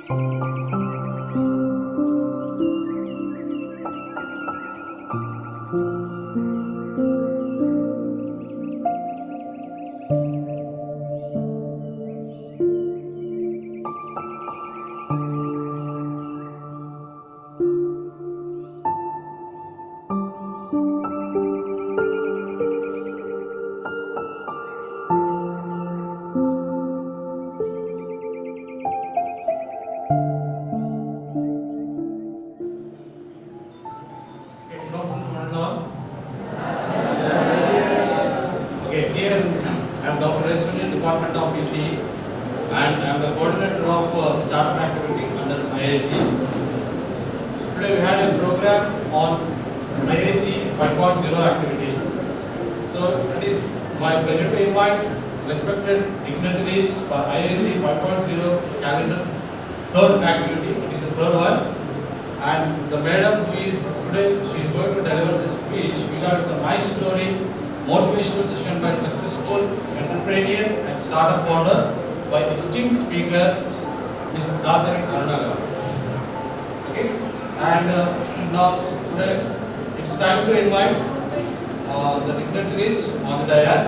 Okay, here I am Dr. Resunian, Department of IIC, and I am the coordinator of startup activity under IIC. Today we had a program on IIC 5.0 activity. So it is my pleasure to invite respected dignitaries for IIC 5.0 calendar third activity. It is the third one. And the madam who is today, she is going to deliver this speech regarding the My Story motivational session by successful entrepreneur and startup founder by esteemed speaker Ms. Dasari Arunagaru. Okay, and now today it's time to invite the dignitaries on the dais.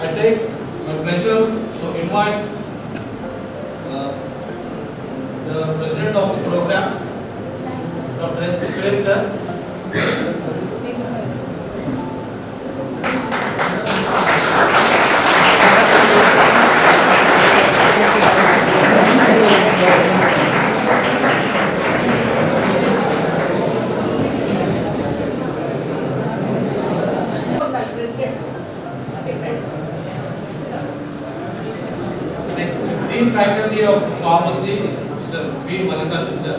I take my pleasure to invite the president of the program, Dr. Suresh sir. Next, Dean Faculty of Pharmacy, Sir B. Mallikarjun sir.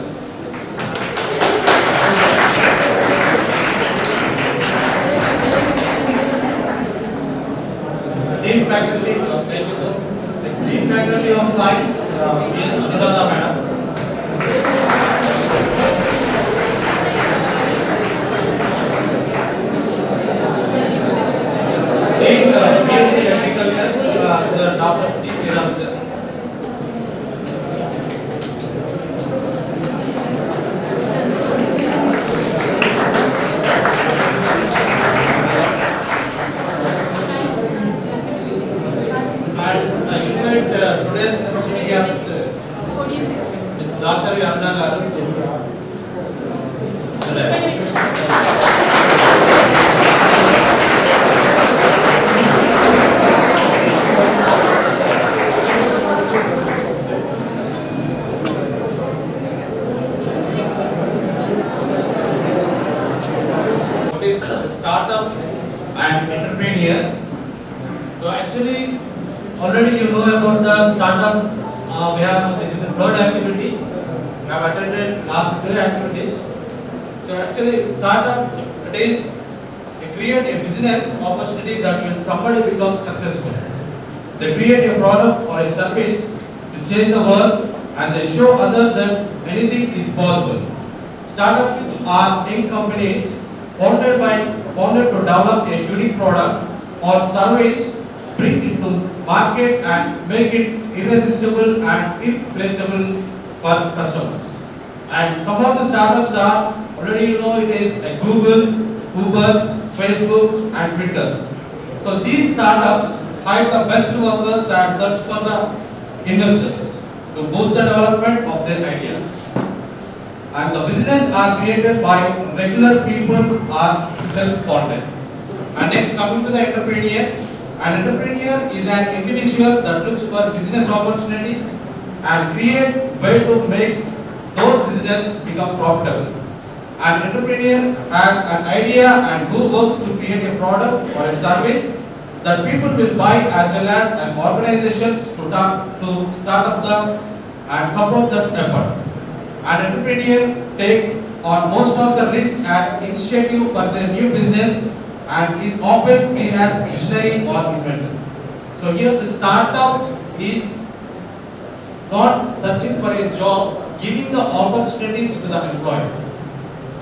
Dean Faculty, thank you sir. Next, Dean Faculty of Science, Ms. Anuradha madam. Dean BSc Agriculture, Sir Dr. C. Sriram sir. And I invite today's chief guest, Ms. Dasari Arunagaru. What is startup and entrepreneur? So actually, already you know about the startups. We have, this is the third activity. We have attended last two activities. So actually, startup, it is they create a business opportunity that will somebody become successful. They create a product or a service to change the world, and they show others that anything is possible. Startup are young companies founded to develop a unique product or service, bring it to market and make it irresistible and irreplaceable for customers. And some of the startups are, already you know, it is like Google, Uber, Facebook and Twitter. So these startups hire the best workers and search for the investors to boost the development of their ideas. And the business are created by regular people who are self-funded. And next, coming to the entrepreneur. An entrepreneur is an individual that looks for business opportunities and create way to make those business become profitable. An entrepreneur has an idea and who works to create a product or a service that people will buy, as well as an organization to start up the and support that effort. An entrepreneur takes on most of the risk and initiative for their new business and is often seen as visionary or inventor. So here the startup is not searching for a job, giving the opportunities to the employees.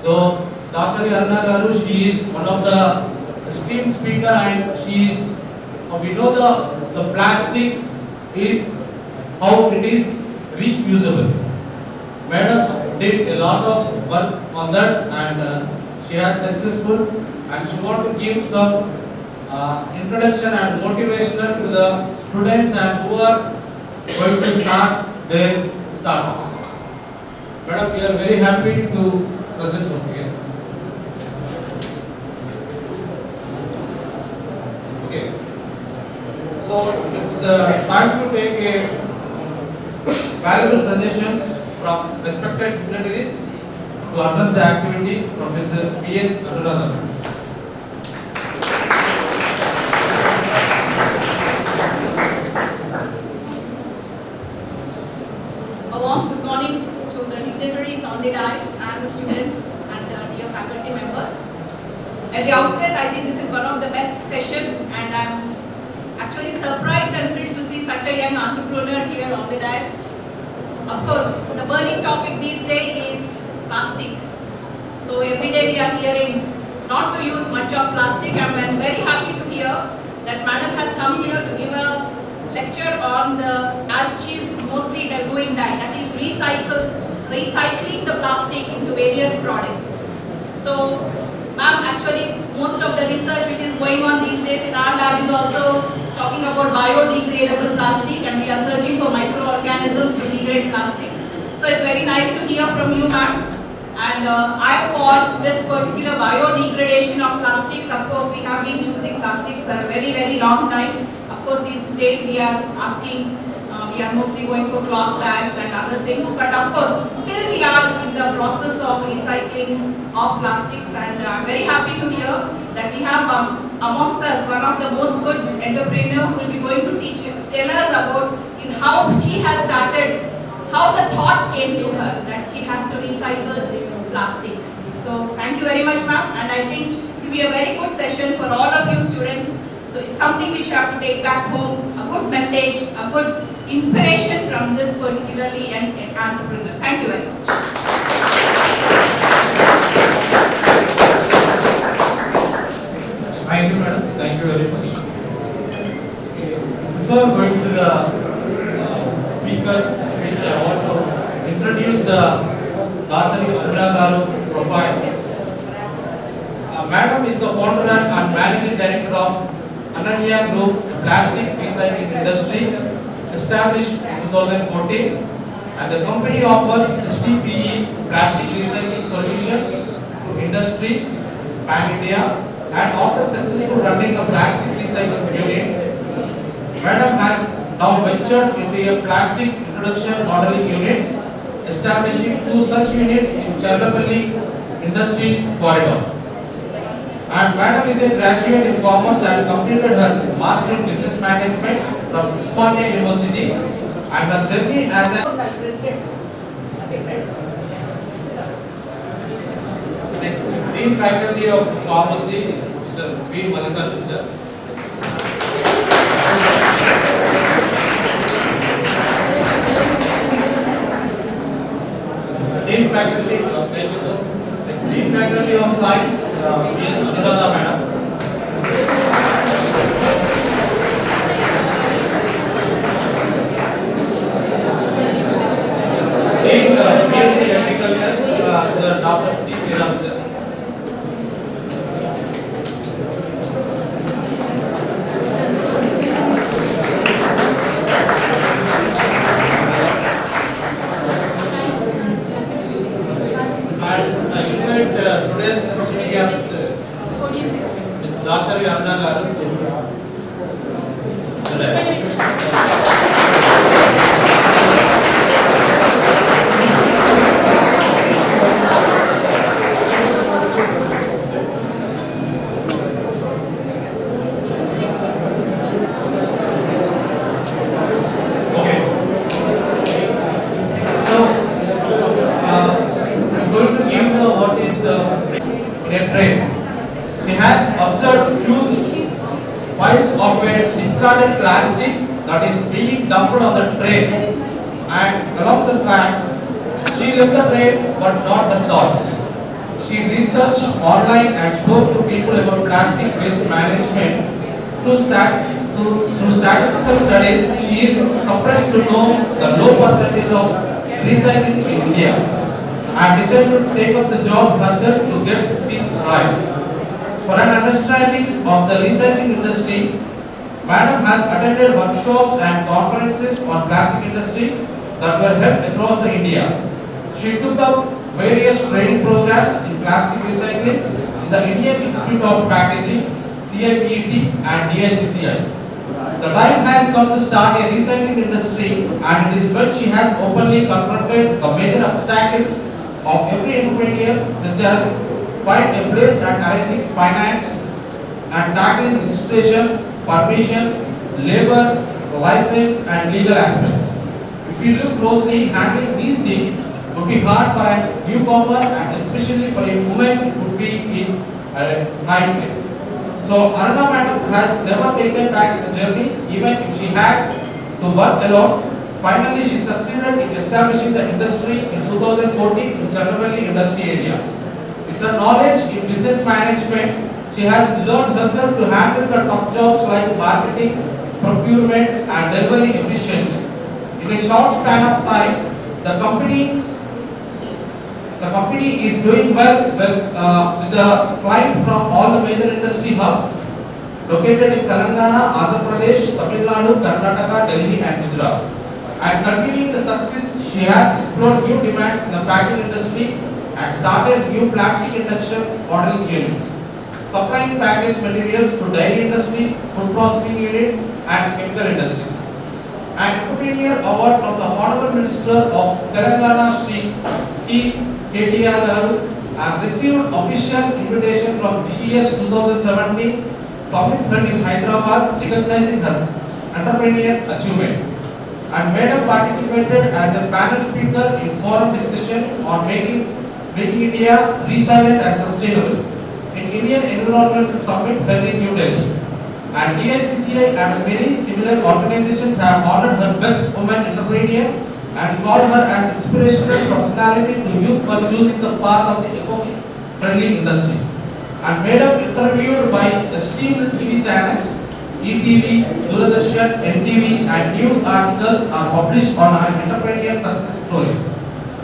So Dasari Arunagaru, she is one of the esteemed speaker, and she is, we know the plastic is how it is reusable. Madam did a lot of work on that, and she had successful, and she want to give some introduction and motivational to the students and who are going to start their startups. Madam, we are very happy to present over here. Okay. So it's time to take a valuable suggestions from respected dignitaries to address the activity. Professor P.S. Anuradha. A warm good morning to the dignitaries on the dais and the students and the dear faculty members. At the outset, I think this is one of the best sessions, and I'm actually surprised and thrilled to see such a young entrepreneur here on the dais. Of course, the burning topic these days is plastic. So every day we are hearing not to use much of plastic, and I'm very happy to hear that Madam has come here to give a lecture on as she's mostly doing that is recycling the plastic into various products. So ma'am, actually most of the research which is going on these days in our lab is also talking about biodegradable plastic, and we are searching for microorganisms to degrade plastic. So it's very nice to hear from you, ma'am. And I for this particular biodegradation of plastics. Of course, we have been using plastics for a very long time. Of course, these days we are we are mostly going for cloth bags and other things. But of course, still we are in the process of recycling of plastics. And I'm very happy to hear that we have amongst us one of the most good entrepreneur who will be going to tell us about how she has started, how the thought came to her that she has to recycle plastic. So thank you very much, ma'am, and I think it will be a very good session for all of you students. So it's something which you have to take back home, a good message, a good inspiration from this particularly young entrepreneur. Thank you very much. Thank you, madam. Thank you very much. Before going to the speaker's speech, I want to introduce the Dasari Anuradha profile. Madam is the founder and managing director of Ananya Group Plastic Recycling Industry, established in 2014, and the company offers STPE plastic recycling solutions to industries pan-India. And after successful running the plastic recycling unit, Madam has now ventured into a plastic introduction modeling units, establishing 2 such units in Cherlapalli Industry Corridor. And Madam is a graduate in commerce and completed her Master in Business Management from Uspania University, and her journey as a next Dean Faculty of Pharmacy, Sir V. Mallikarjun sir. Dean Faculty, thank you sir. Next Dean Faculty of Science, P.S. Anuradha madam. Dean B.Sc. Agriculture, Sir Dr. C. Sriram sir. And I invite today's chief guest, Ms. Dasari Anuradha discarded plastic that is being dumped on the train, and along the track she left the train but not the thoughts. She researched online and spoke to people about plastic waste management through through statistical studies, she is suppressed to know the low percentage of recycling in India and decided to take up the job herself to get things right. For an understanding of the recycling industry, Madam has attended workshops and conferences on plastic industry that were held across the India. She took up various training programs in plastic recycling in the Indian Institute of Packaging, CIPET and DICCI. The time has come to start a recycling industry, and it is when she has openly confronted the major obstacles of every entrepreneur, such as find a place and arranging finance and tackling registrations, permissions, labor, license and legal aspects. If you look closely, handling these things would be hard for a newcomer, and especially for a woman it would be in a nightmare. So Aruna Madam has never taken back the journey, even if she had to work alone. Finally, she succeeded in establishing the industry in 2014 in Chandravalli industry area. With her knowledge in business management, she has learned herself to handle the tough jobs like marketing, procurement and delivery efficiently. In a short span of time, the company is doing well with the clients from all the major industry hubs located in Telangana, Andhra Pradesh, Tamil Nadu, Karnataka, Delhi and Gujarat. And continuing the success, she has explored new demands in the packing industry and started new plastic induction modeling units, supplying packaged materials to dairy industry, food processing unit and chemical industries. An Entrepreneur Award from the Honorable Minister of Telangana, Shri T. KTR Garu, and received official invitation from GES 2017 summit held in Hyderabad recognizing her entrepreneurial achievement. And Madam participated as a panel speaker in forum discussion on making India resilient and sustainable in Indian Environmental Summit held in New Delhi. And DICCI and many similar organizations have honored her best woman entrepreneur and called her an inspirational personality to youth for choosing the path of the eco-friendly industry. And Madam interviewed by esteemed TV channels, ETV, Doordarshan, NTV and news articles are published on her entrepreneurial success story.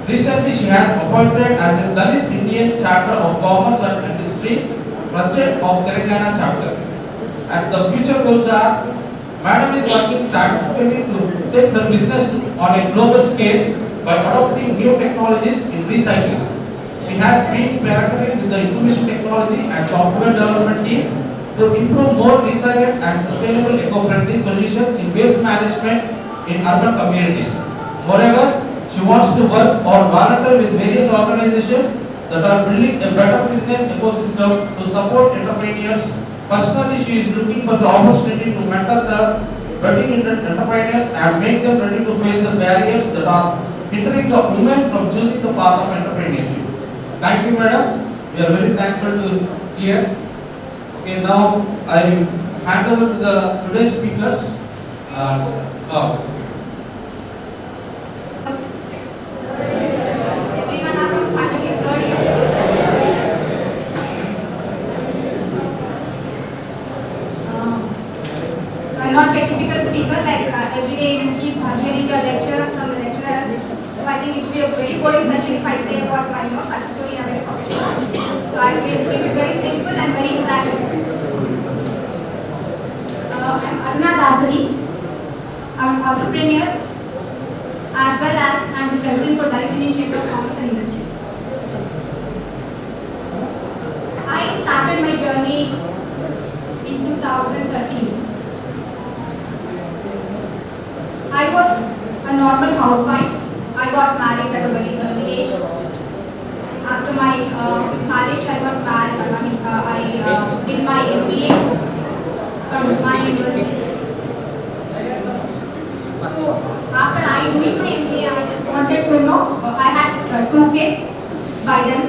Recently, she has appointed as a Dalit Indian chapter of Commerce and Industry, President of Telangana chapter. And the future goals are, Madam is working strategically to take her business on a global scale by adopting new technologies in recycling. She has been partnering with the information technology and software development teams to improve more resilient and sustainable eco-friendly solutions in waste management in urban communities. Moreover, she wants to work or volunteer with various organizations that are building a better business ecosystem to support entrepreneurs. Personally, she is looking for the opportunity to mentor the budding entrepreneurs and make them ready to face the barriers that are hindering the women from choosing the path of entrepreneurship. Thank you, Madam. We are very thankful to hear. Okay, now I hand over to the today's speakers. I'm not a typical speaker, like every day you keep hearing your lectures from the lecturers. So I think it will be a very boring session if I say about my success story as a professional. So I will keep it very simple and very exact. I'm Aruna Dasari. I'm an entrepreneur as well as I'm the president for Dalit Indian Chamber of Commerce and Industry. I started my journey in 2013. I was a normal housewife. I got married at a very early age. After my marriage, I got married. I did my MBA from my university. So after I did my MBA, I just wanted to know. I had 2 kids by then.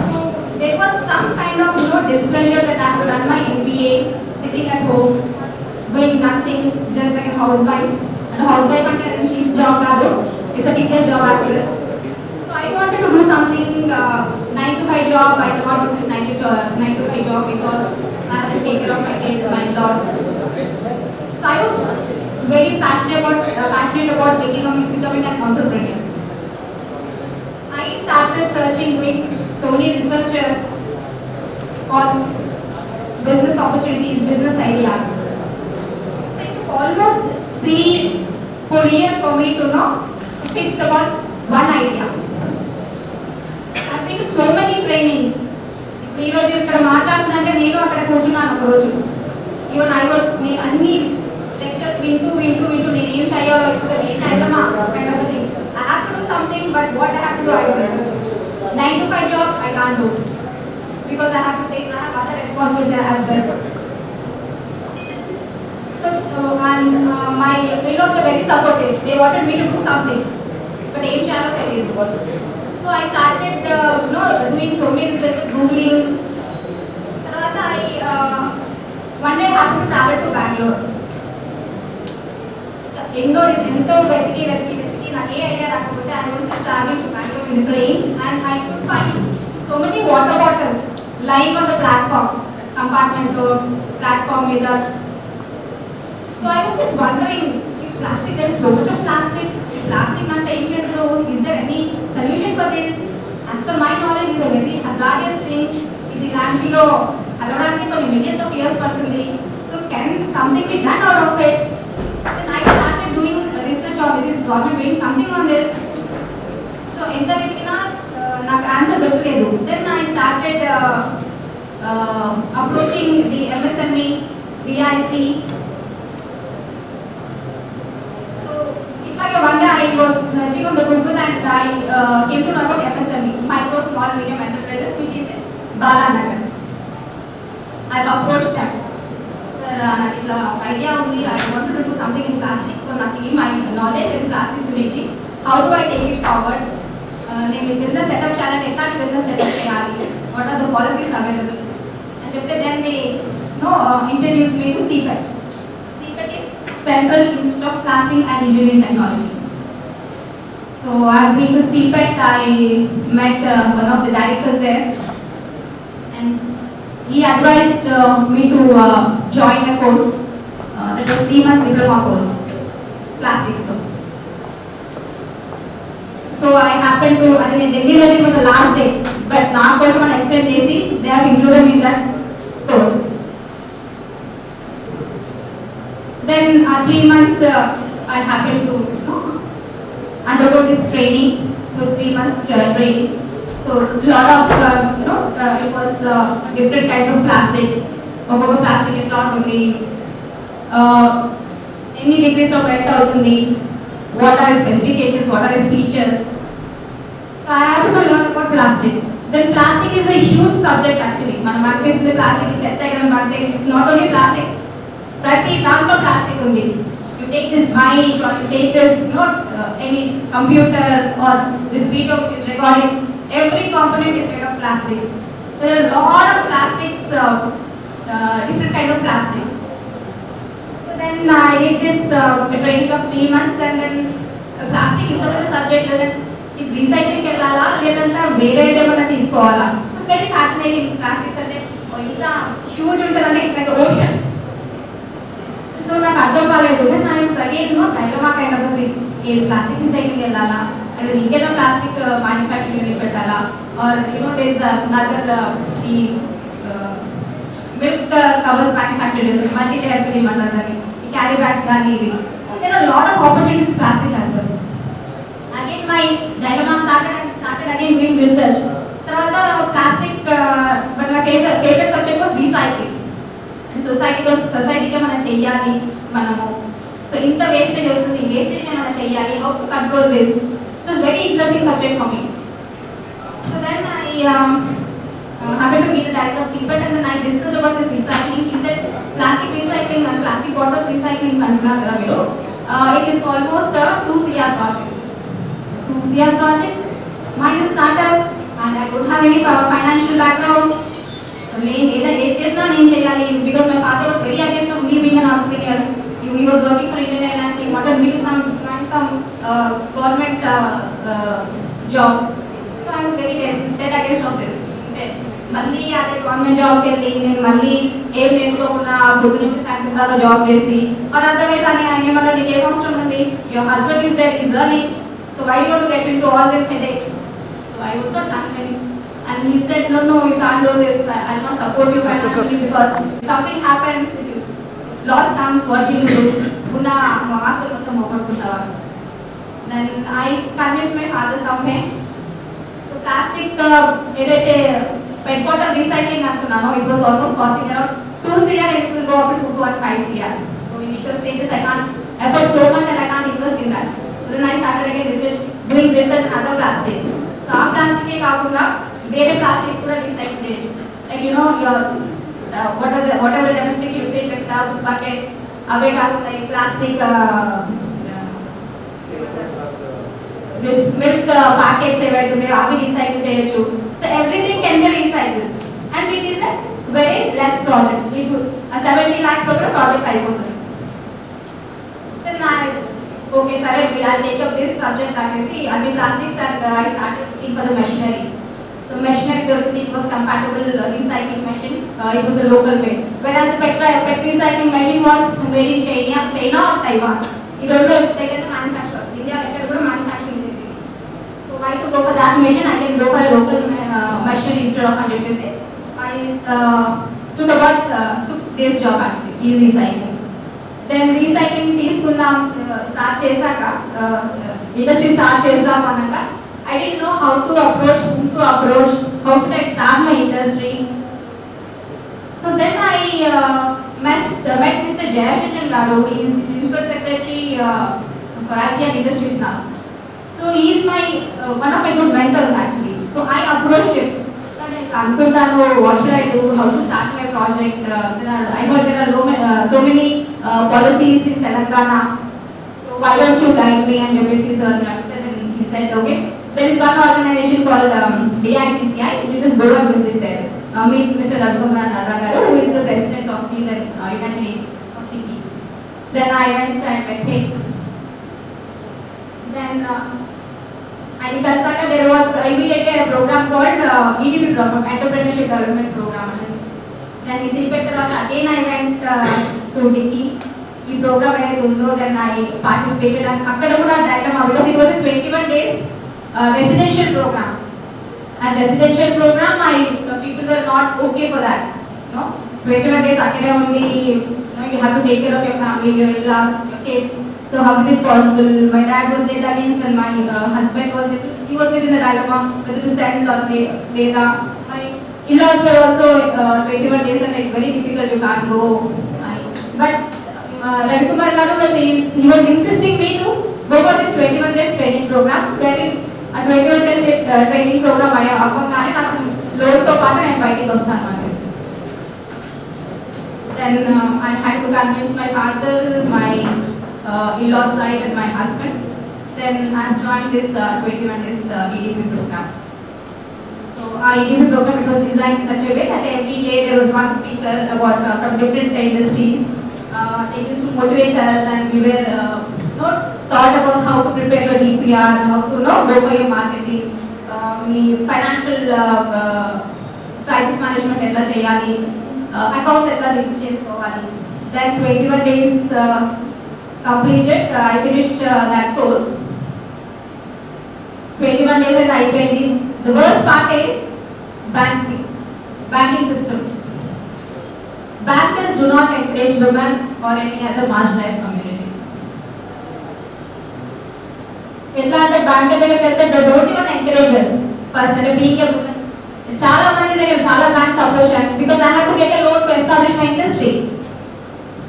So there was some kind of displeasure that I have done my MBA, sitting at home, doing nothing, just like a housewife. And a housewife and she's job rather. It's a teacher's job as well. So I wanted to do something 9 to 5 job. I cannot do this 9 to 5 job because I have to take care of my kids, my in-laws. very passionate about becoming an entrepreneur. I started searching with so many researchers on business opportunities, business ideas. So it took almost 3-4 years for me to know to fix about one idea. I've been to so many trainings. ఈ రోజు ఇక్కడ మాట్లాడుతుందంటే నేను అక్కడ కూర్చున్నాను ఒక రోజు. Even I was అన్ని lectures వింటూ నేను ఏం చేయాలో ఇప్పుడు ఏం చేద్దామా kind of thing. I have to do something, but what I have to do I don't know. 9 to 5 job I can't do because I have other responsibilities as well. So my in-laws were very supportive. They wanted me to do something, but ఏం చేయాలో తెలియదు. So I started doing so many researches, googling. Tarvata one day I happened to travel to Bangalore. ఎంతో వెతికి నాకు ఏ idea రాకపోతే I was traveling to Bangalore in train and I could find so many water bottles lying on the platform, compartment platform మీద. So I was just wondering, plastic, there is so much of plastic. Plastic ante em chestro, is there any solution for this? As per my knowledge, is a very hazardous thing. Idi landfill lo aladaniki కొన్ని millions of years pattundi. So can something be done out of it? Then I started doing research on this. Is government doing something on this? So enta vetikina నాకు answer దొరకలేదు. Then I started approaching the MSME, the IIC. One day I was searching on the Google and I came to know about MSME, micro, small, medium enterprises, which is in Balanagar. I approached them. Sir, I have an idea only. I wanted to do something in plastics, so nothing in my knowledge in plastics imaging. How do I take it forward? Name business setup challenge, exact business setup cheyali. What are the policies available? And then they introduced me to CPET. CPET is Central Institute of Plastic and Engineering Technology. So I have been to CPET. I met one of the directors there, and he advised me to join a course. That was 3 months diploma course, plastics. So I happened to, I think it was the last day, but now course one extend JC, they have included me in that course. Then 3 months I happened to undergo this training. It was 3 months training. So lot of it was different kinds of plastics. Okoka plastic ఎట్లా ఉంటుంది, ఎన్ని degrees లో melt అవుతుంది, what are its specifications, what are its features. So I had to learn about plastics. Then plastic is a huge subject actually. మనం అనిపిస్తుంది plastic చెత్త ఎక్కడ పడితే, it's not only plastic. ప్రతి దాంట్లో ప్లాస్టిక్ ఉంది. You take this mic or you take this any computer or this video which is recording, every component is made of plastics. There are a lot of plastics, different kind of plastics. So then I did this training of 3 months, and then plastic ఇంత పెద్ద subject లేదా ఇది రీసైక్లింగ్కి వెళ్ళాలా లేదంటే వేరే ఏదేమైనా తీసుకోవాలా. It's very fascinating. Plastics అంటే ఇంత హ్యూజ్ ఉంటుందంటే ఇట్స్ లైక్ ఓషన్. సో నాకు అర్థం కాలేదు. నేను again dilemma kind of thing. ఏది ప్లాస్టిక్ రీసైక్లింగ్ వెళ్ళాలా, లేదా ఇంకేదో ప్లాస్టిక్ మ్యానుఫ్యాక్చరింగ్ యూనిట్ పెట్టాలా, ఆర్ దేర్ ఇస్ అనదర్ ఈ మిల్క్ కవర్స్ మ్యానుఫ్యాక్చర్ చేస్తారు, మల్టీ లేయర్ ఫిలిం అంటారు దాన్ని, ఈ క్యారీ బ్యాగ్స్ కానీ ఇది. There are lot of opportunities plastic as well. Again my dilemma started again doing research. తర్వాత ప్లాస్టిక్ బట్ నా ఫేవరెట్ సబ్జెక్ట్ వాస్ రీసైక్లింగ్. సొసైటీగా మనం చెయ్యాలి మనము. సో ఇంత వేస్టేజ్ వస్తుంది, వేస్టేజ్ మనం చెయ్యాలి, how to control this. It was very interesting subject for me. So then I happened to meet the director of CPET, and then I discussed about this recycling. He said plastic recycling and plastic bottles recycling antunnaru kada meeru. It is almost a 2 CR project. 2 CR project. Mine is startup and I don't have any financial background. So నేను ఏం చేసినా నేను చేయాలి, because my father was very against of me being an entrepreneur. He was working for Indian Airlines. He wanted me to join some government job. So I was very dead against of this. మళ్ళీ అదే government జాబ్కి వెళ్ళి నేను మళ్ళీ ఏం నేర్చుకోకుండా పొద్దు నుంచి సాయంత్రం దాకా జాబ్ చేసి or otherwise అని ఆయన ఏమన్నా నీకు ఏం అవసరం ఉంది, your husband is there, is earning, so why you want to get into all these headaches. So I was not convinced and he said no you can't do this, I'll not support you financially because if something happens, if you loss comes, what will you do? ఉన్న ఆస్తులు మొత్తం పోగొట్టుకుంటావా. Then I convinced my father somewhere. So plastic ఏదైతే pet bottle recycling అనుకున్నానో, it was almost costing around 2 crore and it will go up to 2.5 crore. So initial stages I can't afford so much and I can't invest in that. So then I started again doing research in other plastics. So ఆ plastic ఏ కాకుండా వేరే plastics కూడా recycle చేయొచ్చు. Like your whatever domestic usage like tubs, buckets, అవే కాకుండా plastic this milk packets ఏవైతే ఉన్నాయో అవి recycle చేయొచ్చు. So everything can be recycle and which is a very less project. ఇప్పుడు 70 lakhs లో ప్రాజెక్ట్ అయిపోతుంది. సో నా ఓకే సరే I take up this subject అనేసి అన్ని plastics and I started looking for the machinery. So machinery దొరికింది, it was compatible recycling machine, it was a local made. Whereas the pet recycling machine was made in China or Taiwan. ఈ రెండు దగ్గర manufacture, India ఎక్కడ కూడా manufacturing లేదు. So why to go for that machine? I can go for a local machine instead of 100%. I took this job actually, recycling. Then recycling తీసుకున్నాం, start చేశాక industry start చేద్దాం అన్నాక I didn't know how to approach, whom to approach, how should I start my industry. So then I met Mr. Cell-Chaitanya garu. He is Principal Secretary for IT and Industries now. So he is my one of my good mentors actually. So I approached him. Sir, what should I do? How to start my project? I heard there are so many policies in Telangana. So why don't you guide me and JBC sir? Then he said, okay. There is one organization called IIC, which is go and visit there. Meet Mr. Raghunath, who is the president of the United Nations of TP. Then I went and met him. Then in Calcutta there was immediately a program called EDP program, Entrepreneurship Development Program. Then in Silpettarata again I went to Dicky. ఈ programme ఏదైతే ఉందో then I participated and అక్కడ కూడా dilemma because it was a 21 days residential program. And residential program, people were not okay for that. 21 days akkade undi, you have to take care of your family, your in-laws, your kids. So how is it possible? My dad was dead against when my husband was dead. He was in a dilemma whether to send or Leda. My in-laws were also 21 days and it's very difficult, you can't go. But Ravikumar garu he was insisting me to go for this 21 days training program, wherein a 21 days training program అవ్వగానే నాకు లోన్తో పాటు నేను బయటికి వస్తాను అనేసి. Then I had to convince my father, my in-laws side and my husband. Then I joined this 21 days EDP program. So our EDP program, it was designed in such a way that every day there was one speaker about from different industries. They used to motivate us and we were thought about how to prepare your DPR, how to go for your marketing, financial crisis management ఎలా చేయాలి, accounts ఎలా register చేసుకోవాలి. Then 21 days completed, I finished that course. 21 days and అయిపోయింది. The worst part is banking system. Bankers do not encourage women or any other marginalized community. ఎట్లా అంటే bank దగ్గరికి వెళ్తే they don't even encourage us first అంటే being a women. చాలా మంది దగ్గర చాలా బ్యాంక్స్ అప్రోచ్ అయ్యారు because I have to get a loan to establish my industry.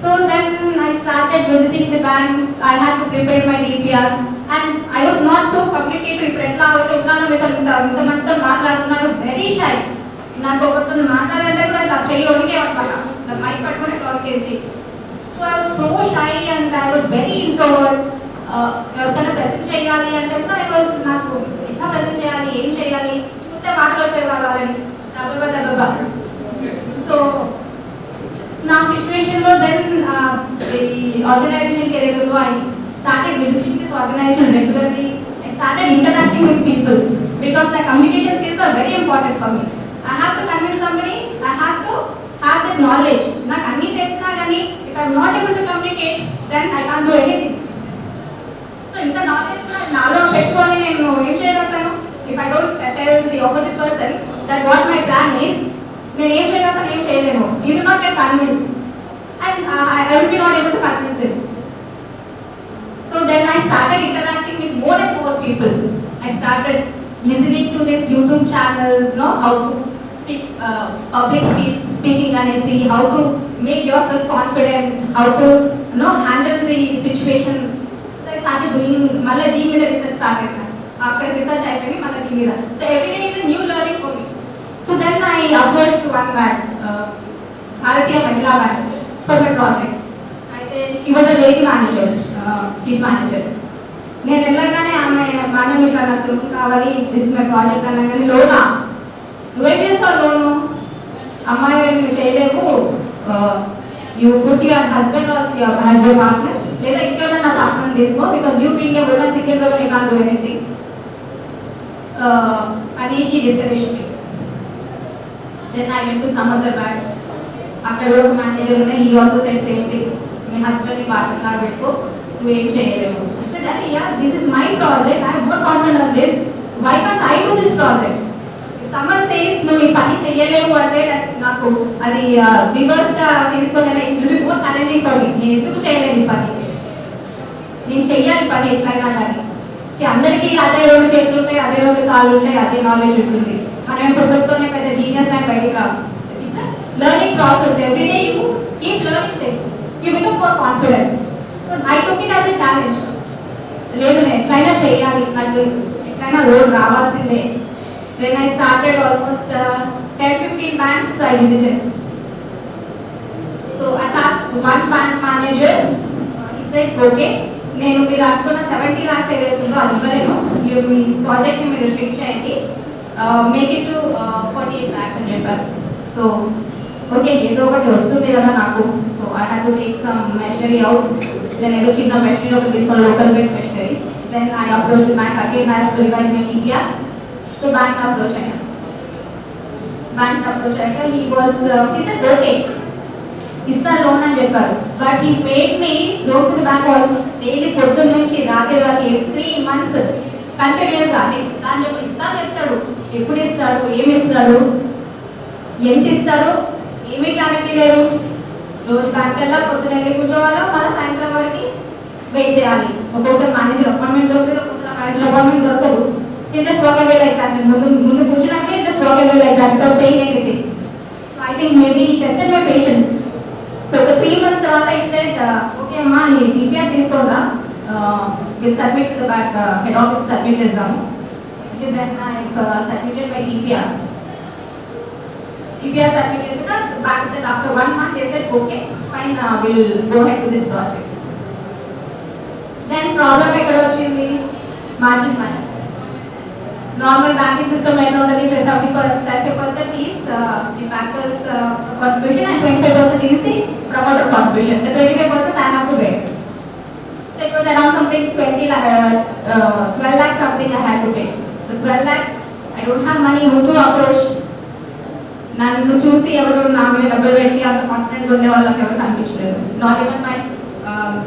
So then I started visiting the banks. I had to prepare my DPR and I was not so communicative. ఇప్పుడు ఎట్లా అయితే ఉన్నానో ఇంతమందితో మాట్లాడుతున్నా, I was very shy. నాకు ఒకరితో మాట్లాడాలంటే కూడా ఇలా చెయ్యి ఒడిగేవన్నమాట, ఇలా మైక్ పట్టుకుని టాకేసి. So I was so shy and I was very introvert. ఎవరికైనా ప్రజెంట్ చేయాలి అంటే కూడా ఐ వాస్ నాకు ఎట్లా ప్రజెంట్ చేయాలి, ఏం చేయాలి, చూస్తే మాటలు వచ్చేవాళ్ళని దెబ్బ. సో నా సిచ్యువేషన్లో దెన్ ఈ ఆర్గనైజేషన్కి ఏదైతుందో I started visiting this organisation regularly. I started interacting with people because the communication skills are very important for me. I have to convince somebody, I have to have that knowledge. I'm not able to communicate, then I can't do anything. So in the knowledge నాలో పెట్టుకొని నేను ఏం చేయగలుగుతాను? If I don't tell the opposite person that what my plan is, నేను ఏం చేయగలుగుతాను, ఏం చేయలేను. You will not get convinced, and I will be not able to convince him. So then I started interacting with more and more people. I started listening to these YouTube channels, how to speak, public speaking అనేసి, how to make yourself confident, how to handle the situations. So I started doing, మళ్ళీ దీని మీద research start అయినా, అక్కడ research అయిపోయింది మళ్ళీ దీని మీద. So every day is a new learning for me. So then I approached one bank, Bharatiya Mahila Bank, for my project. అయితే she was a lady manager, chief manager. నేను వెళ్ళగానే ఆమె మేడం ఇట్లా నాకు లోన్ కావాలి, దిస్ మై ప్రాజెక్ట్ అనగానే, లోనా నువ్వేం చేస్తావు లోను, అమ్మాయి నువ్వు చేయలేవు, you put your husband as your partner, లేదా ఇంకెవరైనా పార్ట్నర్ తీసుకో, because you being a woman single woman you can't do anything అని she discouraged me. Then I went to some other bank, అక్కడ కూడా ఒక మేనేజర్ ఉన్నాయి, he also said same thing, మీ హస్బెండ్ని పార్ట్నర్ లాగా పెట్టుకో, నువ్వేం చేయలేవు. Yeah, this is my project, I have more confidence on this, why can't I do this project? If someone says నువ్వు ఈ పని చేయలేవు అంటే నాకు అది రివర్స్గా తీసుకొని it will be more challenging for me. నేను ఎందుకు చేయలేను ఈ పని, నేను చెయ్యాలి పని ఎట్లయినా కానీ. అందరికీ అదే రెండు చేతులు ఉంటాయి, అదే రెండు కాళ్ళు ఉంటాయి, అదే నాలెడ్జ్ ఉంటుంది. మనం ఎప్పుడుతోనే పెద్ద జీనియస్ అని బయటికి రావు. It's learning process, every day you keep learning things, you become more confident. So I took it as a challenge. లేదు నేను ఎట్లయినా చేయాలి, నాకు ఎట్లయినా లోన్ రావాల్సిందే. Then I started almost 10-15 banks I visited. So at last one bank manager he said, okay, నేను మీరు అనుకున్న 70 lakhs ఏదైతుందో అది ఇవ్వలేను, మీ ప్రాజెక్ట్ని మీరు షిఫ్ట్ చేయండి, మేక్ ఇట్ టు 48 lakhs అని చెప్పారు. సో ఓకే, ఏదో ఒకటి వస్తుంది కదా నాకు. So I had to take some machinery out. Then ఏదో చిన్న మెషినరీ ఒకటి తీసుకొని, local build machinery. Then I approach the bank again, I have to revise my TPR. So bank approach అయ్యాను. హీ సెడ్ ఓకే ఇస్తారు loan అని చెప్పారు. But he made me go to the bank almost daily, పొద్దున్న నుంచి రాత్రి వరకు 3 months కంటిన్యూస్గా ఇస్తాను చెప్తాడు, ఎప్పుడు ఇస్తాడు, ఏమి ఇస్తాడు, ఎంత ఇస్తారు, ఏమీ క్లారిటీ లేదు. రోజు బ్యాంక్ వెళ్ళా, పొద్దున వెళ్ళి కూర్చోవాలా, మళ్ళీ సాయంత్రం వరకు వెయిట్ చేయాలి. ఒక్కొక్కసారి మేనేజర్ అపాయింట్మెంట్ దొరుకుతుంది, ఒక్కొక్కసారి మేనేజర్ అపాయింట్మెంట్ దొరకదు. You just walk away like that. ముందు కూర్చున్నాకే just walk away like that without saying anything. So I think maybe he tested my patience. So the 3 months తర్వాత he said, okay అమ్మా నీ TPR తీసుకోరా, we'll submit to the bank, head office submit చేద్దాము. Then I submitted my TPR submit చేసాక bank said after 1 month they said okay fine, we'll go ahead with this project. Then problem ఎక్కడ వచ్చింది, margin money. Normal banking system ఎట్లా ఉంటుంది, 70% is the bankers contribution and 25% is the promoter contribution. The 25% I have to pay. So it was around something 12 lakhs something I had to pay. So 12 lakhs, I don't have money, who to approach. నన్ను చూసి ఎవరు నా మీద డబ్బులు పెట్టి అంత confident ఉండే వాళ్ళకి ఎవరు కనిపించలేదు. Not even my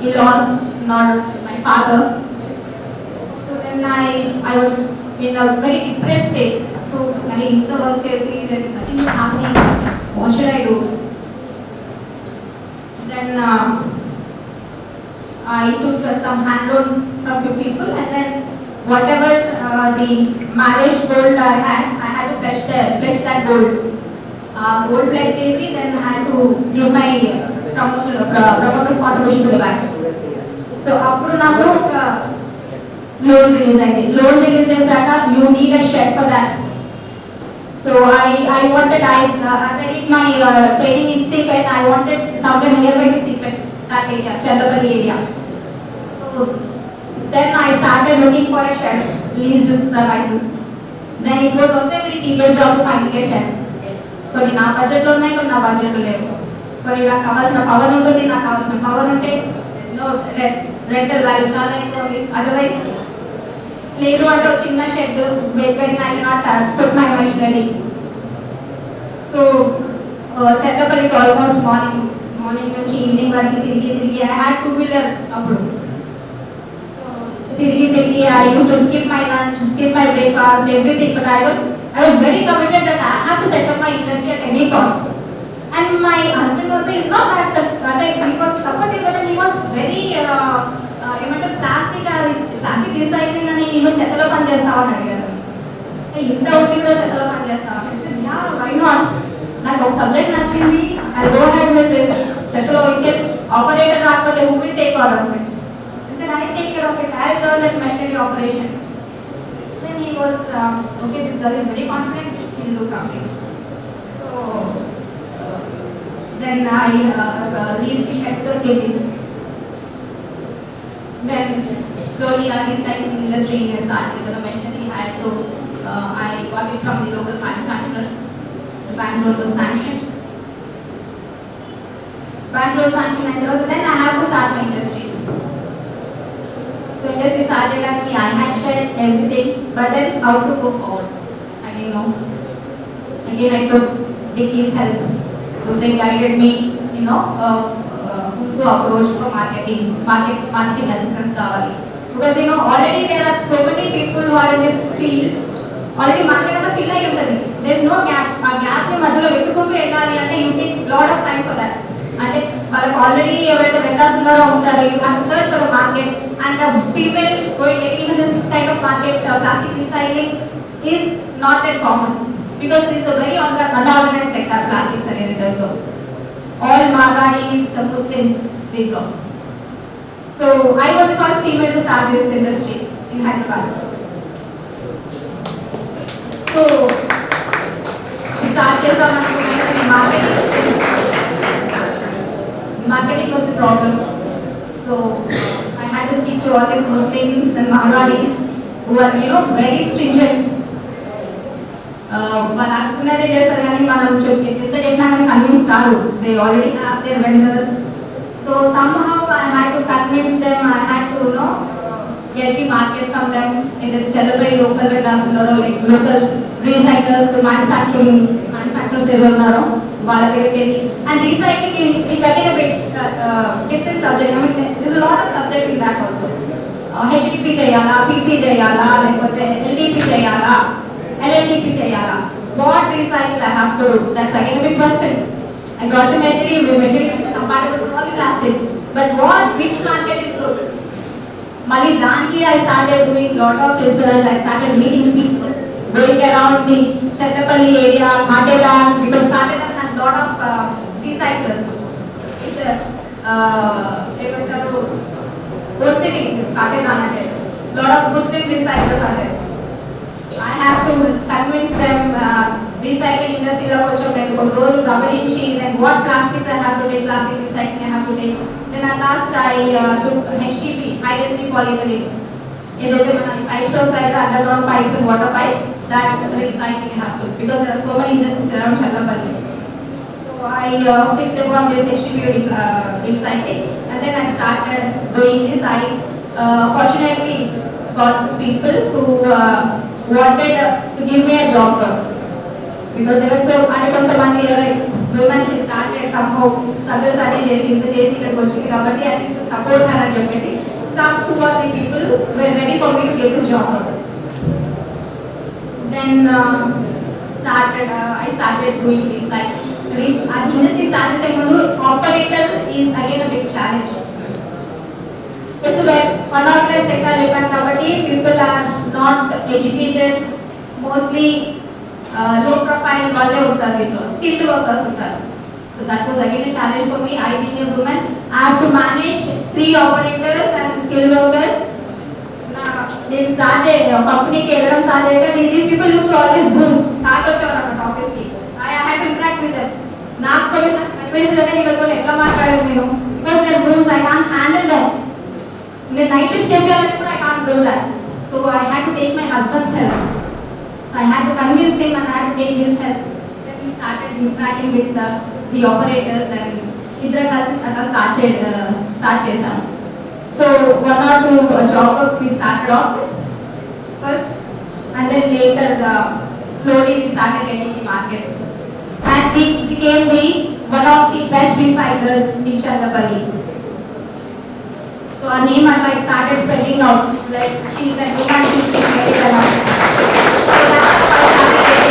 in-laws, not my father. So then I was in a very depressed state. So I inta work chesi, there is nothing happening, what should I do? Then I took some hand loan from few people, and then whatever the marriage gold I had to pledge that gold pledge chesi, then I had to give my promoter's contribution to the bank. So appudu naaku loan release ayyindi. Loan release chesaka you need a shed for that. So I wanted, as I did my training in CPET, I wanted somewhere nearby to CPET, that area, Chandapalli area. So then I started looking for a shed, leased premises. Then it was also a very tedious job to find a shed. కొన్ని నా బడ్జెట్లో ఉన్నాయి, కొన్ని నా బడ్జెట్లో లేవు. కొన్ని నాకు కావాల్సిన పవర్ ఉంటుంది, నాకు కావాల్సిన పవర్ ఉంటే రెంటల్ వాల్యూ చాలా ఎక్కువ ఉంది. అదర్వైజ్ లేదు అంటే ఒక చిన్న shed where I cannot put my machinery. So చెన్నపల్లికి ఆల్మోస్ట్ మార్నింగ్ మార్నింగ్ నుంచి ఈవినింగ్ వరకు తిరిగి ఐ హ్యాడ్ 2-wheeler అప్పుడు. సో తిరిగి I use to skip my lunch, skip my breakfast, everything, but I was very committed that I have to set up my industry at any cost. And my husband also is not that he was supportive, but he was very ఏమంటారు plastic recycling అని నేను చెత్తలో పని చేస్తామని అడిగారు. ఇంత ఒకటి కూడా చెత్తలో పని చేస్తామని యా వై నాట్, నాకు ఒక సబ్జెక్ట్ నచ్చింది, I go ahead with this. చెత్తలో ఇంకే ఆపరేటర్ రాకపోతే who will take care of it? I take care of it. I learned that machinery operation. Then he was okay, this girl is very confident, she will do something. So then I reached the shelter getting. Then slowly this type of industry started. The machinery I had to I got it from the local manufacturer. The Bangalore was sanctioned. And then I have to start my industry. So industry started and I had shared everything, but then how to go forward? I didn't know. Again I took Dickie's help. So they guided me, who to approach for marketing assistance kavali. Because already there are so many people who are in this field. Already market anta fill ayi untadi. There is no gap. A gap ni madhyalo vettukuntu elali ante you take lot of time for that. అంటే వాళ్ళకి already ఎవరైతే vendors ఉన్నారో ఉంటారో you have to search for the market and the people going in this kind of market plastic recycling is not that common because this is a very unorganised sector plastics అనేది తెలుసు all Marwadis Muslims దీంట్లో so I was the first female to start this industry in Hyderabad so start చేద్దాం అనుకున్నాను marketing was a problem. So I had to speak to all these Muslims and Marwadis who are very stringent. వాళ్ళు అనుకున్నదే చేస్తారు కానీ మనం ఎంత చెప్పినా కానీ కన్విన్స్ కాదు. They already have their vendors. So somehow I had to convince them. I had to get the market from them. Either celebrate local vendors like local recyclers, manufacturers ఉన్నారో వాళ్ళ దగ్గరికి వెళ్ళి and recycling is again a bit different subject. I mean there's a lot of subject in that also. HDP చేయాలా, PP చేయాలా, లేకపోతే LDP చేయాలా, LLDP చేయాలా, what recycle I have to do? That's again a big question. I got the material is compatible with all the plastics, but which market is good? Mali danki I started doing lot of research. I started meeting people, going around the Chettapalli area, Katedan, because Katedan has lot of recyclers. It's a old city, Katedan ante. Lot of Muslim recyclers are there. I have to convince them recycling industry lo koncham rendu roju gamaninchi then what plastics I have to take, plastic recycling I have to take. Then at last I took HDP, high density polyethylene. ఏదైతే మన pipes వస్తాయి కదా underground pipes and water pipes that recycling have to, because there are so many industries around Challapalli. So I picked up on this HDP recycling and then I started doing this. I fortunately got some people who wanted to give me a job work because they were so kontamandi women she started somehow struggles ane chesi ikkadiki vachindi kabatti at least support her ani cheppesi some 2 or 3 people were ready for me to get this job work. Then I started doing recycling. As industry started saying operator is again a big challenge. It's a very unorganized sector kabatti people are not educated, mostly low profile valle untaru, skilled workers untaru. So that was again a challenge for me. I being a woman, I have to manage 3 operators and skilled workers. నేను start కంపెనీకి వెళ్ళడం start అయ్యాక these people use to always booze తాగొచ్చేవారు అన్నమాట ఆఫీస్కి. I had to interact with them. నాకు కొన్ని convince వీళ్ళతో ఎట్లా మాట్లాడాలి నేను, because their booze I can't handle them. నేను నైట్ షిఫ్ట్ చేయాలంటే కూడా I can't do that. So I had to take my husband's help. I had to convince him and I had to take his help. Then we started interacting with the operators and ఇద్దరు కలిసి అట్లా start చేశాము. So 1 or 2 job works we started off first, and then later slowly we started getting the market, and we became the one of the best recyclers in Challapalli. So her name and I started spreading out, like she's a woman, she's doing very well out. So that's how I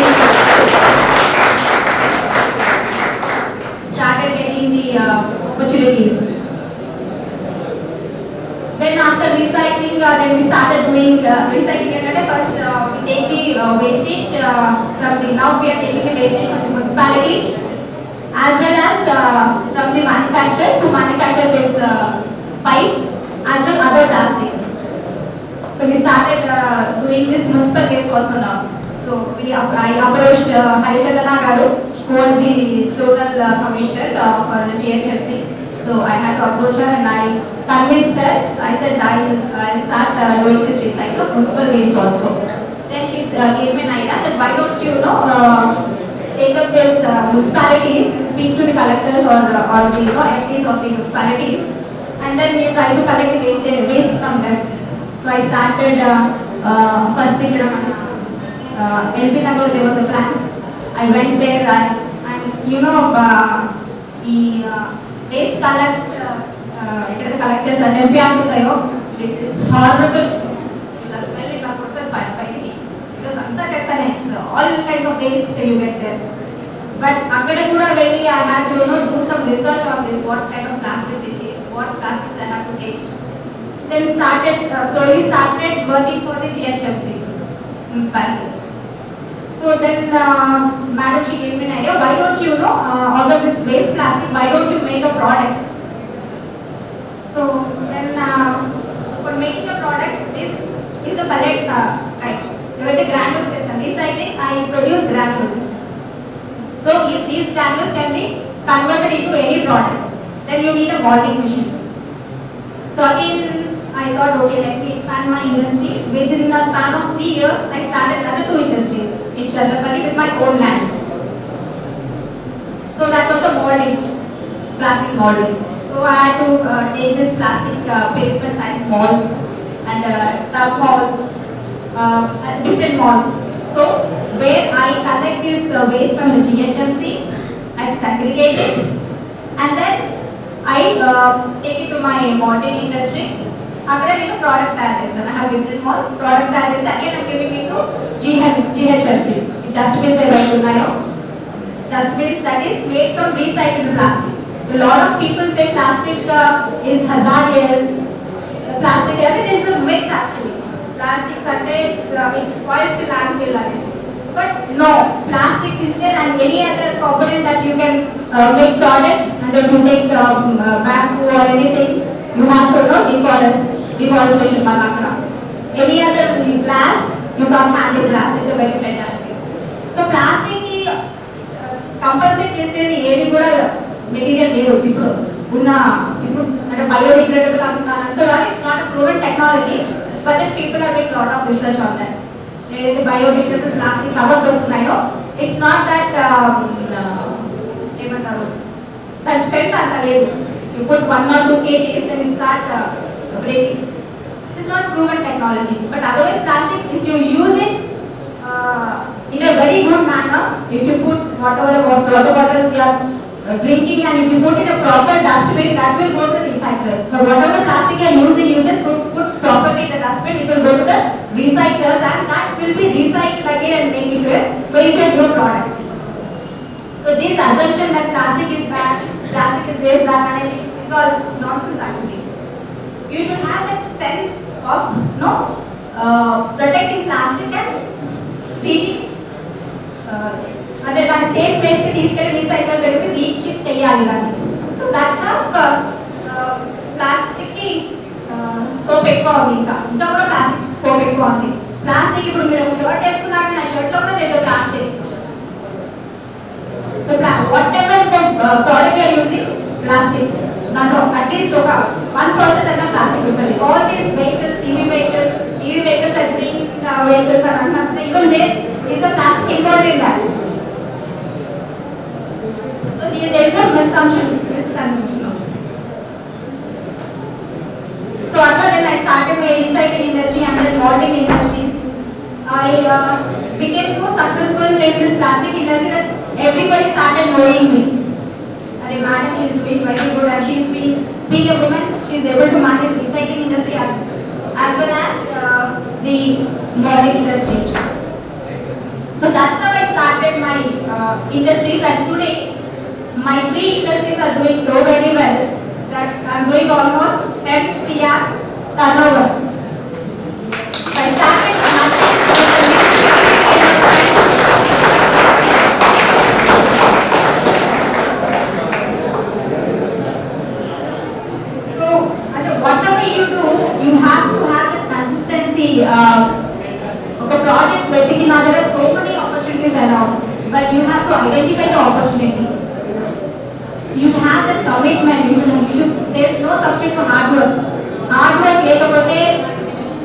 started getting the opportunities. Then after recycling, then we started doing recycling. First, we take the wastage from the, now we are taking the wastage from the municipalities as well as from the manufacturers who manufacture these pipes and the other plastics. So we started doing this municipal waste also now. So I approached Chandana Garu, who was the zonal commissioner for GHMC. So I had to approach her and I convinced her. I said I'll start doing this recycle of municipal waste also. Then she gave me an idea that why don't you take up these municipalities, you speak to the collectors or the MPs of the municipalities, and then you try to collect the waste from them. So I started first in LP Nagar, there was a plant. I went there and the waste collect collectors and MPs it's horrible. The smell is because all kinds of waste you get there. But I had to do some research on this, what kind of plastic it is, what plastics I have to take. Then slowly started working for the GHMC municipality. So then madam, she gave me an idea, why don't you out of this waste plastic, why don't you make a product? So then for making a product, this is a pellet type. Where the granules system. Recycling, I produce granules. So if these granules can be converted into any product, then you need a molding machine. So again, I thought, okay, let me expand my industry. Within a span of 3 years, I started another 2 industries in Challapalli with my own land. So that was the molding, plastic molding. So I had to take this plastic pavement type molds and tub molds, different molds. So where I collect this waste from the GHMC, I segregate it, and then I take it to my molding industry. After product tariffs, I have different molds. Product tariffs again I am giving it to GHMC. Dustbins I write to now. Dustbins that is made from recycled plastic. A lot of people say plastic is hazardous. Plastic is a myth actually. Plastics are it spoils the landfill. But no, plastics is there and any other component that you can make products, and if you take bamboo or anything, you have to deforestation. Any other glass, you can't handle glass, it's a very fragile thing. So plastic compensate చేసేది ఏది కూడా material లేదు ఇప్పుడు అంటే biodegradable అంటారా, it's not a proven technology, but then people are doing lot of research on that. ఏదైతే biodegradable plastic covers వస్తున్నాయో, it's not that ఏమంటారు దాని స్ట్రెంత్ అంత లేదు. You put 1 or 2 kgs then it start breaking. It's not proven technology, but otherwise plastics, if you use it in a very good manner, if you put whatever the water bottles you are drinking and if you put in a proper dustbin, that will go to the recyclers. So whatever plastic you are using, you just put properly in the dustbin, it will go to the recyclers and that will be recycled again and make it a very good product. So this assumption that plastic is bad, plastic is this, that, and I think it's all nonsense actually. You should have that sense of protecting plastic and reaching అంటే దాని safe place కి తీసుకెళ్ళి recycle దగ్గరికి reach చేయాలి దాన్ని. So that's plastic కి scope ఎక్కువ ఉంది, ఇంకా కూడా ప్లాస్టిక్ స్కోప్ ఎక్కువ ఉంది. ప్లాస్టిక్ ఇప్పుడు మీరు షర్ట్ వేసుకున్నా కానీ ఆ షర్ట్ లో కూడా లేదు plastic. So what the product you're using plastic, దాంట్లో అట్లీస్ట్ ఒక 1% అన్న ప్లాస్టిక్ ఉంటుంది. All these vehicles, EV vehicles and green vehicles అని అంటున్నప్పుడు even there is the plastic involved in that. So there is a misconception. So after then I started my recycling industry and then molding industries. I became so successful in this plastic industry that everybody started knowing me. madam, she is doing very good, and she is being a woman, she is able to manage recycling industry as well as the molding industries. So that's how I started my industries, and today my 3 industries are doing so very well that I'm doing almost 10 CR turnover. So I started so whatever you do, you have to have the consistency. Okay, project vetting, there are so many opportunities around, but you have to identify the opportunity. You have the commitment. There is no substitute for hard work. Hard work,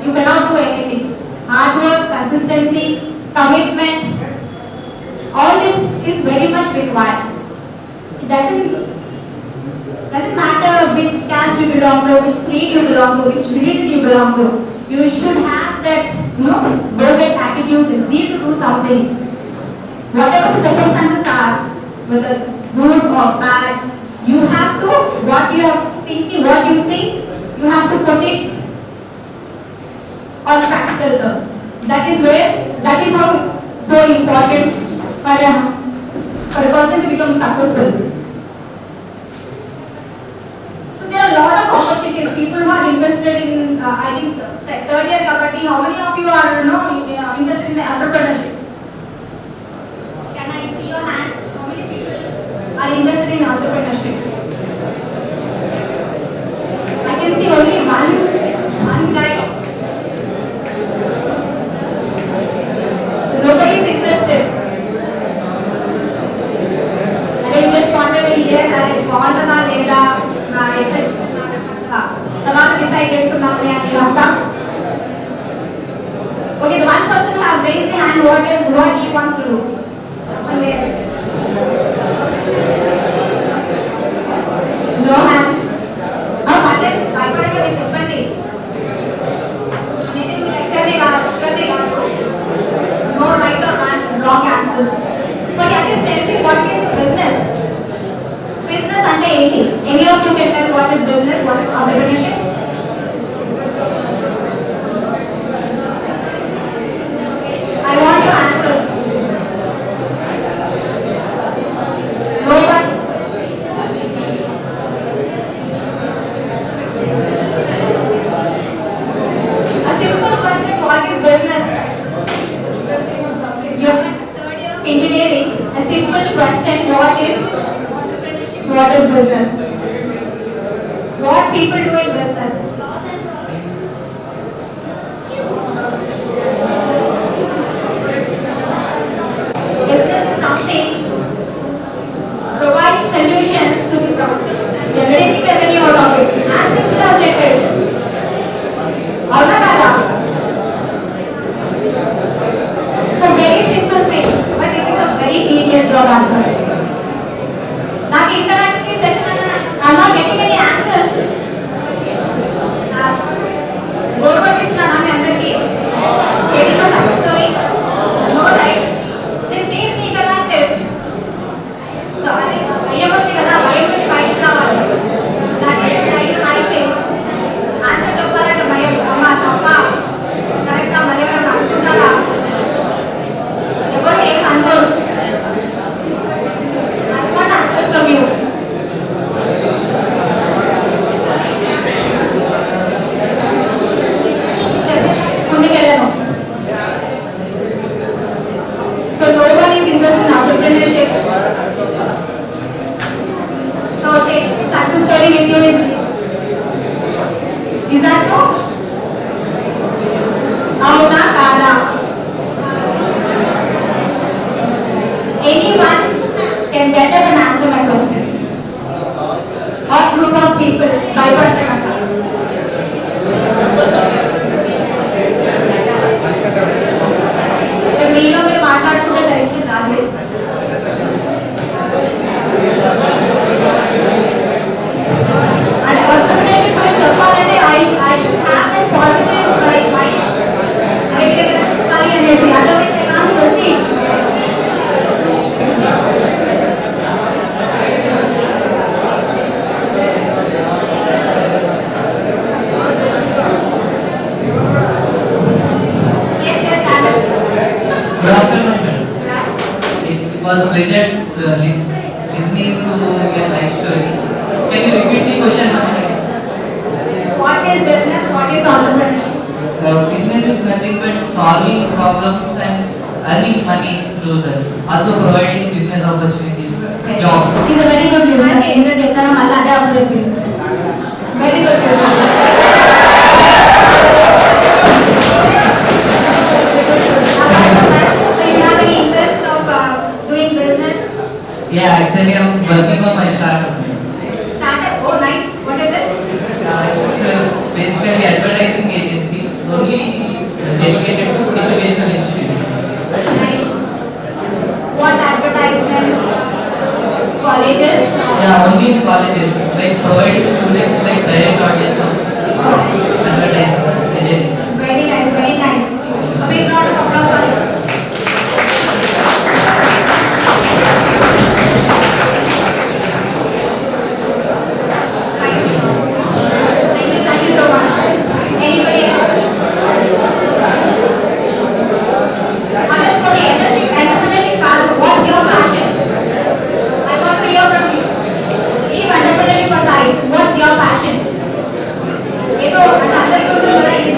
you cannot do anything. Hard work, consistency, commitment, all this is very much required. It doesn't matter which caste you belong to, which creed you belong to, which religion you belong to. You should have that, go-get attitude, the zeal to do something. Whatever the circumstances are, whether it's good or bad, you have to, what you think, you have to put it on practical terms. That is how it's so important for a person to become successful. So there are a lot of opportunities. People who are interested in, I think, third year Kabaddi. How many of you are interested in the entrepreneurship? Can I see your hands? How many people are interested in entrepreneurship? I can see only one guy. So nobody is interested. And I just wanted to hear that I want to okay, the one person who has raised the hand, what he wants to do? Someone there. No hands. I got to get చెప్పండి. నేను మీ లెక్చర్ని కాదు. No right or wrong answers. But you just tell me what is the business? Business అంటే ఏంటి? Any of you can tell what is business, what is entrepreneurship? I want your answers. No one. A simple question, what is business? You are in the third year of engineering. A simple question, what is business? What people do in business? Business is something providing solutions to the problems and generating revenue out of it. As simple as it is. It's a very simple thing, but it is a very tedious job as well. నాకు interactive session అన్న was pleasure listening to your life story. Can you repeat the question once again? What is business? What is entrepreneurship? Business is nothing but solving problems and earning money through that. Also providing business opportunities, jobs. He's a very good listener. Very good listener. So you have any interest of doing business? Yeah, actually I'm working on my startup. Startup? Oh, nice. What is it? It's basically advertising agency, only dedicated to educational institutions. Nice. What advertisements? Colleges? Yeah, only in colleges, like providing students like direct audience of advertising agency. Very nice, very nice. A big round of applause for him. Thank you so much. Anybody else? Others for the entrepreneurship part, what's your passion? I want to hear from you. Leave entrepreneurship aside, what's your passion? ఏదో అంటే అందరికీ ఉంటుంది కదా ఇది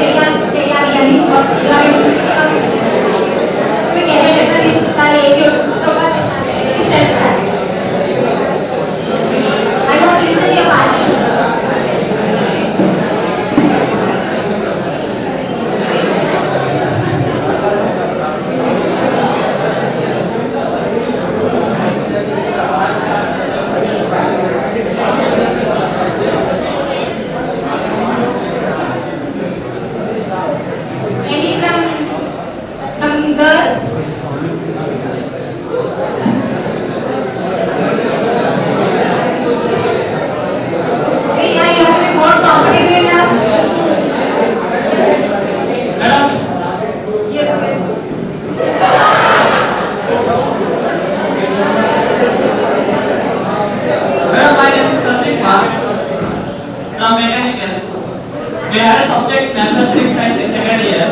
చేయాలి అని మీకు ఏదైనా ఎట్లా తీసుకుంటారు ఏది I want to listen to your passion. Any from girls? Hey, yeah, you have to be more competitive enough. Madam, Yes, yes. madam, my name is Pratik from mechanical. We had a subject manufacturing science in second year.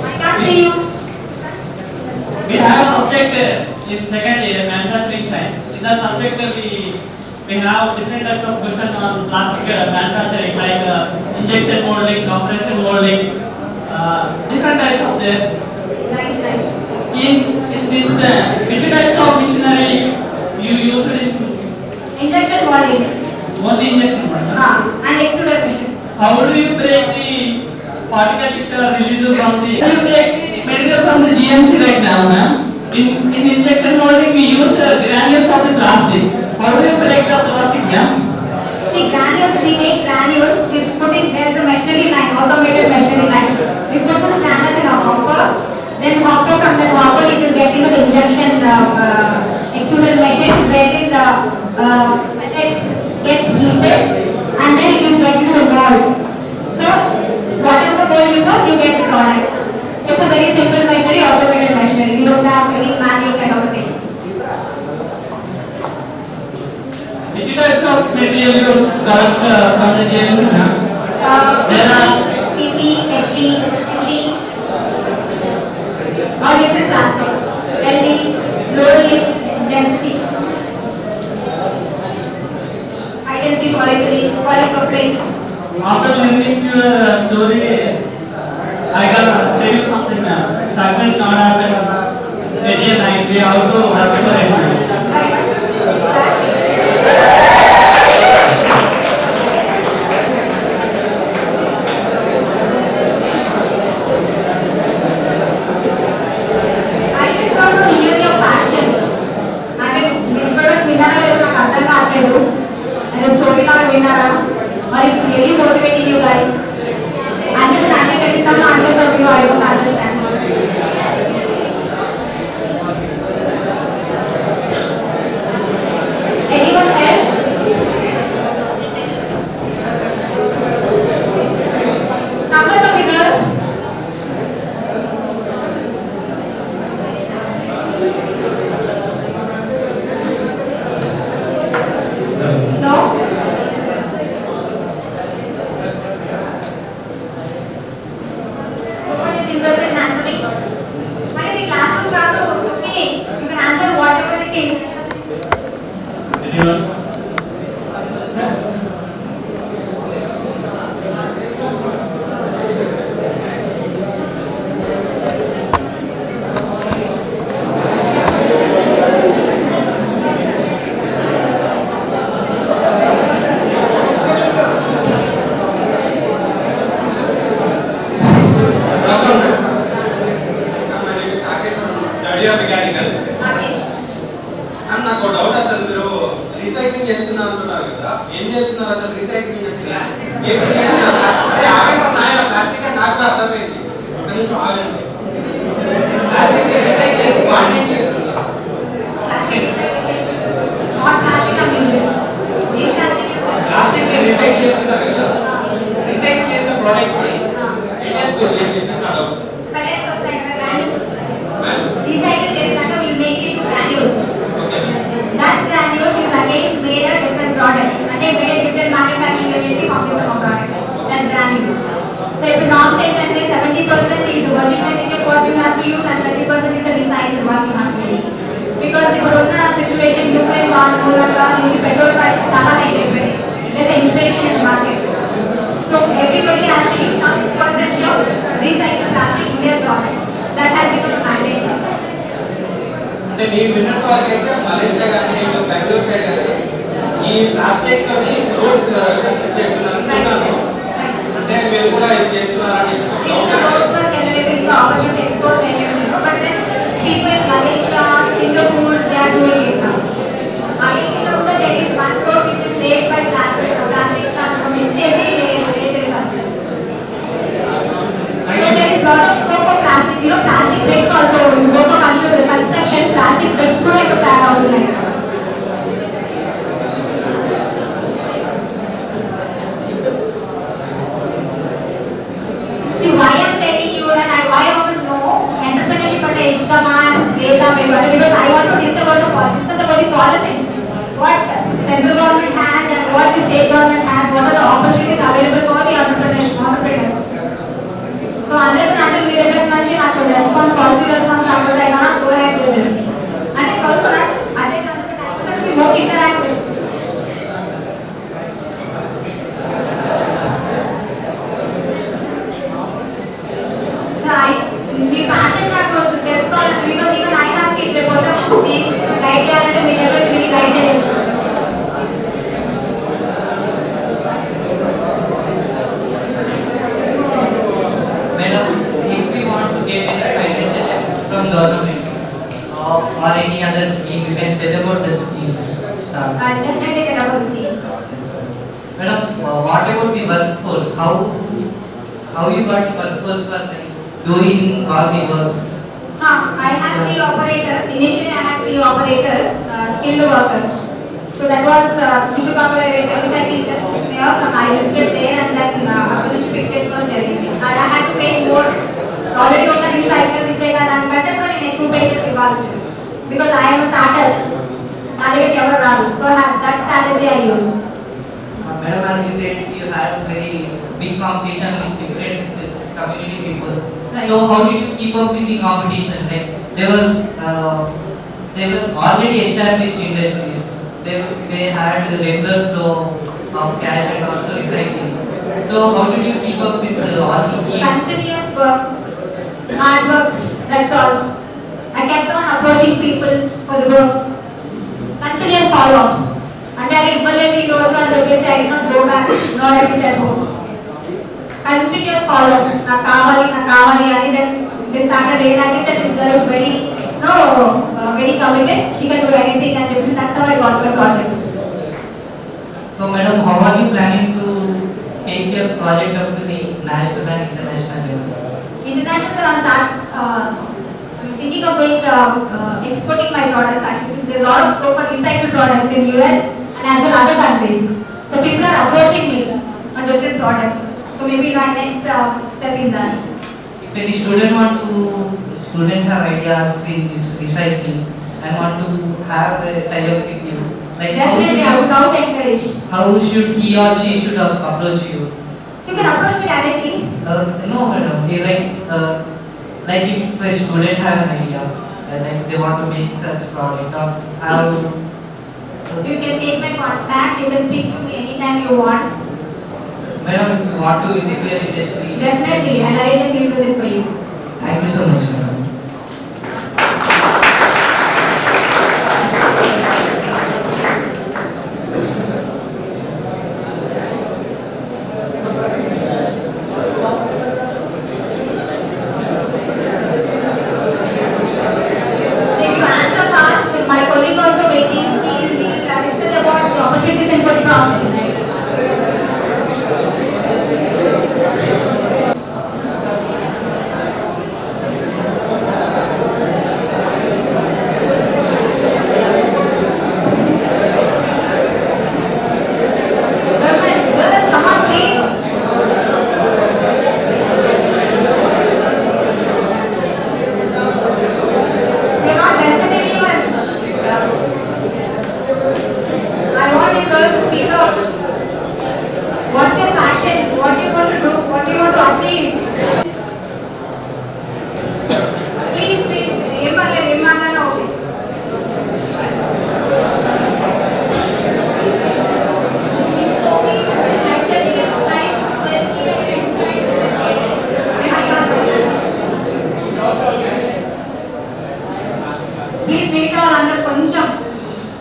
I can't see you. We have a subject in second year manufacturing science. In that subject we have different types of questions on plastic manufacturing like injection molding, compression molding, different types of there. Nice, nice. In this which types of machinery you use it in Injection molding. only injection molding? And extruder machine. How do you break the particle which are released from the? You break the material from the GMC right now, ma'am. In injection molding we use granules of the plastic. How do you break the plastic, ma'am? See, granules, we make granules, we put it, there's a machinery line, automated machinery line. We put the granules in a hopper, then hopper from the hopper it will get into the injection extruder machine, wherein the gets heated and then it will get into the mold. So, whatever mold you put, you get the product. It's a very simple machinery, automated machinery. We don't have any manual kind of a thing. Which types of material you collect from the GMC, ma'am? There are PP, HT, LD, all different plastics. LD, low lift density. High density polypropylene. after listening to your story, I can tell you something, ma'am. Success not happen day and night. We have to work for it. I just want to hear your passion. అంటే మీరు product విన్నారా లేదో నాకు అర్థం కావట్లేదు. అంటే story లాగా విన్నారా? Or it's really motivating you guys. I'm just understanding some answers of you. I don't understand. Third year mechanical. Rakesh. Ma'am నాకు ఒక డౌట్, అసలు మీరు రీసైక్లింగ్ చేస్తున్నా అంటున్నారు కదా, ఏం చేస్తున్నారు అసలు రీసైక్లింగ్ అంటే? ప్లాస్టిక్ అని నాకు అర్థమైంది. కొంచెం ఆగండి. ప్లాస్టిక్ రీసైకిల్ చేసి వాటిని ఏం చేస్తున్నారు? ప్లాస్టిక్ రీసైకిల్ చేస్తున్నారు కదా, రీసైకిల్ చేసిన ప్రోడక్ట్ డీటెయిల్స్ ఏం చేస్తున్నారు? Pellets వస్తాయి కదా, granules వస్తాయి. Recycle చేసినాక we make it into granules. That granules is again made a different product. అంటే వేరే different manufacturing units కి పంపిస్తాం ఆ product. That granules. So if the norms ఏంటంటే 70% is the virgin material what you have to use and 30% is the recycled what you have to use. Because ఇప్పుడున్న situation Ukraine war మూలంగా ఈ petrol prices చాలా high అయిపోయాయి. There's an inflation in the market. So everybody has to use some percentage of recycled plastic in their product. That has become a mandate. అంటే నేను విన్నట్టు వరకు అయితే Malaysia కానీ ఇటు బెంగళూరు సైడ్ కానీ ఈ ప్లాస్టిక్ తోని రోడ్స్ కన్స్ట్రక్ట్ చేస్తున్నారని విన్నాను. అంటే మీరు కూడా ఇది చేస్తున్నారని Roads work వెళ్ళలేదు, ఇంకా opportunity explore చేయలేదు. But then people in Malaysia, Singapore, they are doing it now. India కూడా there is one road which is made by plastic. Plastic mix చేసి create చేస్తారు. So there is lot of scope for plastics. You know, plastic bricks also. You go for construction, plastic bricks కూడా ఇక్కడ తయారు అవుతున్నాయి. See, why I'm telling you that why I want to know entrepreneurship అంటే ఇష్టమా లేదా మేము అంటే because I want to discuss about the policies. What central government has and what the state government has. What are the opportunities available for the entrepreneurs. So unless and until we recognize నాకు response, positive response రాకపోతే I cannot go ahead with this. And it's also that అదే concept to be more interactive. Me passion నాకు తెలుసుకోవాలి because even I have kids. రేపు guide చేయాలంటే మీ దగ్గర వచ్చి మీరు గైడ్ చేయొచ్చు. Madam, if we want to get any percentage from government or any other scheme, you can tell about that schemes. I'll definitely get about the things. Madam, what about the workforce? How you got workforce for like doing all the works? I had 3 operators. Initially, I had 3 operators, skilled workers. So that was చుట్టుపక్కల recycling industry from I listed there and then అక్కడ నుంచి pick చేసుకోవడం జరిగింది. And I had to pay more. Already ఉన్న recyclers ఇచ్చే దానికంటే నేను ఎక్కువ పే చేసి ఇవ్వాల్సి ఉంది. Because I am a starter. నా దగ్గరికి ఎవరు రాదు. So that strategy I used. Madam, as you said, you had very big competition with different community peoples. Right. So how did you keep up with the competition? Like they were already established industries. They had a regular flow of cash and also recycling. So how did you keep up with all the key? Continuous work, hard work, that's all. I kept on approaching people for the works. Continuous follow-ups. అంటే అది ఇవ్వలేదు ఈ రోజు అని చెప్పేసి I did not go back, not I sit at home. Continuous follow-ups. నాకు కావాలి అని then they started realizing that this girl is very very committed. She can do anything and that's how I got my projects. So madam, how are you planning to take your project up to the national and international level? International, sir, I'm thinking of going exporting my products actually because there's a lot of scope for recycled products in US and as well other countries. So people are approaching me on different products. So maybe my next step is that. If any student have ideas in this recycling and want to have a tie-up with you, like Definitely, I would love to encourage. how should he or she should approach you? You can approach me directly. No madam, like if a student have an idea, like they want to make such product or how. You can take my contact. You can speak to me anytime you want. Madam, if you want to visit your industry. Definitely, I'll arrange a meet visit for you. Thank you so much, madam.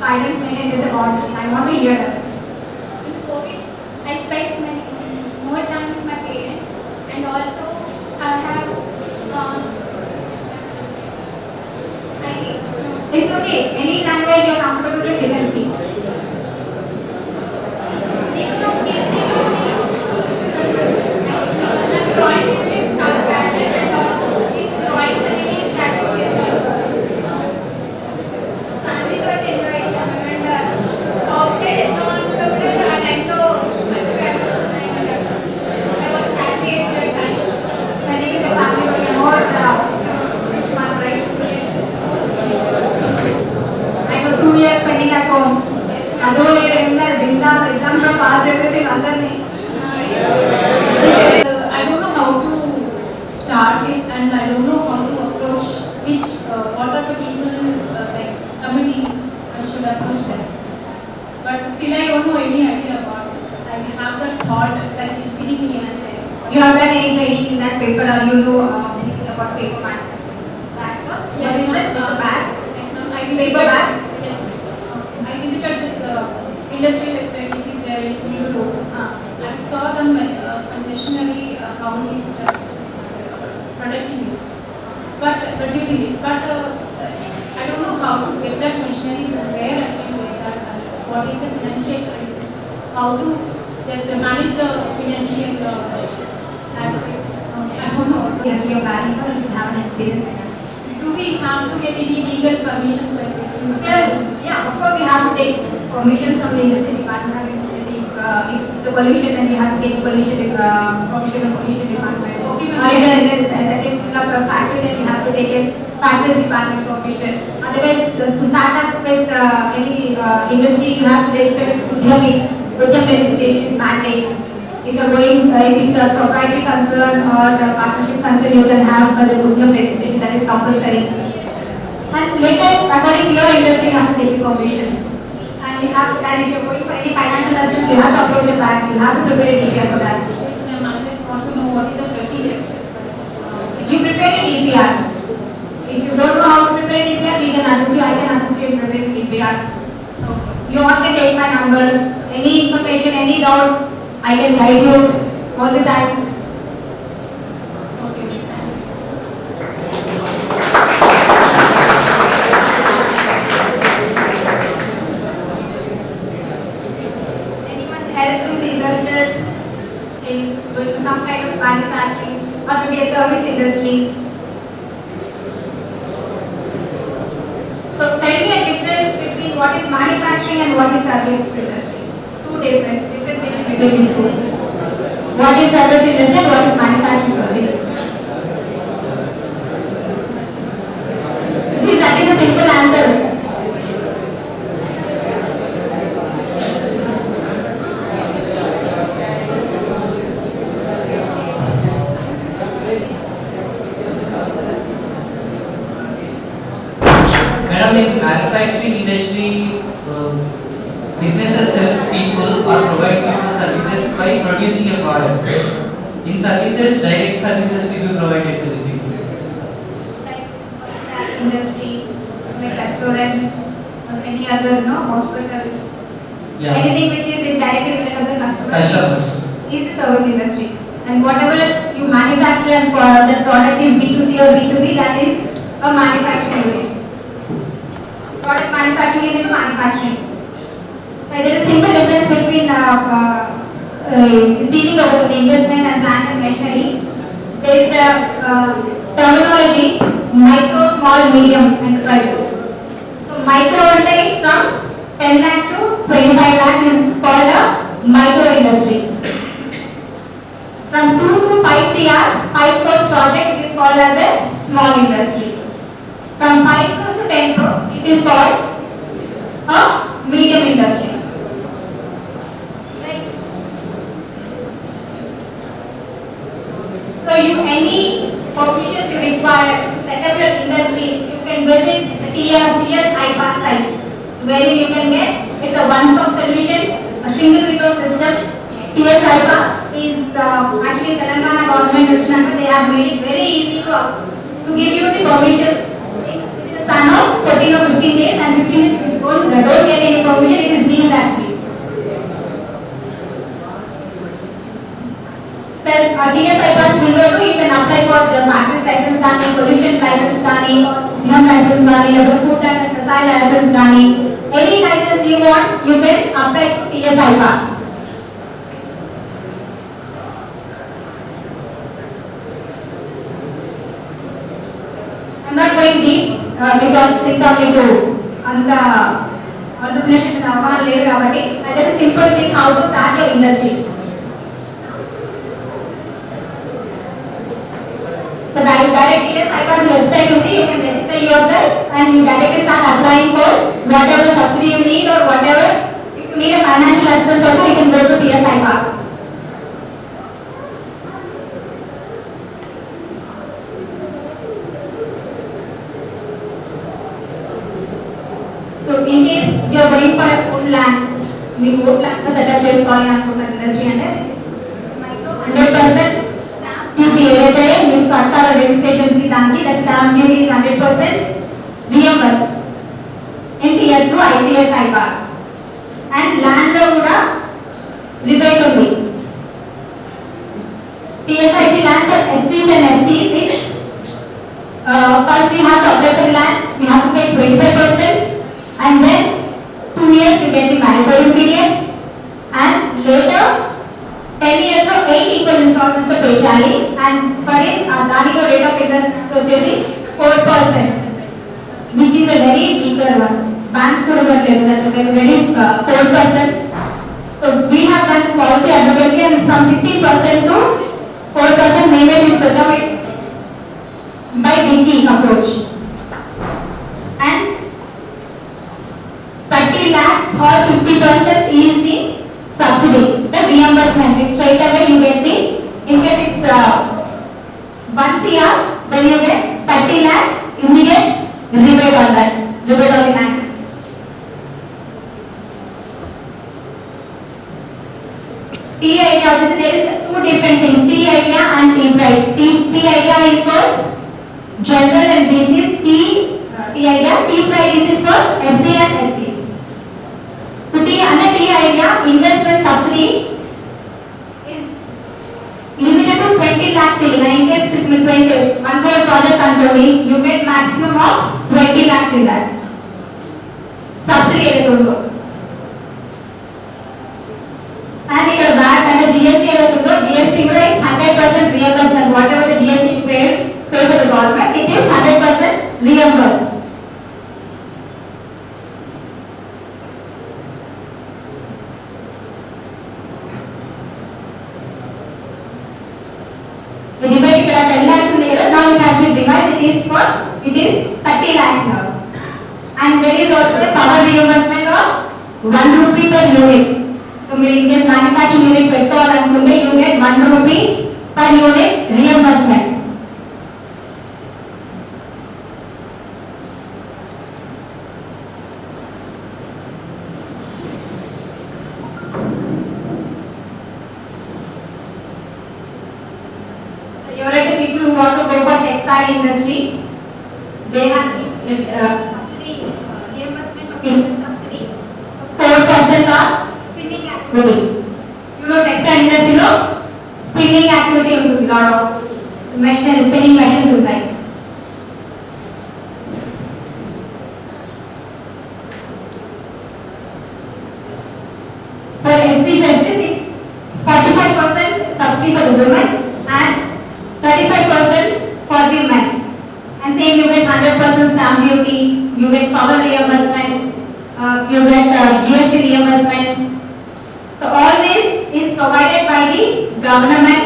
parents maintain this about? I want to hear that. In COVID, I spent more time with my parents, and also I have It's okay. Any language you're comfortable with, you can speak. Spending with the family was more fun, right? I got 2 years spending at home. Adole regular bindas exam ka pass everything under me. I don't know how to start it, and I don't know how to approach what are the people like committees I should approach them. But still I don't know any idea about it. I have that thought that is feeding me as well. You have done any training in that paper, or you know anything about paper bag? Yes, What is it? ma'am. Paper bag? Yes, ma'am. Paper bag? Yes, ma'am. I visited this industrial estate which is there in Uluru. I saw them some machinery how it is just producing it, but producing it. But I don't know how to get that machinery from where I can get that. What is the financial crisis? How to just manage the financial aspects? I don't know. Yes, we are planning for you to have an experience in that. Do we have to get any legal permissions like that? Yeah, of course you have to take permissions from the industry department. If it's a pollution, then you have to take pollution permission from pollution department. Okay, ma'am. Or if it is setting up a factory, then you have to take a factories department permission. Otherwise, to start up with any industry, you have to register with Udyam registration is mandate. If you're going, if it's a proprietary concern or a partnership concern, you can have the Udyam registration, that is compulsory. And later, according to your industry, you have to take the permissions. And you have, and if you're going for any financial assistance, you have to approach a bank, you have to prepare a DPR for that. Yes, ma'am. I just want to know what is the procedure. You prepare a DPR. If you don't know how to prepare a DPR, we can assist you, I can assist you in preparing DPR. You all can take my number, any information, any doubts, I can guide you all the time. Okay. Anyone else who is interested in doing some kind of manufacturing or maybe a service industry? So tell me a difference between what is manufacturing and what is service industry. Two differentiation between these two. What is service industry and what is manufacturing service? That is a simple answer. Madam, in manufacturing industry, businesses help people or provide people services by producing a product. In services, direct services will be provided to the people. Like industry, like restaurants, or any other, hospitals. Yeah. Anything which is indirectly related to the Customers. is the service industry. And whatever you manufacture and the product is B2C or B2B, that is a manufacturing unit. Product manufacturing is in manufacturing. So there is a simple difference between seeing over the investment and plant and machinery. There is the terminology micro, small, medium enterprises. So micro is from 10 lakhs to 25 lakhs is called a micro industry. From 2 to 5 CR, 5 crores project is called as a small industry. From 5 crores to 10 crores, it is called a medium industry. Right? So any permissions you require to set up your industry, you can visit the TS iPass site, where you can get, it's a one-stop solution, a single window system. TS iPass is actually Telangana government, they have made it very easy to give you the permissions within a span of 14 or 15 days, and 15 days if you don't get TSI pass window you can apply for the practice license కానీ, pollution license కానీ, gun license కానీ, లేదా food and facility license కానీ, any license you want, you can apply TSI pass. I'm not going deep because think only to anta entrepreneurship and avana లేదు కాబట్టి I just simple thing how to start your industry. So direct TSI pass website ఉంది, you can register yourself and you directly start applying for whatever subsidy you need or whatever. If you need a financial assistance also you can go to TSI pass. So in case you are going for a own land, me own land setup చేసుకోవాలి అనుకుంటున్న industry అంటే 100% stamp duty ఏదైతే మీరు కట్టాలో registrations కి దానికి the stamp duty is 100% reimbursed in tier 2 ITSI pass. And land లో కూడా రిబేట్ ఉంది. TSIC land for SCs and STs is first we have to apply for land, we have to pay 25%. And then 2 years you get the moratorium period, and later 10 years for 8 equal installments to pay chali, and for it daniko rate of interest vachesi 4%, which is a very weaker one. Banks kuda ivatledu, that's a very 4%. So we have done policy advocacy and from 16% to 4% made this project by thinking approach. And 30 lakhs or 50% is the subsidy, the reimbursement. It's straight away you get the, in case it's 1 CR, then you get 30 lakhs immediate rebate on that, rebate on the land. T idea, there is two different things, T idea and T pride. T idea is for general and BCs, T idea, T pride is for SC and STs. So under T idea, investment subsidy is limited to 20 lakhs. In case if you 1 crore project under you get maximum of 20 lakhs in that subsidy. And if you back under GST, GST is 100% reimbursement. Whatever the GST paid for the government, it is 100% reimbursed. The rebate ఇక్కడ 10 lakhs ఉంది కదా, now it has been revised, it is 30 lakhs now. And there is also the power reimbursement of 1 rupee per unit. So మీరు in case manufacturing unit పెట్టుకోవాలనుకుంటే you get 1 rupee per unit reimbursement. Every people who want to go for textile industry, they have subsidy, reimbursement of subsidy, 4% on spinning activity. You know textile industry lo spinning activity ఉంటుంది, lot of machine spinning machines ఉంటాయి. For SPs it's 45% subsidy for the women and 35% for the men. And same you get 100% stamp duty, you get power reimbursement, you get GST reimbursement. So all this is provided by the government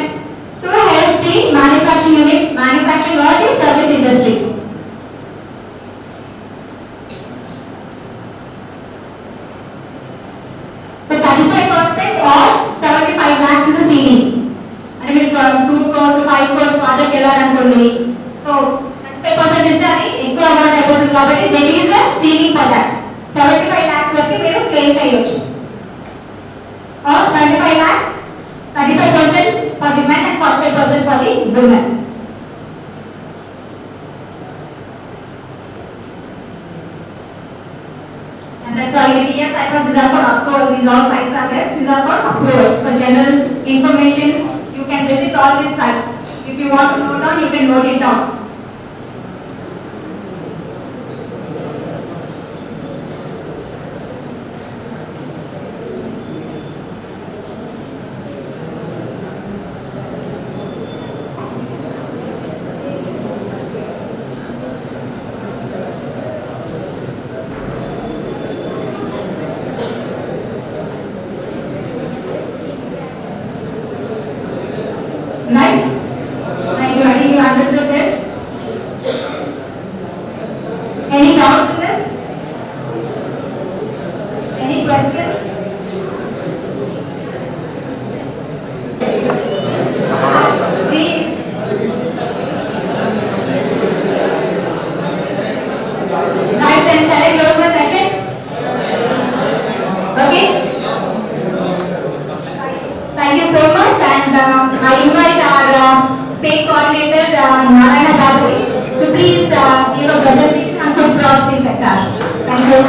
to help the manufacturing unit, manufacturing all the service industries. So 35% or 75 lakhs is the ceiling. And if 2 crores to 5 crores project వెళ్ళాలనుకోండి, so 35% ఇస్తే అది ఎక్కువ amount అయిపోతుంది కాబట్టి there is a ceiling for that. 75 lakhs వరకు మీరు claim చేయొచ్చు. Or 75 lakhs, 35% for the men and 45% for the women. And that's all. Yes, I was these are for approval. These all sites are there. These are for approvals. For general information, you can can visit all these sites. If you want to note down, you can note it down. Right? I think you understood this. Any doubts in this? Any questions? Please. Right, then shall I close my session? Okay? Thank you so much, and I invite our state coordinator Narayana Babu to please give a presentation on food processing sector. Thank you.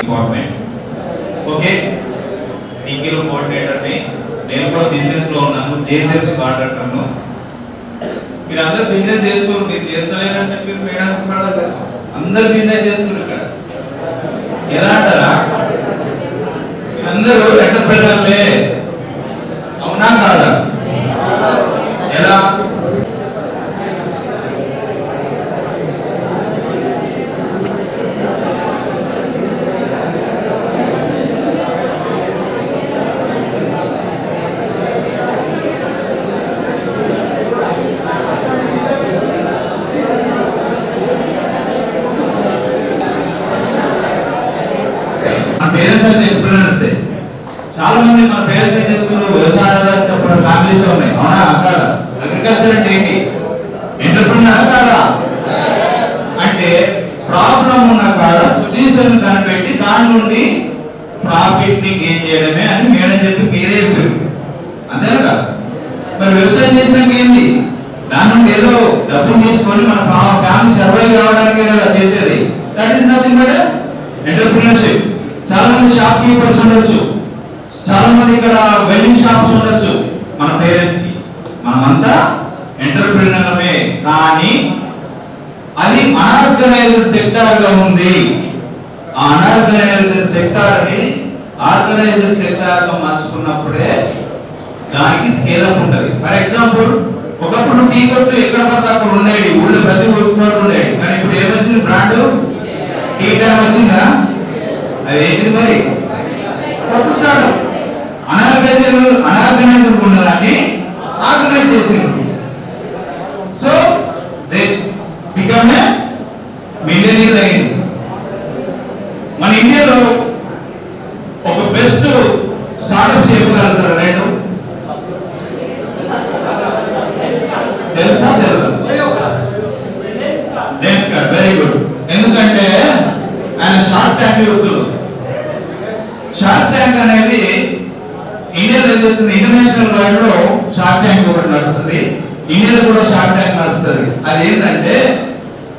Department. Okay. టీకీలో కోఆర్డినేటర్ని, నేను కూడా business లో ఉన్నాను, జేహెచ్ఎఫ్ కాంట్రాక్టర్ను. మీరు అందరు business చేస్తున్నారు, మీరు చేస్తలేరంటే మీరు madam అందరు బిజినెస్ చేస్తున్నారు ఇక్కడ. ఎలా అంటారా? అందరూ ఎంటర్ప్రెనర్లే, అవునా కాదా? ఎలా? చాలా మంది మన పేరెంట్స్ ఏం చేస్తున్నారు, వ్యవసాయ ఫ్యామిలీస్ ఉన్నాయి, అవునా కాదా? అగ్రికల్చర్ అంటే ఏంటి? ఎంటర్ప్రినర్ కాదా? అంటే ప్రాబ్లం ఉన్న కాడ సొల్యూషన్ కనిపెట్టి దాని నుండి ప్రాఫిట్ ని గెయిన్ చేయడమే అని మేడం చెప్పి మీరే చెప్పారు, అంతేనా కదా? మరి వ్యవసాయం చేసినాక ఏంటి? దాని నుండి ఏదో డబ్బులు తీసుకొని మన ఫ్యామిలీ సర్వైవ్ కావడానికి చేసేది. That is nothing but entrepreneurship. చాలా మంది షాప్ కీపర్స్ ఉండొచ్చు, చాలా మంది ఇక్కడ వెల్డింగ్ షాప్స్ ఉండొచ్చు. మన పేరెంట్స్ కి మనమంతా ఎంటర్ప్రినర్లమే, కానీ అది అనార్గనైజ్డ్ సెక్టార్ గా ఉంది. ఆ అనార్గనైజ్డ్ సెక్టార్ ని ఆర్గనైజ్డ్ సెక్టార్ గా మార్చుకున్నప్పుడే దానికి స్కేల్ అప్ ఉంటది. ఫర్ ఎగ్జాంపుల్, ఒకప్పుడు టీ కొట్టు ఎక్కడ పడితే అక్కడ ఉండేది, ఊళ్ళో ప్రతి ఊరు ఉండేది. కానీ ఇప్పుడు ఏమొచ్చింది? బ్రాండ్ టీ టైం వచ్చిందా? అది ఏంటిది మరి? కొత్త స్టార్ట్అప్. అనార్గనైజ్డ్ ఉన్నదాన్ని ఆర్గనైజ్ చేసింది. So they become a millionaire అయింది. మన ఇండియాలో ఒక బెస్ట్ స్టార్ట్అప్స్ చెప్పగలుగుతారు రెండు? తెలుసా? తెలుసా? Very good. ఎందుకంటే ఆయన షార్క్ ట్యాంక్ వద్దులు. షార్క్ ట్యాంక్ అనేది ఇండియాలో ఏం చేస్తుంది, ఇంటర్నేషనల్ వరల్డ్ లో షార్క్ ట్యాంక్ ఒకటి నడుస్తుంది, ఇండియాలో కూడా షార్క్ ట్యాంక్ నడుస్తుంది. అది ఏంటంటే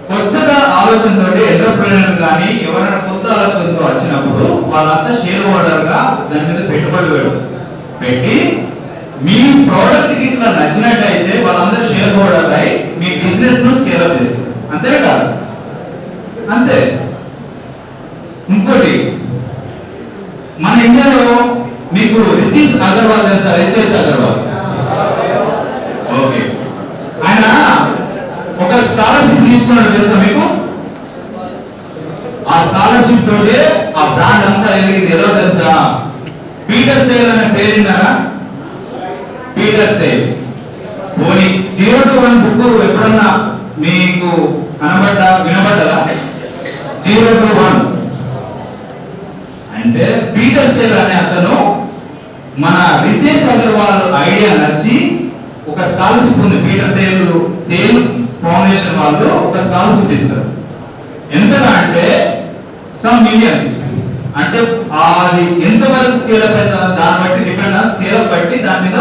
కొత్తగా ఆలోచనతో ఎంటర్ప్రెన్యూర్ కానీ ఎవరైనా కొత్త ఆలోచనతో వచ్చినప్పుడు వాళ్ళంతా షేర్ హోల్డర్ గా దాని మీద పెట్టుబడి పెట్టి మీ ప్రోడక్ట్ కి ఇట్లా నచ్చినట్టయితే వాళ్ళందరూ షేర్ హోల్డర్ అయి మీ బిజినెస్ ను స్కేల్ అప్ చేస్తారు. అంతే కాదు? అంతే. ఇంకోటి, మన ఇండియాలో మీకు రితీష్ అగర్వాల్ తెలుసా? రితేష్ అగర్వాల్. ఓకే, ఆయన ఒక స్కాలర్షిప్ తీసుకున్నాడు తెలుసా మీకు? ఆ స్కాలర్షిప్ తోటి ఆ బ్రాండ్ అంతా ఎదిగింది. ఎలా తెలుసా? పీటర్ తేల్ అనే పేరున్నారా? పీటర్ తేల్. పోనీ 0 to 1 బుక్ ఎప్పుడన్నా మీకు వినబడ్డదా? 0 to 1 అంటే పీటర్ తేల్ అనే అతను మన రితేష్ అగర్వాల్ ఐడియా నచ్చి ఒక స్కాలర్షిప్ ఉంది. పీటర్ తేల్ ఫౌండేషన్ వాళ్ళు ఒక స్కాలర్షిప్ ఇస్తారు. ఎంతగా అంటే సమ్ మిలియన్స్. అంటే అది ఎంతవరకు స్కేల్ అప్ అవుతుందో దాన్ని బట్టి డిపెండ్ ఆన్ స్కేల్ అప్ బట్టి దాని మీద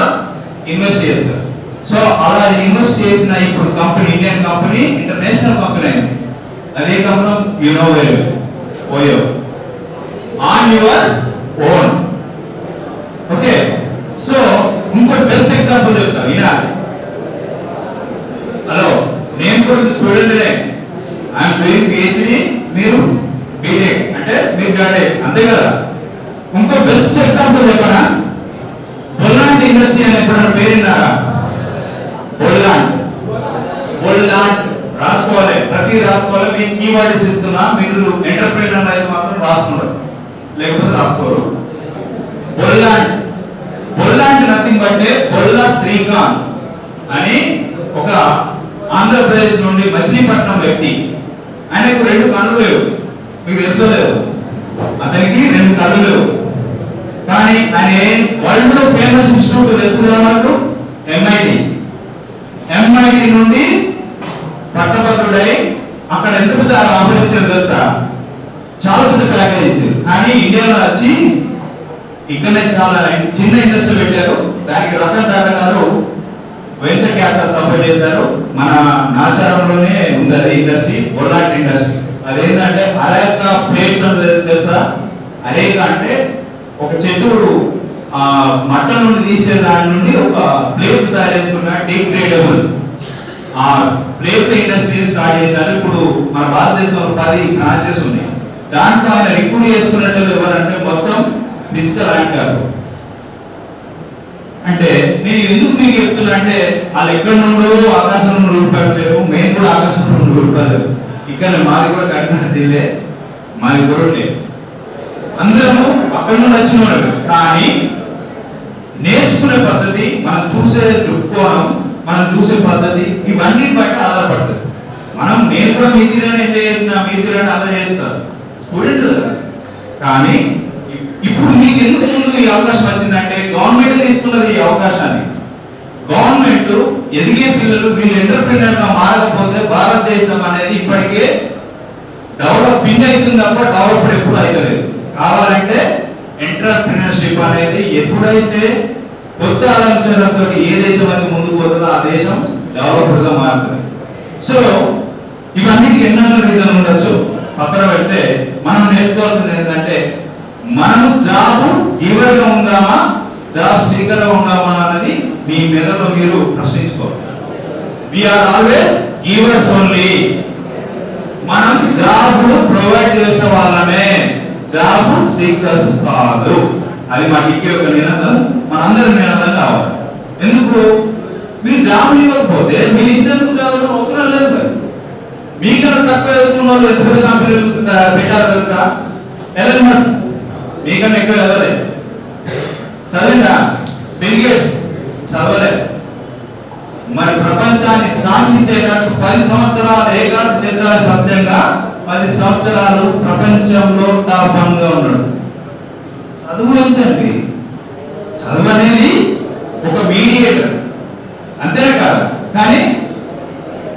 ఇన్వెస్ట్ చేస్తారు. సో అలా ఇన్వెస్ట్ చేసిన ఇప్పుడు company, Indian company international company అయింది. అదే company you know very well, OYO. On your own. వినాలి. హలో, నేను కూడా స్టూడెంట్నే. ఐఎమ్ డూయింగ్ పిహెచ్డి, మీరు బీటెక్, అంటే మీరు గ్రాడ్యుయేట్, అంతే కదా. ఇంకో బెస్ట్ ఎగ్జాంపుల్ చెప్పనా, బొల్లాంటి ఇండస్ట్రీ అని ఎప్పుడైనా పేరున్నారా? బొల్లాంట్ రాసుకోవాలి, ప్రతి రాసుకోవాలి. మీకు కీవర్డ్స్ ఇస్తున్నా, మీరు ఎంటర్ప్రీనర్ అయితే మాత్రం రాసుకుంటారు, లేకపోతే రాసుకోరు. బొల్లాంట్ నథింగ్ బట్ బొల్లా శ్రీకాంత్ అని ఒక ఆంధ్రప్రదేశ్ నుండి మచిలీపట్నం వ్యక్తి. ఆయనకు 2 కళ్ళు లేవు, మీకు తెలుసలేదు. అతనికి 2 కళ్ళు లేవు, కానీ ఆయన వరల్డ్ లో ఫేమస్ ఇన్స్టిట్యూట్ తెలుసు మనకు, ఎంఐటి నుండి పట్టభద్రుడై అక్కడ ఎంత పెద్ద ఆపరించారు తెలుసా? చాలా పెద్ద ప్యాకేజ్ ఇచ్చారు. కానీ ఇండియాలో వచ్చి ఇక్కడనే చాలా చిన్న ఇండస్ట్రీ పెట్టారు. దానికి రతన్ టాటా గారు వెంచర్ క్యాపిటల్ సపోర్ట్ చేశారు. మన నాచారంలోనే ఉంది అది ఇండస్ట్రీ, బొల్లాంట్ ఇండస్ట్రీ. అదేంటంటే అరేక ప్లేట్స్ అంటే తెలుసా? అరేక అంటే ఒక చెట్టు మట్ట నుండి తీసే దాని నుండి ఒక ప్లేట్ తయారు చేసుకున్న డిగ్రేడబుల్ ఆ ప్లేట్ ఇండస్ట్రీ స్టార్ట్ చేశారు. ఇప్పుడు మన భారతదేశంలో 10 బ్రాంచెస్ ఉన్నాయి. దాంట్లో ఆయన రిక్రూట్ చేసుకున్నట్టు ఎవరంటే మొత్తం డిజిటల్ యాంకర్. అంటే నేను ఎందుకు మీకు చెప్తున్నా అంటే, వాళ్ళు ఎక్కడి నుండో ఆకాశం నుండి రూపాయలు, మేము కూడా ఆకాశం నుండి రూపాయలు. ఇక్కడ మాది కూడా కాకినాడ జిల్లే, మాది గొర్రెలే, అందరము అక్కడ నుండి వచ్చిన వాళ్ళు. కానీ నేర్చుకునే పద్ధతి, మనం చూసే దృక్కోణం, మనం చూసే పద్ధతి, ఇవన్నీ బట్టి ఆధారపడుతుంది. నేను కూడా మీ తీరాన్ని ఎంజాయ్ చేసిన, మీ తీరాన్ని అర్థం చేస్తాను, స్టూడెంట్. కానీ ఇప్పుడు మీకు ఎందుకు ముందు ఈ అవకాశం వచ్చిందంటే, గవర్నమెంట్ తీసుకున్నది ఈ అవకాశాన్ని. గవర్నమెంట్ ఎదిగే పిల్లలు వీళ్ళు ఎంటర్ప్రీనర్ గా మారకపోతే భారతదేశం అనేది ఇప్పటికే డెవలపింగ్ అవుతుంది తప్ప డెవలప్డ్ ఎప్పుడు అవుతలేదు. కావాలంటే ఎంటర్ప్రీనర్షిప్ అనేది ఎప్పుడైతే కొత్త ఆలోచనలతో ఏ దేశం అయితే ముందుకు పోతుందో ఆ దేశం డెవలప్డ్ గా మారుతుంది. సో ఇవన్నిటికి ఎన్నెన్నో రీజన్ ఉండొచ్చు, పక్కన పెడితే మనం నేర్చుకోవాల్సింది ఏంటంటే, మనం జాబ్ గివర్ గా ఉందామా, జాబ్ సీకర్ గా ఉందామా అన్నది మీ మెదడులో మీరు ప్రశ్నించుకోవాలి. We are always givers only. మనం జాబ్ ప్రొవైడ్ చేసే వాళ్ళమే, జాబ్ సీకర్స్ కాదు. అది మా డిగ్రీ యొక్క నినాదం, మనందరి నినాదం కావాలి. ఎందుకు? మీరు జాబ్ ఇవ్వకపోతే మీరు ఇంతెందుకు చదవడం అవసరం లేదు కదా. మీకన్నా తక్కువ చదువుకున్న వాళ్ళు ఎంత పెద్ద కంపెనీలు పెట్టారు తెలుసా? ఎలన్ మస్క్ మీకన్నా ఎక్కువ చదవలే, చదివిందా? Bill gates చదవలే. మరి ప్రపంచాన్ని శాసించేటట్టు 10 సంవత్సరాలు ఏకాగ్రతగా 10 సంవత్సరాలు ప్రపంచంలో టాప్ 1 గా ఉన్నాడు. చదువు ఏంటండి? చదువు అనేది ఒక మీడియేటర్, అంతేనే కాదు. కానీ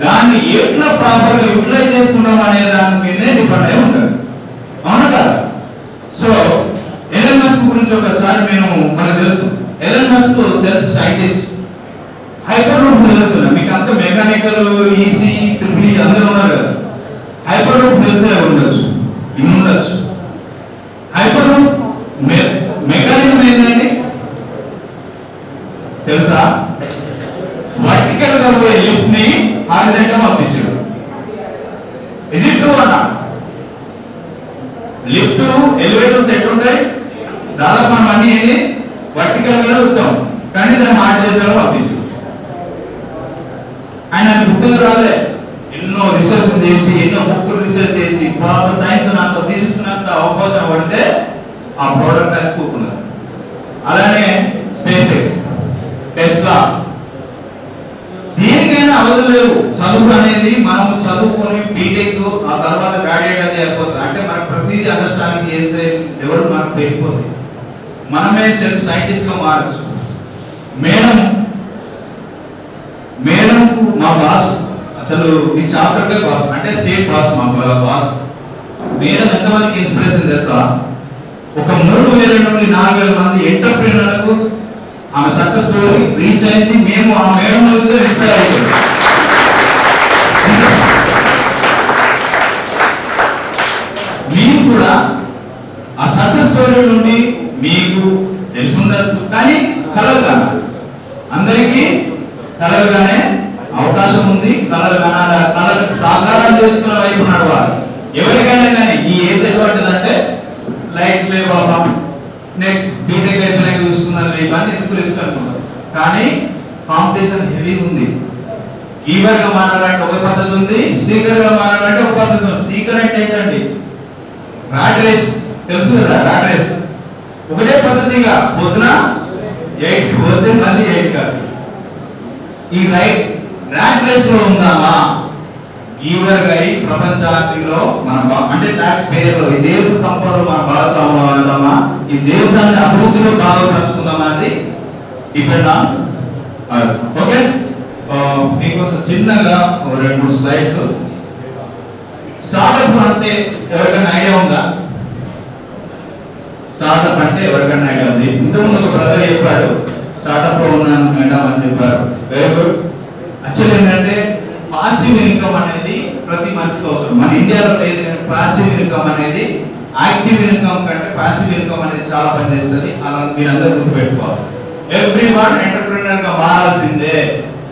దాన్ని ఎట్లా ప్రాపర్గా యూటిలైజ్ చేసుకున్నాం అనే దాని మీదనే డిపెండ్ అయి ఉంటుంది, అవునా కదా? సో ఎలన్ మస్క్ గురించి ఒకసారి మనకు తెలుసు. Elon Musk self scientist, hyper loop తెలుసు మీకు. అంత మెకానికల్, ఈసీ, ట్రిపుల్ అందరూ ఉన్నారు కదా. హైపర్ లూప్ తెలిసే ఉండొచ్చు, ఇన్ని ఉండొచ్చు. హైపర్ లూప్ మెకానిజం ఏంటండి తెలుసా? వర్టికల్ గా పోయే లిఫ్ట్ ని హారిజాంటల్ పంపించాడు. ఇజ్ ఇట్ ట్రూ అన్న? లిఫ్ట్, ఎలివేటర్స్ ఎట్లుంటాయి? దాదాపు మనం అన్ని వర్టికల్ గా ఉంటాం, కానీ దాన్ని హారిజాంటల్ పంపించాడు. ఆయన గుర్తుకు రాలే, ఎన్నో రీసెర్చ్ చేసి, ఎన్నో బుక్కులు రీసెర్చ్ చేసి, సైన్స్ అంత ఫిజిక్స్ అంత అవకాశం పడితే ఆ ప్రోడక్ట్ తెచ్చుకుంటున్నారు. అలానే స్పేస్ ఎక్స్, టెస్లా, దేనికైనా అవధులు లేవు. చదువు అనేది మనం చదువుకొని బీటెక్ ఆ తర్వాత గ్రాడ్యుయేట్ అది అయిపోతుంది. అంటే మనకు ప్రతిదీ అండర్స్టాండింగ్ చేసే లెవెల్ మనకు పెరిగిపోతుంది. మనమే సెల్ఫ్ సైంటిస్ట్ గా మారచ్చు. మేడం మా బాస్, అసలు ఈ చాప్టర్ కే బాస్, అంటే స్టేట్ బాస్, మా బాస్. మేడం ఎంతమందికి ఇన్స్పిరేషన్ తెలుసా? ఒక 3000 నుండి 4000 మంది ఎంటర్ప్రీనర్లకు ఆమె సక్సెస్ స్టోరీ రీచ్ అయింది. మేము ఆ మేడం నుంచి ఇన్స్పైర్ అయ్యాము. మీరు కూడా ఆ సక్సెస్ స్టోరీ నుండి మీకు తెలుసుండొచ్చు, కానీ కలగదు. అందరికీ ఉంది, కళలు కనాలి, కళలకు సాకారం చేసుకున్న వైపు నడవాలి. ఎవరికైనా కానీ ఈ ఏజ్ ఎటువంటిదంటే లైట్ లే బాబా, నెక్స్ట్ బీటెక్ అయిపోయినాక చూసుకున్నాను ఇవన్నీ ఎందుకు రిస్క్ అనుకుంటారు. కానీ కాంపిటీషన్ హెవీ ఉంది. గీవర్ గా మారాలంటే ఒక పద్ధతి ఉంది, స్పీకర్ గా మారాలంటే ఒక పద్ధతి ఉంది. స్పీకర్ అంటే ఏంటండి, రాట్ రేస్ తెలుసు కదా, రాట్ రేస్ ఒకటే పద్ధతిగా పొద్దున 8 పోతే మళ్ళీ 8 కాదు. ఈ ర్యాట్ రేస్ లో ఉందామా, గీవర్ గా ప్రపంచానికి మన అంటే ట్యాక్స్ పేయర్ లో ఈ దేశ సంపదలు మన భాగస్వామ్యం అవుదామా, ఈ దేశాన్ని అభివృద్ధిలో బాగుపరుచుకుందామా అనేది డిపెండ్ ఆన్ us. ఓకే, మీకోసం చిన్నగా 2-3 స్లైడ్స్. స్టార్ట్అప్ అంటే ఎవరికైనా ఐడియా ఉందా? స్టార్ట్అప్ అంటే ఎవరికైనా ఐడియా ఉంది? ఇంతకుముందు ఒక బ్రదర్ చెప్పాడు స్టార్ట్అప్ లో ఉన్నాను మేడం అని చెప్పారు. Very good. యాక్చువల్ ఏంటంటే పాసివ్ ఇన్కమ్ అనేది ప్రతి మనిషికి అవసరం. మన ఇండియాలో లేదు కానీ పాసివ్ ఇన్కమ్ అనేది యాక్టివ్ ఇన్కమ్ కంటే పాసివ్ ఇన్కమ్ అనేది చాలా పనిచేస్తుంది. అలా మీరందరూ గుర్తుపెట్టుకోవాలి. ఎవ్రీవన్ ఎంటర్‌ప్రెన్యూర్ గా మారాల్సిందే.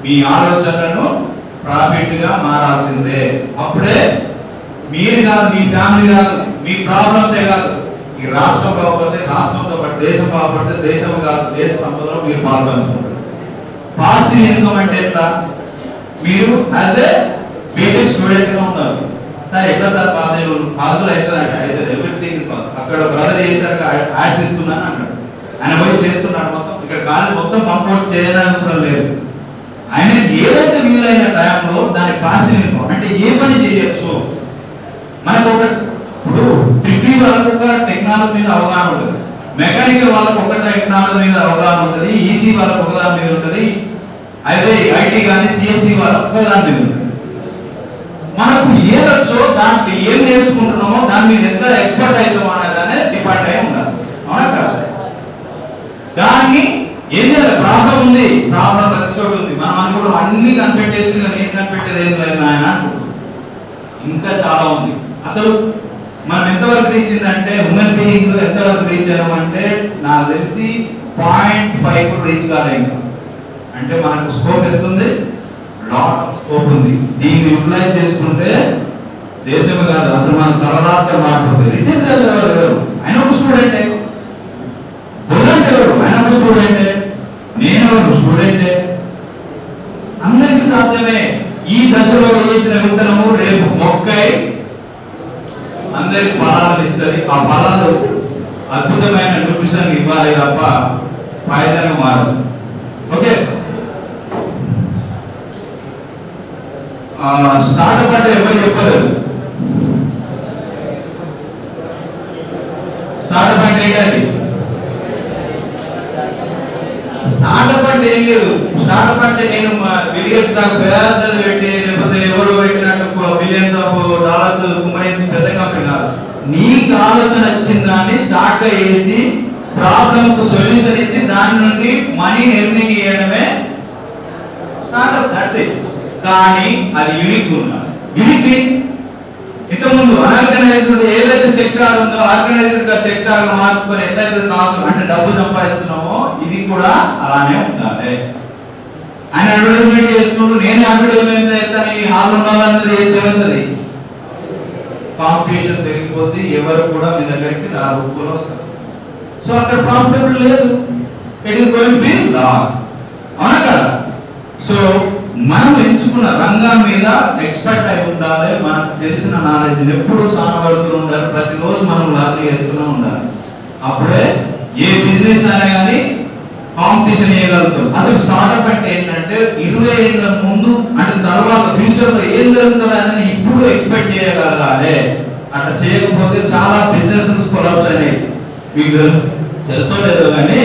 మీ ఆలోచనలను ప్రాఫిట్ గా మారాల్సిందే. అప్పుడే మీరు కాదు, మీ ఫ్యామిలీ కాదు, మీ ప్రాబ్లమ్సే కాదు, ఈ రాష్ట్రం కాకపోతే రాష్ట్రంతో పాటు దేశం కాకపోతే దేశం కాదు, దేశ సంపదలో మీరు పాల్గొంటున్నారు. పాసివ్ ఇన్కమ్ అంటే ఎట్లా? మీరు యాజ్ ఏ బీటెక్ స్టూడెంట్ గా ఉన్నారు. సార్ ఎట్లా సార్ పాదులు అవుతుందంటే అయితే ఎవ్రీథింగ్ అక్కడ బ్రదర్ చేశాక యాడ్స్ ఇస్తున్నాను అన్నాడు. ఆయన పోయి చేస్తున్నాడు. మొత్తం ఇక్కడ కాలేజ్ మొత్తం కంప్లీట్ చేయడానికి లేదు. ఆయన ఏదైతే వీలైన టైంలో దాని పాసివ్ ఇన్కమ్ అంటే ఏ పని చేయొచ్చు. మనకు ఒక ఇప్పుడు డిగ్రీ వాళ్ళకు ఒక టెక్నాలజీ మీద అవగాహన ఉంటుంది, మెకానికల్ వాళ్ళకు ఒక టెక్నాలజీ మీద అవగాహన ఉంటుంది, ఈసీ వాళ్ళకు ఒక దాని మీద ఉంటుంది, అదే ఐటీ కానీ సిఎస్సి వాళ్ళకు ఒక దాని మీద ఉంటుంది. మనకు ఏదొచ్చో దాంట్లో ఏం నేర్చుకుంటున్నామో దాని మీద ఎంత ఎక్స్పర్ట్ అవుతామో అనేదాన్ని డిపెండ్ అయి ఉండాలి. అవునా కదా? దాన్ని ఏం చేయాలి? ప్రాబ్లం ఉంది, ప్రాబ్లం ప్రతి చోటు ఉంది. మనం అనుకుంటాం అన్ని కనిపెట్టేసి నేను కనిపెట్టేది ఏం లేదు ఆయన అనుకుంటున్నాం. ఇంకా చాలా ఉంది. అసలు మనం ఎంతవరకు రీచ్ అయిందంటే హ్యూమన్ బీయింగ్ ఎంతవరకు రీచ్ అయ్యామంటే నాకు తెలిసి 0.5 రీచ్ కాలే. ఇంకా అంటే మనకు స్కోప్ ఎంత ఉంది? లాట్ ఆఫ్ స్కోప్ ఉంది. దీన్ని యూటిలైజ్ చేసుకుంటే దేశం కాదు అసలు మన తలరాత్ర మాట్లాడుతుంది. రితేష్ రాజు ఎవరు? ఆయన ఒక స్టూడెంటే. బుల్లెట్ ఎవరు? ఆయన ఒక స్టూడెంటే. నేను స్టూడెంటే. అందరికీ సాధ్యమే. ఈ దశలో వేసిన విత్తనము రేపు మొక్కై అందరికి ఫలాలను ఇస్తుంది. ఆ ఫలాలు అద్భుతమైన న్యూట్రిషన్ ఇవ్వాలి తప్ప పాయిజన్ మారదు. ఓకే, స్టార్ట్అప్ అంటే ఎవరు చెప్పలేదు. స్టార్ట్అప్ అంటే ఏంటండి? స్టార్ట్అప్ అంటే ఏం లేదు. స్టార్ట్అప్ అంటే నేను బిలియన్స్ దాకా పెద్దది పెట్టి లేకపోతే ఎవరు పెట్టినట్టు బిలియన్స్ ఆఫ్ డాలర్స్ కుమ్మరించి పెద్ద కంపెనీ కాదు. నీకు ఆలోచన వచ్చిన దాన్ని స్టార్ట్ చేసి ప్రాబ్లమ్ కు సొల్యూషన్ ఇచ్చి దాని నుండి మనీని ఎర్నింగ్ చేయడమే స్టార్ట్అప్. That's it. కానీ అది యూనిక్ ఉండాలి. యూనిక్ మీన్స్ ఇంతకుముందు అనార్గనైజ్డ్ ఏదైతే సెక్టార్ ఉందో ఆర్గనైజ్డ్ గా సెక్టార్ మార్చుకొని ఎట్లయితే కాదు అంటే డబ్బు సంపాదిస్తున్నామో ఇది కూడా అలానే ఉండాలి. ఆయన అడ్వర్టైజ్మెంట్ చేస్తున్నాడు, నేను అడ్వర్టైజ్మెంట్ చేస్తాను, ఈ హాల్ ఉన్న వాళ్ళందరూ ఏం జరుగుతుంది? కాంపిటీషన్ పెరిగిపోతే ఎవరు కూడా మీ దగ్గరికి రాబోతులు వస్తారు. సో అక్కడ ప్రాఫిటబుల్ లేదు, it is going to be loss. అవునా కదా? సో మనం ఎంచుకున్న రంగం మీద ఎక్స్పర్ట్ అయి ఉండాలి. మనకు తెలిసిన నాలెడ్జ్ ఎప్పుడు సానబడుతూ ఉండాలి. ప్రతిరోజు మనం లర్న్ చేస్తూనే ఉండాలి. అప్పుడే ఏ బిజినెస్ అయినా కానీ కాంపిటీషన్ చేయగలుగుతాం. అసలు స్టార్ట్అప్ అంటే ఏంటంటే 20 ఏళ్ళ ముందు అంటే తర్వాత ఫ్యూచర్ లో ఏం జరుగుతుంది అనేది ఇప్పుడు ఎక్స్పెక్ట్ చేయగలగాలి. అట్లా చేయకపోతే చాలా బిజినెస్ కొలాప్స్ అయినాయి. మీకు తెలుసో లేదో కానీ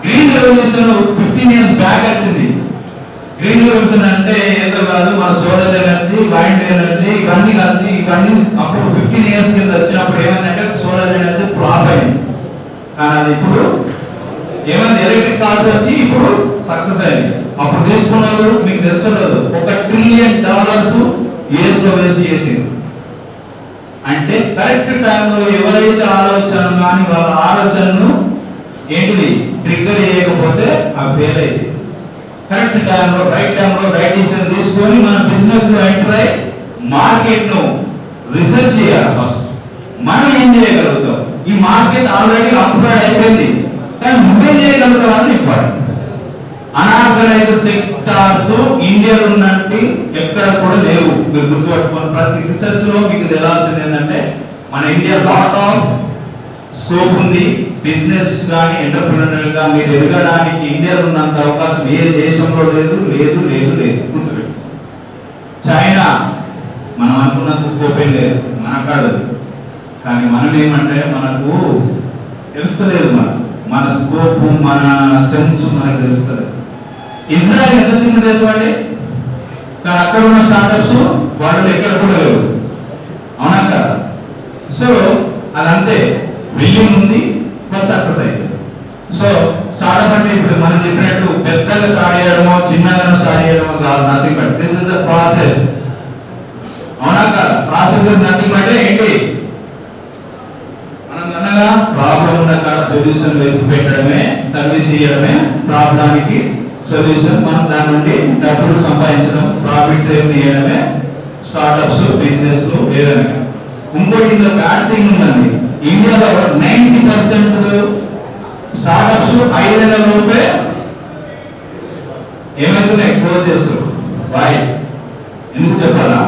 గ్రీన్ రెవల్యూషన్ 15 years బ్యాక్ వచ్చింది. గ్రీన్ రెవల్యూషన్ అంటే ఏదో కాదు, మన సోలార్ ఎనర్జీ, వైండ్ ఎనర్జీ ఇవన్నీ కలిసి ఇవన్నీ అప్పుడు 15 years కింద వచ్చినప్పుడు ఏమైందంటే సోలార్ ఎనర్జీ ఫ్లాప్ అయింది. కానీ అది ఇప్పుడు ఏమైంది? ఎలక్ట్రిక్ కార్లు వచ్చి ఇప్పుడు సక్సెస్ అయింది. అప్పుడు తీసుకున్నారు మీకు తెలుసలేదు, $1 trillion యుఎస్ లో వేస్ట్ చేసింది. అంటే కరెక్ట్ టైంలో ఎవరైతే ఆలోచన కానీ వాళ్ళ ఆలోచనను ఏంటిది ట్రిగ్గర్ చేయకపోతే ఆ ఫెయిల్ అయింది. కరెక్ట్ టైంలో రైట్ డిసిషన్ తీసుకొని మన బిజినెస్ లో ఎంటర్ అయ్యి మార్కెట్ ను రీసెర్చ్ చేయాలి. ఫస్ట్ మనం ఏం చేయగలుగుతాం, ఈ మార్కెట్ ఆల్రెడీ అప్గ్రేడ్ అయిపోయింది కానీ నువ్వేం చేయగలుగుతాం అనేది ఇంపార్టెంట్. అనార్గనైజ్డ్ సెక్టార్స్ ఇండియాలో ఉన్నట్టు ఎక్కడ కూడా లేవు. మీరు గుర్తుపట్టుకోండి, ప్రతి రీసెర్చ్ లో మీకు తెలాల్సింది ఏంటంటే మన ఇండియా లాట్ ఆఫ్ స్కోప్ ఉంది. బిజినెస్ కానీ ఎంటర్ప్రినర్ గా మీరు ఎదగడానికి ఇండియాలో ఉన్నంత అవకాశం ఏ దేశంలో లేదు లేదు లేదు లేదు గుర్తుపెట్టు. చైనా మనం అనుకున్నంత స్కోప్ ఏం లేదు మనకాడు, కానీ మనం ఏమంటే మనకు తెలుస్తలేదు, మన స్కోప్ మన స్ట్రెంగ్స్ మనకు తెలుస్తలేదు. ఇజ్రాయెల్ ఎంత చిన్న దేశం అండి, కానీ అక్కడ ఉన్న స్టార్టప్స్ వాళ్ళు ఎక్కడ కూడా లేవు, అవునా కదా? సో అదంతే, విల్లింగ్ ఉంది, సక్సెస్ అవుతుంది. సో స్టార్ట్అప్ అంటే ఇప్పుడు మనం చెప్పినట్టు పెద్దగా స్టార్ట్ చేయడమో చిన్నగా స్టార్ట్ చేయడమో కాదు, nothing but this is the process, అవునా కదా? ప్రాసెస్ నథింగ్ బట్ ఏంటి, మనం కన్నగా ప్రాబ్లం ఉన్న కాడ సొల్యూషన్ వెతికి పెట్టడమే, సర్వీస్ ఇవ్వడమే ప్రాబ్లానికి సొల్యూషన్. మనం దాని నుండి డబ్బులు సంపాదించడం, ప్రాఫిట్స్ ఏమి చేయడమే స్టార్ట్అప్స్ బిజినెస్ ఏదైనా. ఇంకోటి ఇందులో బ్యాడ్ థింగ్ ఉందండి, ఇండియాలో 90% స్టార్ట్అప్స్ 5 ఏళ్ల లోపే ఏమైతున్నాయి, క్లోజ్ చేస్తారు. వై? ఎందుకు చెప్పాలా?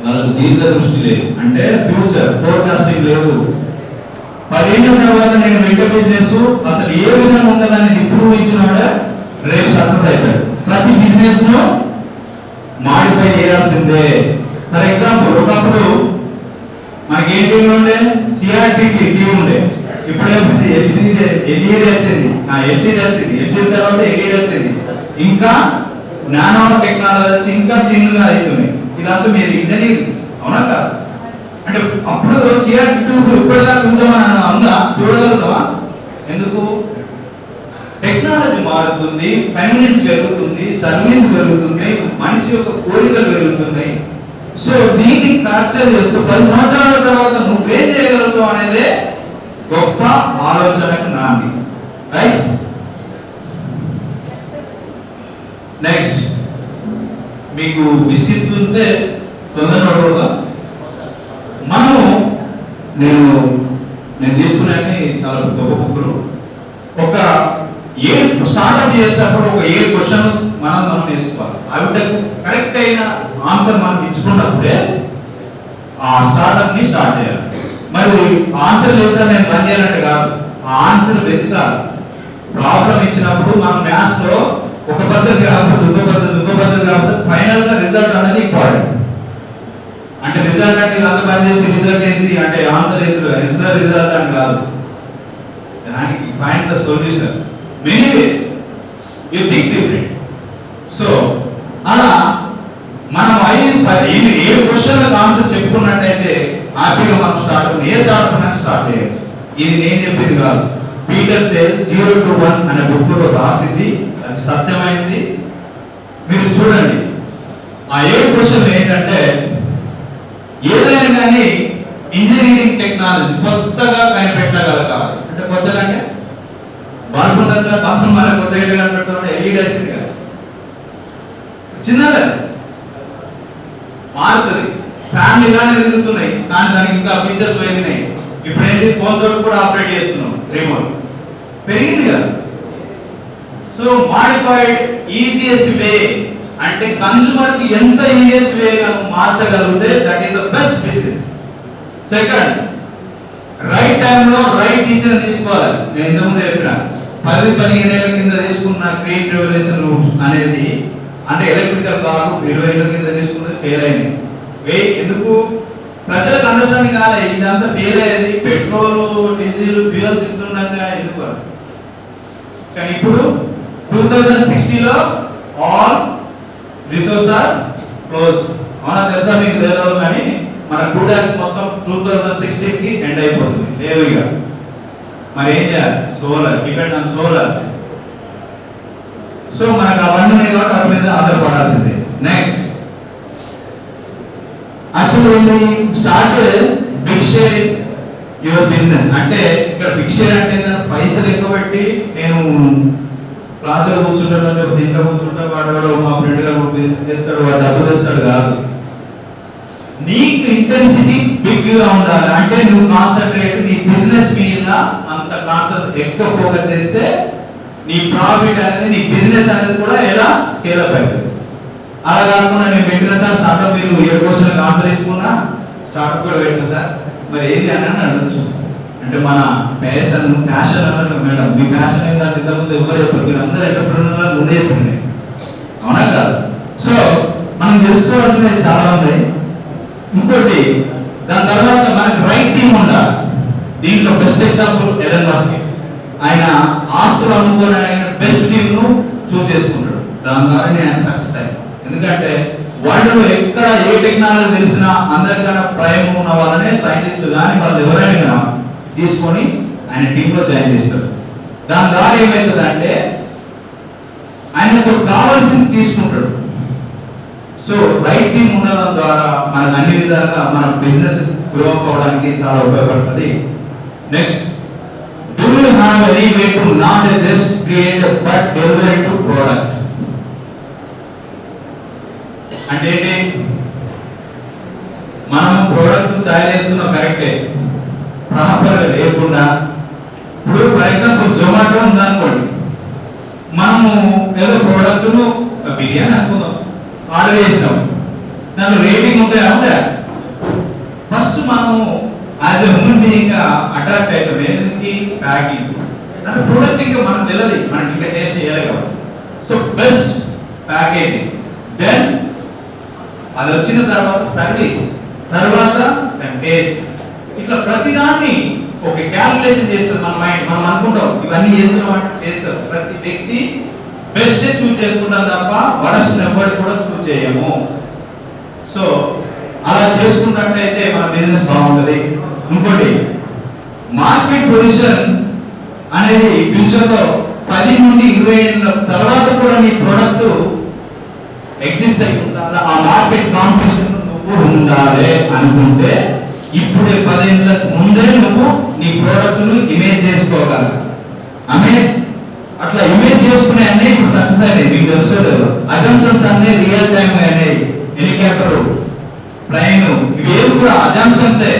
వాళ్ళకి దీర్ఘ దృష్టి లేదు, అంటే ఫ్యూచర్ ఫోర్కాస్టింగ్ లేదు. 10 ఏళ్ల తర్వాత నేను వెంట బిజినెస్ అసలు ఏ విధంగా ఉంటుందని ఇప్పుడు ఇచ్చినాడే రేపు సక్సెస్ అయిపోయాడు. ప్రతి బిజినెస్ ను మాడిఫై చేయాల్సిందే. ఫర్ ఎగ్జాంపుల్ ఒకప్పుడు మనకి ఏ టీం ఉండే, సిఆర్టీకి టీం ఉండే, ఇప్పుడే ఎల్ఈడి వచ్చింది, ఎల్సీడీ తర్వాత ఎల్ఈడి వచ్చింది, ఇంకా నానో టెక్నాలజీ వచ్చి ఇంకా థిన్గా అవుతుంది. ఇదంతా మీరు ఇంజనీర్స్, అవునా కాదు? అంటే అప్పుడు సిఆర్టీ ట్యూబ్ ఇప్పటిదాకా ఉందామని ఉందా, చూడగలుగుతావా? ఎందుకు? టెక్నాలజీ మారుతుంది, కన్వీనియన్స్ పెరుగుతుంది, సర్వీస్ పెరుగుతుంది, మనిషి యొక్క కోరికలు పెరుగుతున్నాయి. సో దీన్ని క్యాప్చర్ చేస్తూ 10 సంవత్సరాల తర్వాత నువ్వేం చేయగలుగుతావు అనేది గొప్ప ఆలోచనకు నాంది, రైట్? నెక్స్ట్ మీకు విసిస్తుంటే తొందరగా మనము నేను తీసుకునే చాలా గొప్ప బుక్కులు. ఒక స్టార్ట్అప్ చేసేటప్పుడు ఒక 7 క్వశ్చన్ మనం వేసుకోవాలి. అవి కరెక్ట్ అయిన ఆన్సర్ మనం ఇచ్చుకున్నప్పుడే ఆ స్టార్ట్అప్ ని స్టార్ట్ చేయాలి. మరి ఆన్సర్ లేదా నేను పని చేయాలంటే కాదు, ఆ ఆన్సర్ వెతకాలి. ప్రాబ్లం ఇచ్చినప్పుడు మనం మ్యాథ్స్ లో ఒక పద్ధతి కాకపోతే ఇంకో పద్ధతి కాకపోతే ఫైనల్ గా రిజల్ట్ అనేది ఇంపార్టెంట్. అంటే రిజల్ట్ అంటే అంత పని చేసి రిజల్ట్ చేసి అంటే ఆన్సర్ వేసి రిజల్ట్ అని కాదు, దానికి find the solution. Many ways you think different. So అలా మనం 7 క్వశ్చన్లకు ఆన్సర్ చెప్పుకున్నట్టయితే హ్యాపీగా మనం స్టార్ట్అప్ స్టార్ట్ చేయొచ్చు. ఇది నేను చెప్పింది కాదు, పీటర్ థెల్ 0 to 1 అనే బుక్ లో రాసింది, అది సత్యమైంది. మీరు చూడండి, ఆ 7 క్వశ్చన్లు ఏంటంటే, ఏదైనా కానీ ఇంజనీరింగ్ టెక్నాలజీ కొత్తగా కనిపెట్టగలగాలి. అంటే కొత్తగా అంటే బల్బు ఉందా సార్, బల్బు మన కొత్తగా కనిపెట్టాలంటే ఎల్ఈడి వచ్చింది కదా, చిన్నది మారుతుంది. ఫ్యామిలీ ఇలానే తిరుగుతున్నాయి కానీ దానికి ఇంకా ఫీచర్స్ పెరిగినాయి. ఇప్పుడు ఏంటి, ఫోన్ తోటి కూడా ఆపరేట్ చేస్తున్నాం, రిమోట్ పెరిగింది కదా. సో మాడిఫైడ్ ఈజియెస్ట్ వే అంటే కన్స్యూమర్ కి ఎంత ఈజియెస్ట్ వేగా మార్చగలిగితే that is the best business. Second, right టైంలో రైట్ డిసిజన్ తీసుకోవాలి. నేను ఇంతకుముందు చెప్పిన 10-15 ఏళ్ల కింద తీసుకున్న గ్రీన్ రెవల్యూషన్ అనేది, అంటే ఎలక్ట్రికల్ కారు 20 ఏళ్ల కింద తీసుకున్నది ఫెయిల్ అయింది. ఎందుకు? ప్రజలకు అండర్స్టాండింగ్ కాలే, ఇదంతా ఫెయిల్ అయ్యేది, పెట్రోల్ డీజిల్ ఫ్యూయల్స్ ఇస్తుండగా ఎందుకు. కానీ ఇప్పుడు 2060లో ఆల్ రిసోర్స్ ఆర్ క్లోజ్. అవునా, తెలుసా మీకు? తెలియదు, కానీ మన క్రూడ్ ఆయిల్ మొత్తం 2060కి ఎండ్ అయిపోతుంది లేవుగా. మరి ఏం చేయాలి? Solar, depend on solar. So మనకు అవన్నీ కాబట్టి వాటి మీద ఆధారపడాల్సిందే. Next actually start big share your business. అంటే ఇక్కడ బిగ్ షేర్ అంటే పైసలు ఎక్కువ పెట్టి నేను క్లాసులో కూర్చుంటాడు, లేకపోతే ఇంట్లో కూర్చుంటాడు, వాడు మా ఫ్రెండ్ గారు బిజినెస్ చేస్తాడు, వాడు డబ్బు తెస్తాడు కాదు. నీకు ఇంటెన్సిటీ బిగ్ గా ఉండాలి. అంటే నువ్వు కాన్సన్ట్రేట్ నీ బిజినెస్ మీద అంత కాన్సన్ట్రేట్ ఎక్కువ ఫోకస్ చేస్తే నీ ప్రాఫిట్ అనేది నీ బిజినెస్ అనేది కూడా ఎలా స్కేల్ అప్ అవుతుంది. అలా కాకుండా నేను పెట్టిన సార్ స్టార్ట్అప్ మీరు 7 క్వశ్చన్లకు ఆన్సర్ ఇచ్చుకున్నా స్టార్ట్అప్ కూడా పెట్టిన సార్ మరి ఏది అని అడగచ్చు. అంటే మన ప్యాషన్ అన్నారు మేడం, మీ ప్యాషన్ ఏంటంటే ఇంతకుముందు ఎవరు చెప్పారు, మీరు అందరూ ఎంటర్ప్రెన్యూర్లు ముందే చెప్పింది, అవునా కాదు? సో మనం తెలుసుకోవాల్సినవి చాలా ఉన్నాయి. ఇంకోటి దాని తర్వాత మనకి రైట్ టీమ్ ఉండాలి. దీంట్లో బెస్ట్ ఎగ్జాంపుల్ ఎలన్ మస్క్. ఆయన ఆస్తులు అమ్ముకొని ఆయన బెస్ట్ టీమ్ ను చూస్ చేసుకుంటాడు. దాని ద్వారా ఆయన సక్సెస్ అయ్యాడు. ఎందుకంటే వరల్డ్ ఎక్కడ ఏ టెక్నాలజీ తెలిసినా అందరికన్నా ప్రైమ్ ఉన్న వాళ్ళనే సైంటిస్టులు కానీ వాళ్ళు ఎవరైనా తీసుకొని ఆయన టీంలో జాయిన్ చేస్తారు. దాని ద్వారా ఏమవుతుందంటే ఆయనకు కావాల్సింది తీసుకుంటాడు. సో రైట్ టీమ్ ఉండడం ద్వారా మనకు అన్ని విధాలుగా మన బిజినెస్ గ్రో అవడానికి చాలా ఉపయోగపడుతుంది. Next, do you have any way to not just create but deliver to product? అంటే మనం ప్రోడక్ట్ తయారు చేస్తున్న కరెక్టే, ప్రాపర్ లేకుండా ఇప్పుడు ఫర్ ఎగ్జాంపుల్ జొమాటో ఉందనుకోండి, మనము ఏదో ప్రోడక్ట్ను బిర్యానీ అనుకుందాం ఆర్డర్ చేసినాం, దాంట్లో రేటింగ్ ఉంటాయా? ఉంటాయా? ఫస్ట్ మనము యాజ్ ఎ హ్యూమన్ బీయింగ్ గా అట్రాక్ట్ అవుతాం ఏది ప్యాకింగ్, అంటే ప్రోడక్ట్ ఇంకా మనకు తెలియదు, మనకి ఇంకా టేస్ట్ చేయలేదు కాబట్టి. సో బెస్ట్ ప్యాకేజింగ్, దెన్ అది వచ్చిన తర్వాత సర్వీస్, తర్వాత టేస్ట్, ఇట్లా ప్రతిదాన్ని ఒక క్యాల్కులేషన్ చేస్తుంది మన మైండ్. మనం అనుకుంటాం ఇవన్నీ చేస్తున్నాం అంటే చేస్తారు. ప్రతి వ్యక్తి బెస్ట్ చూస్ చేసుకుంటాం తప్ప వరస్ట్ ఎవరు కూడా చూస్ చేయము. సో అలా చేసుకున్నట్టయితే మన బిజినెస్ బాగుంటుంది. ఇంకోటి, మార్కెట్ పొజిషన్ అనేది ఫ్యూచర్ లో 10 నుండి 20 ఏళ్ళ తర్వాత కూడా నీ ప్రోడక్ట్ ఎగ్జిస్ట్ అయి ఉండాలి. ఆ మార్కెట్ కాంపిటీషన్ నువ్వు ఉండాలి అనుకుంటే ఇప్పుడే 10 ఏళ్ళ ముందే నువ్వు నీ ప్రోడక్ట్ ను ఇమేజ్ చేసుకోగలరు. అట్లా ఇమేజ్ చేసుకునే అన్నీ ఇప్పుడు సక్సెస్ అయినాయి. మీకు తెలుసో లేదు, అజంప్షన్స్ అన్నీ రియల్ టైమ్ అయినాయి. హెలికాప్టర్, ప్లైన్, ఇవేవి కూడా అజంప్షన్సే.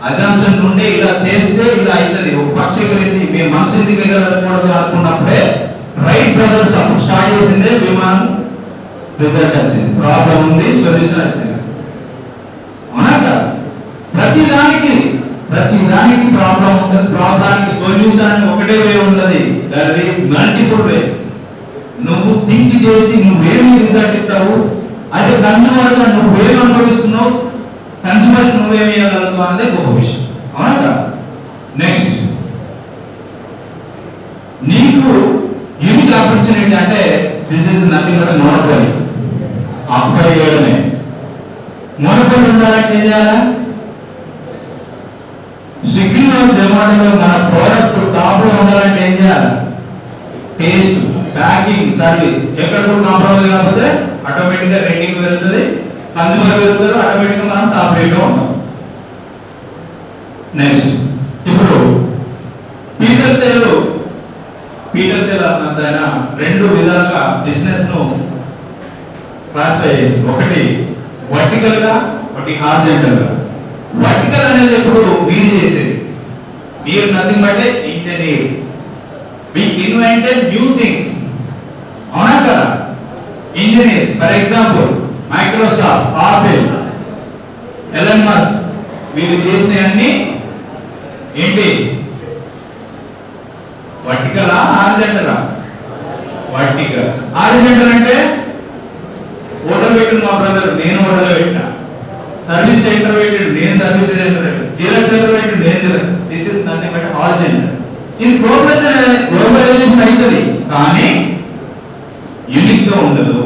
అజంప్షన్ నుండి ఇలా చేస్తే ఇలా అవుతుంది. ఒక పక్షి ఎగిరింది, మేము మనసు ఎందుకు ఎగరకూడదు అనుకున్నప్పుడే రైట్ బ్రదర్స్ అప్పుడు స్టార్ట్ చేసిందే విమానం, రిజల్ట్ వచ్చింది. ప్రాబ్లం ఉంది, సొల్యూషన్ వచ్చింది. అవునా కదా? ప్రతిదానికి ప్రాబ్లం ఉంటుంది, ప్రాబ్లానికి సొల్యూషన్ ఒకటే వే ఉంటుంది. That is multiple ways. నువ్వు థింక్ చేసి నువ్వేమి రిజల్ట్ ఇస్తావు, అదే కన్స్యూమర్ గా నువ్వేమి అనుభవిస్తున్నావు, కన్స్యూమర్ నువ్వేమి ఇవ్వగలుగుతావు అనేది గొప్ప విషయం. అవునా కదా? నెక్స్ట్, నీకు యూనిక్ ఆపర్చునిటీ అంటే this is nothing but monopoly. Apply చేయడమే. మోనోపోలీ ఉండాలంటే ఏం చేయాలా? స్విగ్గీలో, జొమాటోలో మన ప్రోడక్ట్ టాప్ లో ఉండాలంటే ఏం చేయాలి? టేస్ట్, ప్యాకింగ్, సర్వీస్ ఎక్కడ కూడా కాంప్రమైజ్ కాకపోతే ఆటోమేటిక్ గా రేటింగ్ పెరుగుతుంది, కన్స్యూమర్ పెరుగుతారు, ఆటోమేటిక్ గా మనం టాప్ రేట్ లో ఉంటాం. నెక్స్ట్, ఇప్పుడు పీటర్ తేల్ అన్నంతైన 2 విధాలుగా బిజినెస్ ను క్లాసిఫై చేసి, ఒకటి వర్టికల్ గా, ఒకటి హారిజాంటల్ గా. వర్టికల్ అనేది ఎప్పుడు మీరు చేసేది, మీరు nothing but engineers, we invented new things. అవునా కదా? Engineers, for example Microsoft, apple, Elon Musk, వీళ్ళు చేసినవన్నీ ఏంటి? వర్టికలా, హారిజాంటలా? వర్టికల్. హారిజాంటల్ అంటే హోటల్ పెట్టిన మా బ్రదర్, నేను హోటల్ పెట్టినా. సర్వీస్ సెంటర్ పెట్టాడు, నేను సర్వీస్ సెంటర్ పెట్టాడు. జిరాక్స్ సెంటర్ పెట్టాడు, నేను xerox. This is nothing but horizontal. ఇది గ్లోబలైజేషన్ అవుతుంది, కానీ యూనిక్ గా ఉండదు.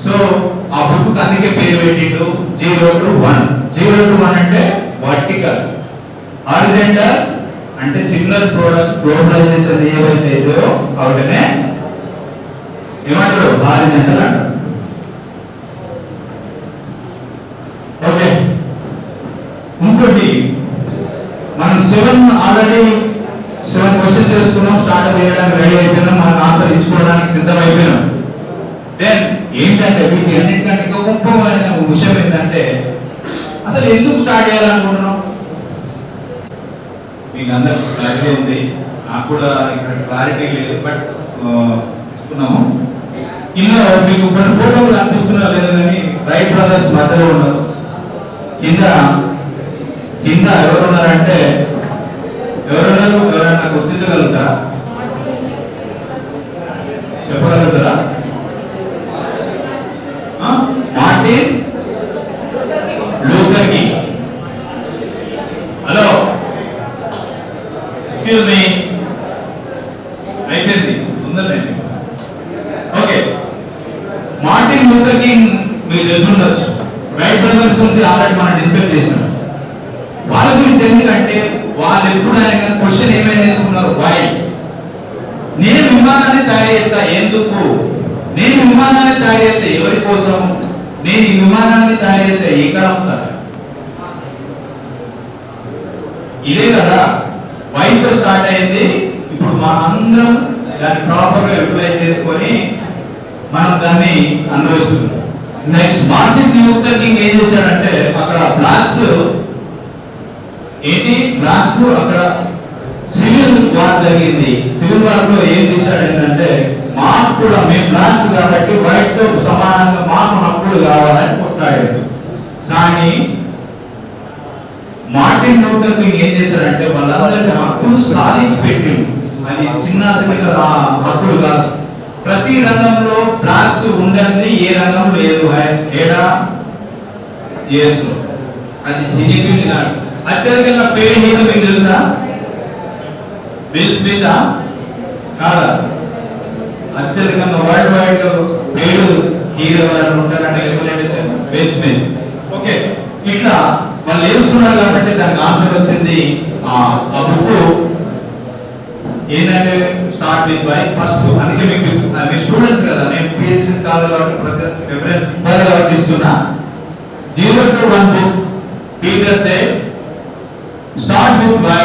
సో ఆ బుక్ అందుకే పేరు పెట్టిండు 0 to 1. 0 to 1 అంటే వర్టికల్. హారిజాంటల్ అంటే సిమిలర్ ప్రోడక్ట్ గ్లోబలైజేషన్ ఏవైతే అవుతనే ఏమంటారు? హారిజాంటల్ అంటారు. ఓకే, ఇంకోటి మనం 7 ఆల్రెడీ 7 క్వశ్చన్స్ చేసుకున్నాం, స్టార్ట్అప్ చేయడానికి రెడీ అయిపోయినాం, మనకు ఆన్సర్ ఇచ్చుకోవడానికి సిద్ధం అయిపోయినాం. దెన్ ఏంటంటే వీటి అన్నింటికంటే ఇంకా గొప్పమైన విషయం ఏంటంటే అసలు ఎందుకు స్టార్ట్ చేయాలనుకుంటున్నాం? మీకు అందరూ క్లారిటీ ఉంది, నాకు కూడా ఇక్కడ క్లారిటీ లేదు, బట్ తీసుకున్నాము. ఇందులో మీకు కొన్ని ఫోటోలు కనిపిస్తున్నా లేదు కానీ రైట్ బ్రదర్స్ మధ్యలో ఉన్నారు. కింద ఎవరున్నారంటే ఎవరున్నారు? ఎవరైనా గుర్తించగలుగుతారా? చెప్పగలుగుతారా? Martin Luther king. Hello, excuse me, అయిపోయింది ఉందండి. ఓకే, మార్టిన్ లూథర్ కింగ్ మీరు తెలుసుండొచ్చు. రైట్ బ్రదర్స్ గురించి ఆల్రెడీ మనం డిస్కస్ చేసినాం. వాళ్ళ గురించి ఎందుకంటే వాళ్ళు ఎప్పుడైనా క్వశ్చన్ ఏమైనా వేసుకున్నారు, వై? నేను విమానాన్ని తయారు చేస్తా ఎందుకు? నేను విమానాన్ని తయారు చేస్తే ఎవరి కోసం? నేను ఈ విమానాన్ని తయారు చేస్తే ఎక్కడ ఉంటాను? ఇదే కదా వైతో స్టార్ట్ అయింది. ఇప్పుడు మనం అందరం దాన్ని ప్రాపర్ గా యూటిలైజ్ చేసుకొని మనం దాన్ని అనుభవిస్తున్నాం. నెక్స్ట్ మార్టిన్ లూథర్ కింగ్ ఏం చేశాడంటే అక్కడ బ్లాక్స్ అక్కడ సివిల్ వార్ జరిగింది. సివిల్ వార్ లో ఏం చేశాడు ఏంటంటే మాకు కూడా మేము బ్లాక్స్ కాబట్టి వైట్ తో సమానంగా మాకు హక్కులు కావాలని కొట్లాడాడు. కానీ మార్టిన్ లూథర్ కింగ్ ఏం చేశాడంటే వాళ్ళందరికీ హక్కులు సాధించి పెట్టిండు. అది చిన్న హక్కులు కాదు. ప్రతి రంగంలో బ్లాక్స్ ఉండని ఏ రంగం లేదు. ఏడా యేసు అది సినీ ఫీల్డ్ కాదు. అత్యధికంగా పేరు హీరో మీకు తెలుసా? విల్ స్మిత్ కాదా? అత్యధికంగా వరల్డ్ వైడ్ గా పేరు హీరో ఎవరు ఉంటారంటే విల్ స్మిత్. ఓకే, ఇట్లా వాళ్ళు వేసుకున్నారు కాబట్టి దానికి ఆన్సర్ వచ్చింది. ఆ బుక్ ఏంటంటే స్టార్ట్ విత్ బై ఫస్ట్. అందుకే మీకు మీ స్టూడెంట్స్ కదా, నేను పిహెచ్డి స్కాలర్ కాబట్టి ప్రతి రెఫరెన్స్ ఇస్తున్నా. 0 to 1 బుక్ పీటర్ దే start with why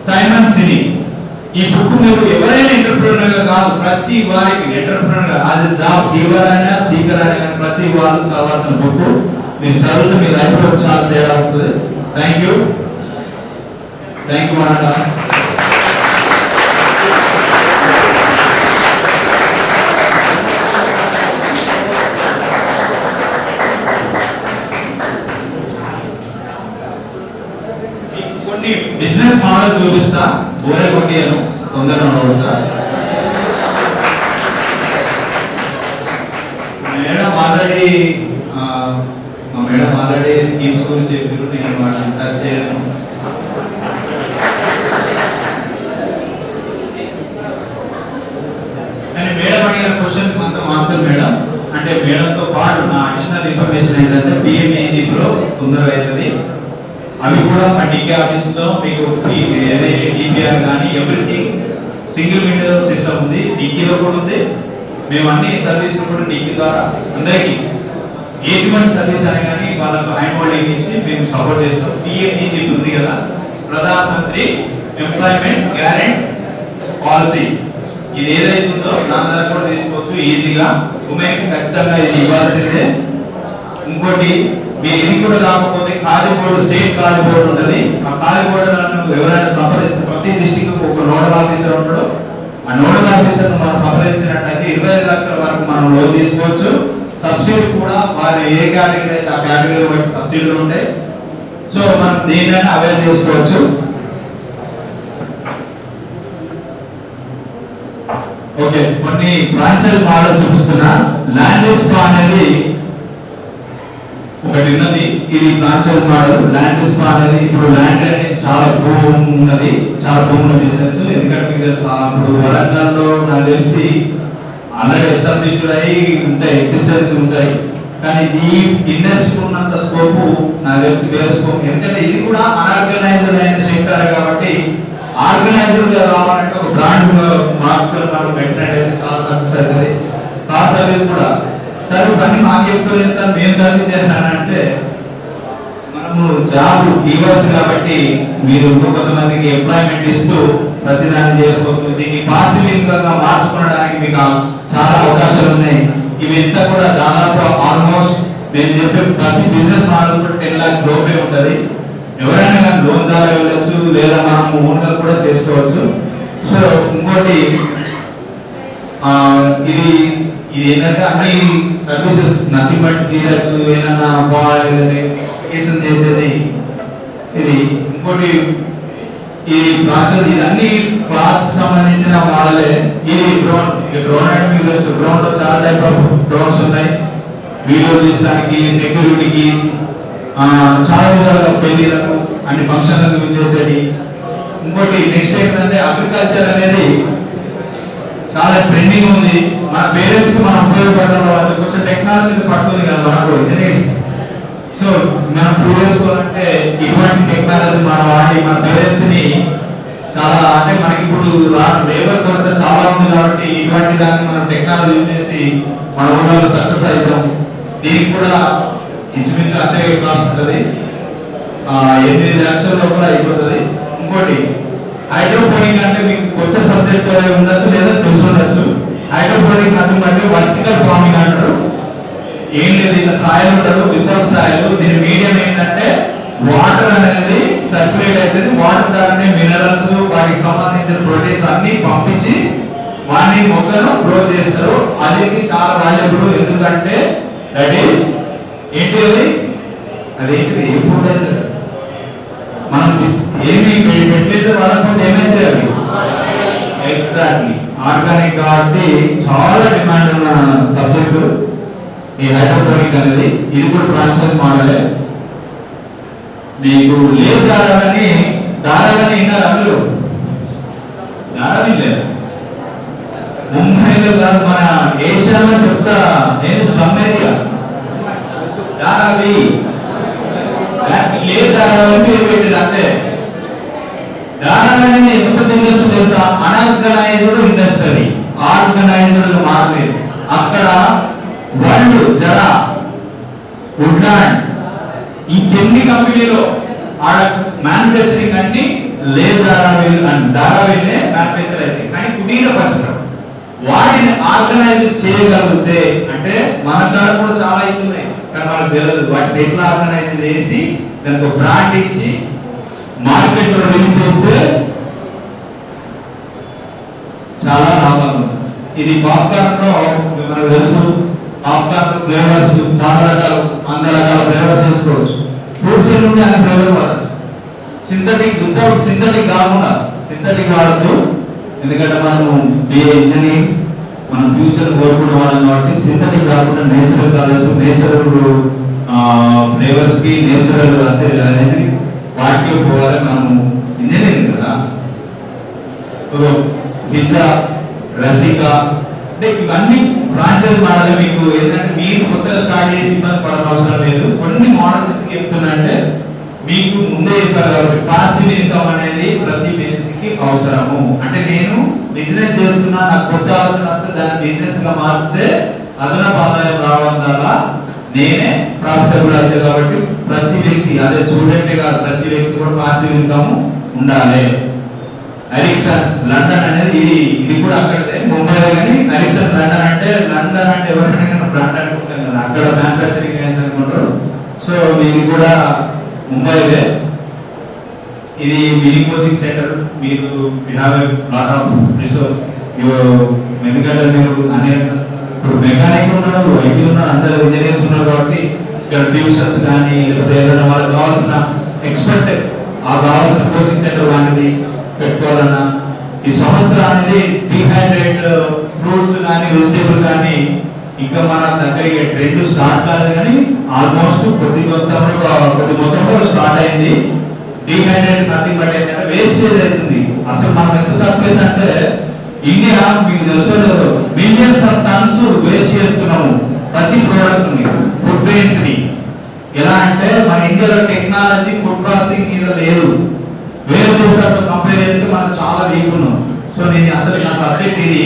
Simon Sinek. ఈ బుక్ మీరు ఎవరైనా ఎంటర్ప్రెన్యూర్ గా కాదు, ప్రతి వారికి ఎంటర్ప్రెన్యూర్ గా అది జాబ్ గివర్ అయినా సీకర్ అయినా ప్రతి వాళ్ళు చదవాల్సిన బుక్. మీరు చదివితే మీ లైఫ్ లో చాలా తేడా వస్తుంది. థ్యాంక్ యూ అన్నమాట. కొన్ని బిజినెస్ మోడల్ చూపిస్తా, బోరే కొట్టియను తొందరగా నోడుతా. మేడం ఆల్రెడీ స్కీమ్స్ గురించి చెప్పారు, నేను వాటిని టచ్ చేయను. కానీ మేడం అడిగిన క్వశ్చన్ మాత్రం ఆన్సర్ మేడం అంటే మేడంతో పాటు నా అడిషనల్ ఇన్ఫర్మేషన్ ఏంటంటే పిఎంఈజీలో తొందరగా అవుతుంది. అవి కూడా మా డికే ఆఫీస్లో మీకు ఏదైతే డిపిఆర్ కానీ ఎవ్రీథింగ్ సింగిల్ విండో సిస్టమ్ ఉంది, డిక్కీలో కూడా ఉంది. మేము అన్ని సర్వీసులు కూడా డిక్కీ ద్వారా అందరికీ ఎటువంటి సర్వీస్ అని కానీ వాళ్ళకు హ్యాండ్ హోల్డింగ్ ఇచ్చి మేము సపోర్ట్ చేస్తాం. పిఎంఈజీ ఉంది కదా, Pradhan Mantri employment guarantee policy. ఇది ఏదైతే ఉందో దాని ద్వారా కూడా తీసుకోవచ్చు ఈజీగా. ఉమెన్ ఖచ్చితంగా ఇది ఇవ్వాల్సిందే. ఇంకోటి మీరు ఇది కూడా కాకపోతే ఖాళీ బోర్డు, స్టేట్ ఖాళీ బోర్డు ఉంటుంది. ఆ ఖాళీ బోర్డు ఎవరైనా సంప్రదిస్తే ప్రతి డిస్ట్రిక్ట్ ఒక నోడల్ ఆఫీసర్ ఉంటాడు. ఆ నోడల్ ఆఫీసర్ మనం సంప్రదించినట్టయితే 25 లక్షల వరకు మనం లోన్ తీసుకోవచ్చు. సబ్సిడీ కూడా వారు ఏ కేటగిరీ అయితే ఆ కేటగిరీ బట్టి సబ్సిడీలు ఉంటాయి. సో మనం దేన్నైనా అవైల్ చేసుకోవచ్చు. ఓకే, కొన్ని బ్రాంచెస్ మోడల్ చూపిస్తున్నా. ల్యాండ్ స్పా అనేది ఒకటి ఉన్నది, ఇది బ్రాంచెస్ మోడల్. ల్యాండ్ స్పా అనేది ఇప్పుడు ల్యాండ్ అనేది చాలా భూమి ఉన్నది, చాలా భూముల బిజినెస్. ఎందుకంటే ఇప్పుడు వరంగల్లో నాకు తెలిసి ఆల్రెడీ ఎస్టాబ్లిష్డ్ అయ్యి ఉంటాయి, ఎగ్జిస్టెన్స్ ఉంటాయి. కానీ ఈ ఇండస్ట్రీ ఉన్నంత స్కోప్ నాకు తెలిసి వేరే స్కోప్. ఎందుకంటే ఇది కూడా అన్ఆర్గనైజ్డ్ అయిన సెక్టర్ కాబట్టి ఆర్గనైజ్డ్ గా రావాలంటే ఒక బ్రాండ్ మార్చుకొని మనం పెట్టినట్టయితే చాలా సక్సెస్ అవుతుంది. కార్ సర్వీస్ కూడా సార్ పని మాకు చెప్తలేదు సార్, మేము సర్వీస్ చేస్తానంటే మనము జాబ్ ఇవ్వర్స్ కాబట్టి మీరు ఇంకో కొంతమందికి ఎంప్లాయ్మెంట్ ఇస్తూ ప్రతిదాన్ని చేసుకోవచ్చు. దీన్ని పాసిటివ్గా మార్చుకోవడానికి మీకు చాలా అవకాశాలు ఉన్నాయి. ఇవంతా కూడా దాదాపు ఆల్మోస్ట్ నేను చెప్పే ప్రతి బిజినెస్ మోడల్ కూడా 10 lakhs లోపే ఉంటుంది. ఎవరైనా కానీ లోన్ ద్వారా వెళ్ళొచ్చు, లేదా మనం ఓన్గా కూడా చేసుకోవచ్చు. సో ఇంకోటి ఇది ఏంటంటే అన్ని సర్వీసెస్ నథింగ్ బట్ తీరచ్చు, ఏదైనా అప్లికేషన్ చేసేది ఇది. ఇంకోటి ఈ ప్రాసెస్ ఇదన్నీ క్లాత్ సంబంధించిన మోడలే. ఇది డ్రోన్ అంటే మీకు తెలుసు, డ్రోన్ లో చాలా టైప్ ఆఫ్ డ్రోన్స్ ఉన్నాయి. వీడియో తీసడానికి, సెక్యూరిటీకి, చాలా విధాలుగా పెళ్లిలకు అన్ని ఫంక్షన్లకు యూజ్ చేసేది. ఇంకోటి నెక్స్ట్ ఏంటంటే అగ్రికల్చర్ అనేది చాలా ట్రెండింగ్ ఉంది. మన పేరెంట్స్ కి మనం ఉపయోగపడాలి, వాళ్ళకి కొంచెం టెక్నాలజీ మీద పడుతుంది కదా మనకు ఇంజనీర్స్. సో మనం ప్రూవ్ చేసుకోవాలంటే ఇటువంటి టెక్నాలజీ మనం వాడి మన పేరెంట్స్ ని చాలా అంటే మనకి ఇప్పుడు లేబర్ కొరత చాలా ఉంది కాబట్టి ఇటువంటి దాన్ని మనం టెక్నాలజీ యూజ్ చేసి మన ఊళ్ళో సక్సెస్ అవుతాం. దీనికి కూడా ఇంచుమించు అంతే కాస్ట్ ఉంటుంది, 8 లక్షల లోపల అయిపోతుంది. ఇంకోటి హైడ్రోపోనిక్ అంటే మీకు కొత్త సబ్జెక్ట్ ఉండొచ్చు లేదా తెలిసి ఉండొచ్చు. హైడ్రోపోనిక్ అంటే వర్టికల్ ఫార్మింగ్ అంటారు. ఏం లేదు, ఇలా సాయిల్ ఉంటారు, వితౌట్ సాయిల్. దీని మీడియం ఏంటంటే వాటర్ అనేది సర్క్యులేట్ అవుతుంది. వాటర్ ద్వారానే మినరల్స్, వాటికి సంబంధించిన ప్రోటీన్స్ అన్ని పంపించి వాటిని మొక్కను గ్రో చేస్తారు. అది చాలా వాల్యుబుల్. ఎందుకంటే దట్ ఈస్ ఏంటి అదేంటిది ఏ ఫుడ్ అయితే మనం ఏమి ఫెర్టిలైజర్ వాడకపోతే ఏమైతే అవి ఎగ్జాక్ట్లీ ఆర్గానిక్ కాబట్టి చాలా డిమాండ్ ఉన్న సబ్జెక్టు ఈ హైడ్రోపోనిక్ అనేది. ఇది కూడా ఫ్రాంచైజ్ మోడలే. మీకు లేదు దారాలని విన్నారు అందులో దారావి లేదు. ముంబైలో కాదు, మన ఏషియాలో పెద్ద నేను స్లమ్ ఏరియా దారావి లేదు. దారావి పేరు పెట్టారు అంతే. దారావి అనేది ఎంత పెద్ద ఇండస్ట్రీ తెలుసా? అన్ఆర్గనైజ్డ్ ఇండస్ట్రీ, ఆర్గనైజ్డ్ మారలేదు. అక్కడ వరల్డ్ జరా, వుడ్లాండ్, ఇంకెన్ని కంపెనీలో ఆడ మ్యానుఫ్యాక్చరింగ్ అన్ని లేదు దారావినే మ్యానుఫ్యాక్చర్ అయితే. కానీ కుటీర పరిశ్రమ వాటిని ఆర్గనైజ్ చేయగలిగితే అంటే మన కాడ కూడా చాలా అవుతున్నాయి కానీ మనకు తెలియదు. వాటిని ఎట్లా ఆర్గనైజ్ చేసి దానికి ఒక బ్రాండ్ ఇచ్చి మార్కెట్ లో రిలీజ్ చేస్తే చాలా లాభాలు ఉన్నాయి. ఇది పాప్కార్న్ లో మనకు తెలుసు, పాప్కార్న్ ఫ్లేవర్స్ చాలా రకాలు, 100 రకాల ఫ్లేవర్స్ చేసుకోవచ్చు. ఫ్రూట్స్ నుండి అన్ని ఫ్లేవర్ వాడచ్చు. సింథటిక్ వితౌట్ సింథటిక్ కాకుండా సింథటిక్ వాడద్దు. ఎందుకంటే మనము ఇంజనీరింగ్ మన ఫ్యూచర్ కోరుకునే వాళ్ళం కాబట్టి సింథటిక్ కాకుండా నేచురల్ కలర్స్, నేచురల్ ఫ్లేవర్స్ కి నేచురల్ అనేది వాటికి పోవాలి. మనము ఇంజనీరింగ్ కదా. పిజ్జా, రసికా అంటే ఇవన్నీ ఫ్రాంచైజ్ మోడల్. మీకు ఏంటంటే మీరు కొత్తగా స్టార్ట్ చేసి ఇబ్బంది పడనవసరం లేదు. కొన్ని మోడల్స్ ఎందుకు చెప్తున్నా అంటే మీకు ముందే చెప్పారు కాబట్టి పాసివ్ ఇన్కమ్ అనేది ప్రతి బిజినెస్ కి అవసరము. అంటే నేను బిజినెస్ చేస్తున్నా, నాకు కొత్త ఆలోచన వస్తే దాన్ని బిజినెస్ గా మార్చితే అదనపు ఆదాయం రావడం ద్వారా నేనే ప్రాఫిటబుల్ అయితే. కాబట్టి ప్రతి వ్యక్తి, అదే స్టూడెంటే కాదు, ప్రతి వ్యక్తి కూడా పాసివ్ ఇన్కమ్ ఉండాలి. ఎరిక్సన్ లండన్ అనేది ఇది కూడా అక్కడే ముంబైలో. కానీ ఎరిక్సన్ లండన్ అంటే ఎవరికైనా బ్రాండ్ అనుకుంటాం కదా, అక్కడ మ్యానుఫ్యాక్చరింగ్ అయింది అనుకుంటారు. సో ఇది కూడా ముంబైలో. ఇది మినీ కోచింగ్ సెంటర్. మీరు have a lot of resource. ఎందుకంటే మీరు అనే ఇప్పుడు మెకానిక్ ఉన్నారు, ఐటీ ఉన్నారు, అందరూ ఇంజనీర్స్ ఉన్నారు కాబట్టి ఇక్కడ ట్యూషన్స్ కానీ లేకపోతే ఏదైనా వాళ్ళకి కావాల్సిన ఎక్స్పర్ట్ కావాల్సిన కోచింగ్ సెంటర్ లాంటిది పెట్టుకోవాలన్నా ఈ సంస్థ అనేది డీహైడ్రేట్ ఫ్రూట్స్ కానీ వెజిటేబుల్ కానీ ఇంకా మన దగ్గరికి ట్రెండ్ స్టార్ట్ కాలేదు కానీ ఆల్మోస్ట్ కొద్ది మొత్తంలో స్టార్ట్ అయింది. డీహైడ్రేట్ నథింగ్ బట్ ఏంటంటే వేస్టేజ్ అవుతుంది. అసలు మనం ఎంత సర్ప్లస్ అంటే ఇండియా మీకు తెలుసో లేదు, మిలియన్స్ ఆఫ్ టన్స్ వేస్ట్ చేస్తున్నాము ప్రతి ప్రోడక్ట్ ని, ఫుడ్ గ్రెయిన్స్ ని. ఎలా అంటే మన ఇండియాలో టెక్నాలజీ ఫుడ్ ప్రాసెసింగ్ మీద లేదు. వేరే దేశాలతో కంపేర్ చేస్తే మనం చాలా వీక్ ఉన్నాం. సో నేను అసలు నా సబ్జెక్ట్ ఇది.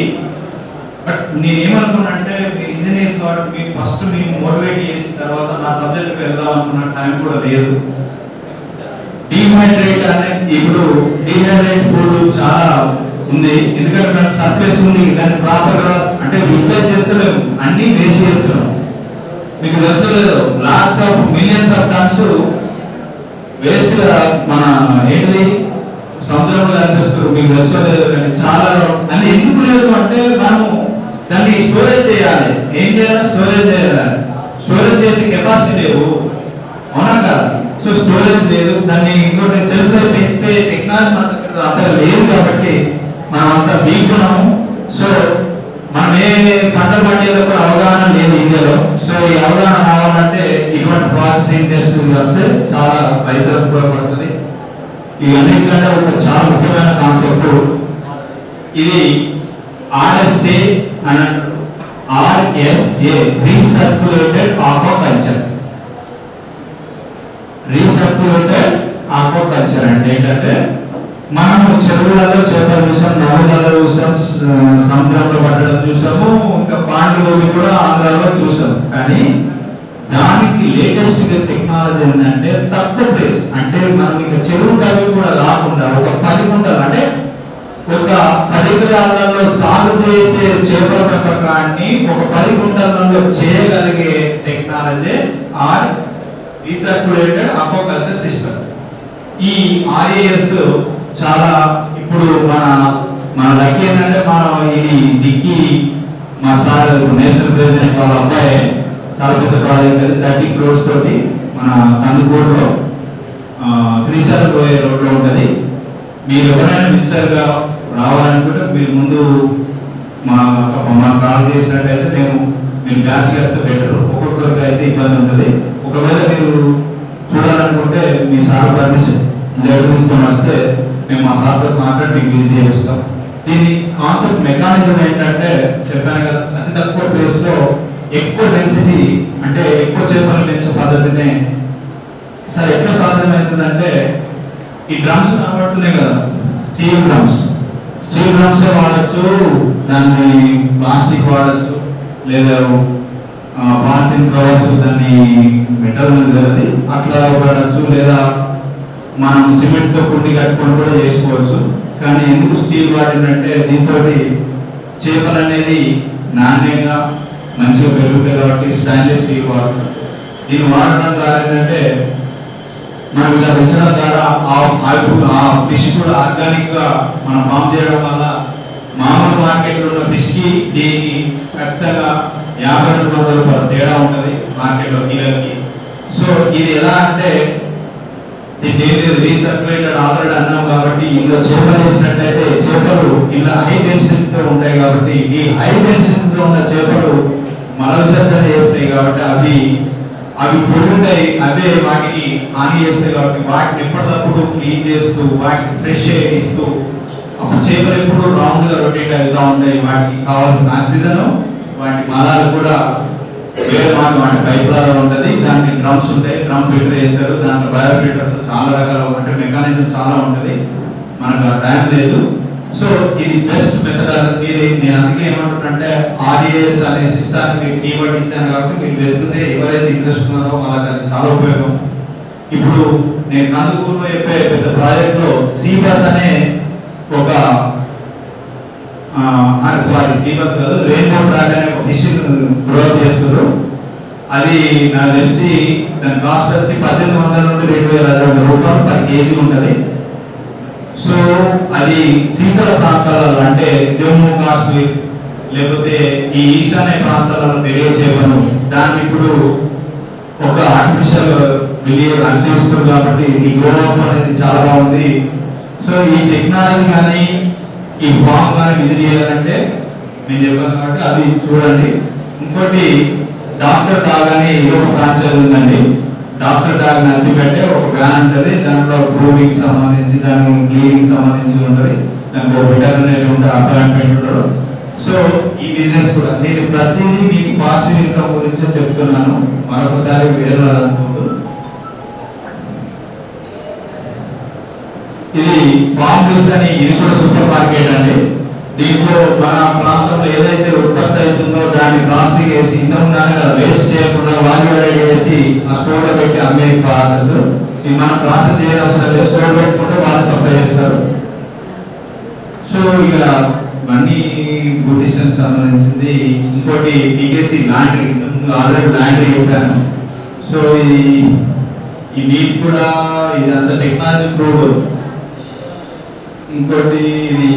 బట్ నేను ఏమనుకున్నా అంటే మీరు ఇంజనీర్స్ కాబట్టి మీరు ఫస్ట్ మేము మోటివేట్ చేసిన తర్వాత నా సబ్జెక్ట్కి వెళ్దాం అనుకున్న టైం కూడా లేదు. డీహైడ్రేట్ అనేది ఇప్పుడు డీహైడ్రేట్ ఫుడ్ చాలా ఉంది, ఎందుకంటే మనకు సర్ప్లస్ ఉంది, దాన్ని ప్రాపర్గా అంటే యూటిలైజ్ చేస్తలేము, అన్ని వేస్ట్ చేస్తున్నాం. మీకు తెలుసు లేదు, lakhs of millions of tons waste గా మన ఏంటి సముద్రంలో కనిపిస్తారు. మీకు తెలుసు లేదు, కానీ చాలా అన్ని ఎందుకు లేదు అంటే మనము దాన్ని స్టోరేజ్ చేయాలి. ఏం చేయాలి? స్టోరేజ్ చేయాలి. స్టోరేజ్ చేసే కెపాసిటీ లేవు, అవునా కదా? సో స్టోరేజ్ లేదు, దాన్ని ఇంకోటి సెల్ఫ్ లైఫ్ పెంచే టెక్నాలజీ మన దగ్గర అంతగా లేదు కాబట్టి మనం అంతా వీక్ ఉన్నాము. సో మనం ఏ పంట పండిలో కూడా అవగాహన లేదు ఇండియాలో. సో ఈ అవగాహన రావాలంటే ఇటువంటి ప్రాసెసింగ్ ఇండస్ట్రీ వస్తే చాలా రైతులకు ఉపయోగపడుతుంది. ఈ అన్నిటికంటే ఒక చాలా ముఖ్యమైన కాన్సెప్ట్ ఇది ఆర్ఎస్ఏ అని అంటారు. RSA recirculated aquaculture. Recirculated aquaculture అంటే ఏంటంటే మనము చెరువులలో చేపలు చూసాం, నదులలో చూసాం, సముద్రంలో పట్టడం చూసాము, ఇంకా పాండులోకి కూడా ఆంధ్రాలో చూసాం. కానీ దానికి లేటెస్ట్ టెక్నాలజీ ఏంటంటే తక్కువ ప్లేస్, అంటే మనం ఇంకా చెరువు కవి కూడా కాకుండా ఒక 10 గుంటలు అంటే ఒక 10 ఎకరాలలో సాగు చేసే చేపల పెంపకాన్ని ఒక 10 గుంటలలో చేయగలిగే టెక్నాలజీ ఆర్ రీసర్క్యులేటెడ్ ఆక్వాకల్చర్ సిస్టమ్. ఈ ఆర్ఏఎస్ చాలా ఇప్పుడు మన లక్ ఏంటంటే ఇది డిక్కీ మా సార్ నేషనల్ ప్రెసిడెంట్ వాళ్ళ అబ్బాయి చాలా పెద్ద ప్రాజెక్ట్ అది 30 crores తోటి మన కందుకూరులో శ్రీశైలం పోయే రోడ్లో ఉంటుంది. మీరు ఎవరైనా విజిటర్గా రావాలనుకుంటే మీరు ముందు మా కాల్ చేసినట్టయితే మీరు బ్యాచ్ చేస్తే బెటర్. ఒక్కొక్కరికి అయితే ఇబ్బంది ఉంటుంది. ఒకవేళ మీరు చూడాలనుకుంటే మీ సార్ పర్మిషన్ లెటర్ తీసుకొని వస్తే మేము మా సార్తో మాట్లాడి మీకు విజిట్ చేస్తాం. దీని కాన్సెప్ట్ మెకానిజం ఏంటంటే చెప్పాను కదా, అతి తక్కువ ప్లేస్లో ఎక్కువ డెన్సిటీ అంటే ఎక్కువ చేపలు పెంచే పద్ధతినే సార్ ఎట్లా సాధ్యమవుతుందంటే ఈ డ్రమ్స్ కనబడుతున్నాయి కదా, స్టీల్ డ్రమ్స్ వాడచ్చు, దాన్ని ప్లాస్టిక్ వాడచ్చు, లేదా పాలిథిన్ కవర్స్ దాన్ని మెటల్ మీద కలది అట్లా వాడచ్చు, లేదా మనం సిమెంట్తో కుండి కట్టుకొని కూడా చేసుకోవచ్చు. కానీ ఎందుకు స్టీల్ వాడిందంటే దీంతో చేపలు అనేది నాణ్యంగా మంచిగా పెరుగుతాయి కాబట్టి స్టైన్లెస్ స్టీల్ వాడతాం. దీన్ని వాడడం ద్వారా ఏంటంటే మనం ఇలా పెంచడం ద్వారా ఆ ఫిష్ కూడా ఆర్గానిక్ గా మనం ఫామ్ చేయడం వల్ల మామూలు మార్కెట్లో ఉన్న ఫిష్ కి దీనికి ఖచ్చితంగా 50 రూపాయల తేడా ఉంటుంది మార్కెట్లో కిలోకి. సో ఇది ఎలా అంటే రీసర్క్యులేటెడ్ ఆల్రెడీ అన్నాం కాబట్టి ఇందులో చేపలు వేసినట్టయితే చేపలు ఇలా హై డెన్సిటీతో ఉంటాయి కాబట్టి ఈ హై డెన్సిటీతో ఉన్న చేపలు మల విసర్జన చేస్తాయి కాబట్టి అవి పొల్యూటాయి, అవే వాటికి హాని చేస్తాయి కాబట్టి వాటిని ఎప్పటికప్పుడు క్లీన్ చేస్తూ వాటికి ఫ్రెష్ ఎయిర్ ఇస్తూ అప్పుడు చేపలు ఎప్పుడు రౌండ్ గా రొటేట్ అవుతూ ఉంటాయి. వాటికి కావాల్సిన ఆక్సిజన్ వాటి మలాలు కూడా వేరే వాటి పైప్ లాగా ఉంటుంది. దానికి డ్రమ్స్ ఉంటాయి, డ్రమ్ ఫిల్టర్ చేస్తారు, దాంట్లో బయో ఫిల్టర్స్ చాలా రకాల అంటే మెకానిజం చాలా ఉంటుంది, మనకు ఆ టైం లేదు. సో ఇది బెస్ట్ మెథడ్. ఇది నేను అందుకే ఏమంటున్నానంటే ఆర్ఏఎస్ అనే సిస్టాన్ని మీకు కీవర్డ్ ఇచ్చాను కాబట్టి మీరు వెళ్తుంటే ఎవరైతే ఇంట్రెస్ట్ ఉన్నారో వాళ్ళకి అది చాలా ఉపయోగం. ఇప్పుడు నేను కందుకూరులో చెప్పే పెద్ద ప్రాజెక్ట్ లో సీబస్ అనే ఒక సీబస్ కాదు రెయిన్బో ట్రాక్ అనే ఒక ఫిష్ గ్రో చేస్తారు. అది నాకు తెలిసి దాని కాస్ట్ వచ్చి 1800 నుండి 2000 రూపాయలు పర్ కేజీ ఉంటుంది. సో అది శీతల ప్రాంతాలలో అంటే జమ్మూ కాశ్మీర్ లేకపోతే ఈ ఈశాన్య ప్రాంతాలలో పెరిగే చేపను దాన్ని ఇప్పుడు ఒక ఆర్టిఫిషియల్ విలియర్ చేస్తారు కాబట్టి ఈ గ్రోఅప్ అనేది చాలా బాగుంది. సో ఈ టెక్నాలజీ కానీ ఈ ఫామ్ కానీ విజిట్ చేయాలంటే నేను చెప్పాను కాబట్టి అవి చూడండి. ఇంకోటి డాక్టర్ డాగ్ అని ఒక ఫ్రాంచైజ్ ఉందండి. డాక్టర్ డాగ్ నది పెట్టే ఒక వ్యాన్ ఉంటుంది, దాంట్లో గ్రూమింగ్ సంబంధించి దాని క్లీనింగ్ సంబంధించి ఉంటుంది, దానికి ఒక వెటర్నరీ ఉంటే అపాయింట్మెంట్ ఉంటాడు. సో ఈ బిజినెస్ కూడా నేను ప్రతిదీ మీకు పాసివ్ ఇన్కమ్ గురించే చెప్తున్నాను, మరొకసారి వేరే అనుకోదు. ఇది ఫార్మ్స్ అని ఇది కూడా సూపర్ మార్కెట్ అండి. దీంట్లో మన ప్రాంతంలో ఏదైతే ఉత్పత్తి అవుతుందో దాన్ని ప్రాసెసింగ్ చేసి ఇంతకుముందు కదా వేస్ట్ చేయకుండా వాల్యూ యాడెడ్ చేసి ఆ స్టోర్ లో పెట్టి అమ్మే ప్రాసెస్. ఇది మనం ప్రాసెస్ చేయవలసిన లేదు, స్టోర్ పెట్టుకుంటే వాళ్ళు సప్లై చేస్తారు. సో ఇక ఇవన్నీ బ్యూటిషియన్ సంబంధించింది. ఇంకోటి టీకేసీ లాండ్రీ, ఆల్రెడీ లాండ్రీ చెప్పాను. సో ఈ నీట్ కూడా ఇదంతా టెక్నాలజీ ప్రూవ్. ఇంకోటి ఇది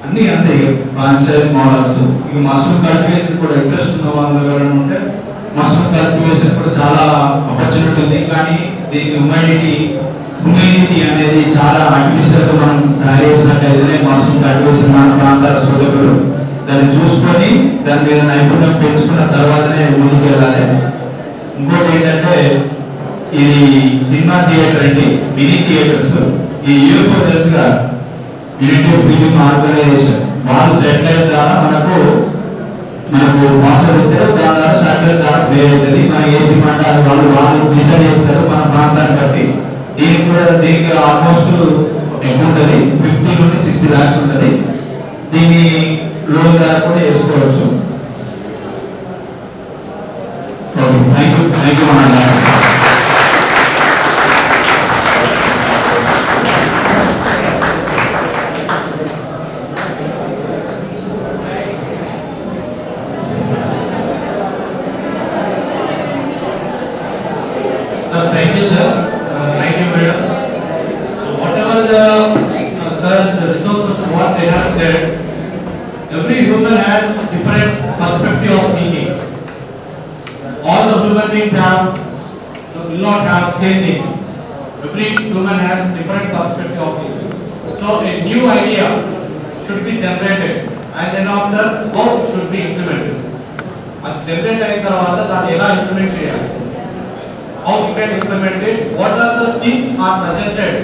అన్ని అంతే ఫ్రాంచైజ్ మోడల్స్. ఇక మష్రూమ్ కల్టివేషన్ కూడా ఇంట్రెస్ట్ ఉన్న వాళ్ళు ఎవరైనా ఉంటే మష్రూమ్ కల్టివేషన్ కూడా చాలా ఆపర్చునిటీ ఉంది. కానీ దీనికి హ్యూమిడిటీ అనేది చాలా ఆర్టిఫిషియల్ గా మనం తయారు చేసినట్టయితేనే మష్రూమ్ కల్టివేషన్ మన ప్రాంతాల సోదరులు దాన్ని చూసుకొని దాని మీద నైపుణ్యం పెంచుకున్న తర్వాతనే ముందుకు వెళ్ళాలి. ఇంకోటి ఏంటంటే ఇది సినిమా థియేటర్ అండి, మినీ థియేటర్స్. ఈ యూఎఫ్ఓ తెలుసుగా, యూనిటీ ఆఫ్ ఫిల్మ్ ఆర్గనైజేషన్, వాళ్ళు శాటిలైట్ ద్వారా మనకు పాస్వర్డ్ ఇస్తారు. దాని ద్వారా శాటిలైట్ ద్వారా ప్లే అవుతుంది. మనకి ఏ సినిమా అంటే అది వాళ్ళు డిసైడ్ చేస్తారు మన ప్రాంతాన్ని బట్టి. దీనికి ఆల్మోస్ట్ ఎక్కువ ఉంటుంది, 50 నుండి 60 lakhs ఉంటుంది. దీన్ని లోన్ ద్వారా కూడా వేసుకోవచ్చు. ఓకే, థ్యాంక్ యూ అన్న. Thank you, sir. Thank you, madam. So whatever the sir's resource person what they have said, every human has different perspective of thinking. All the human beings will not have same thinking. Every human has different perspective of thinking. So a new idea should be generated, and then after how it should be implemented. అది generate అయిన తర్వాత దాన్ని ఎలా implement చేయాలి, how we can implement it, what are the things are presented,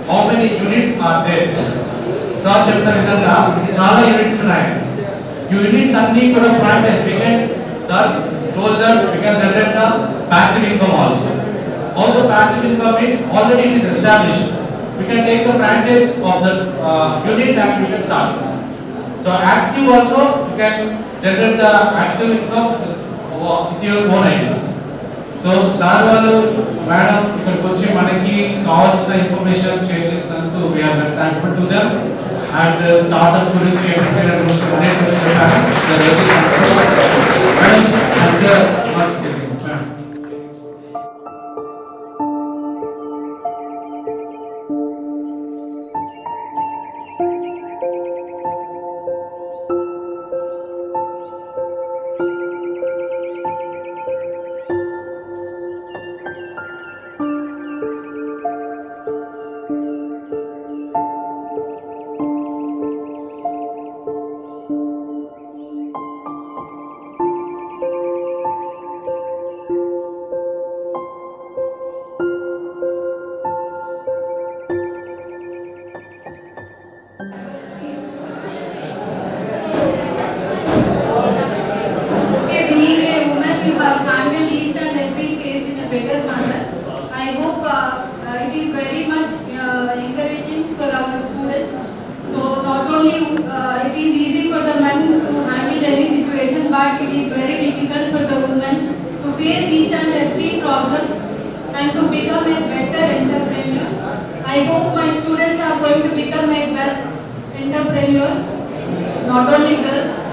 how many units are there. Sir చెప్పిన విధంగా ఇది చాలా యూనిట్స్ ఉన్నాయి. యూనిట్స్ అన్ని కూడా franchise. we can, sir told that we can generate the passive income also. All the passive income is already it is established. We can take the franchise of the unit and we can start. So active also you can generate the active income with your own ideas. So sir వాళ్ళు madam ఇక్కడికి వచ్చి మనకి కావాల్సిన information share చేసినందుకు we are very thankful to them. And startup గురించి entrepreneur గురించి అన్నిటి గురించి చెప్పారు. Madam sir but it is very difficult for the women to face each and every problem and to become a better entrepreneur. I hope my students are going to become a best entrepreneur, not only girls.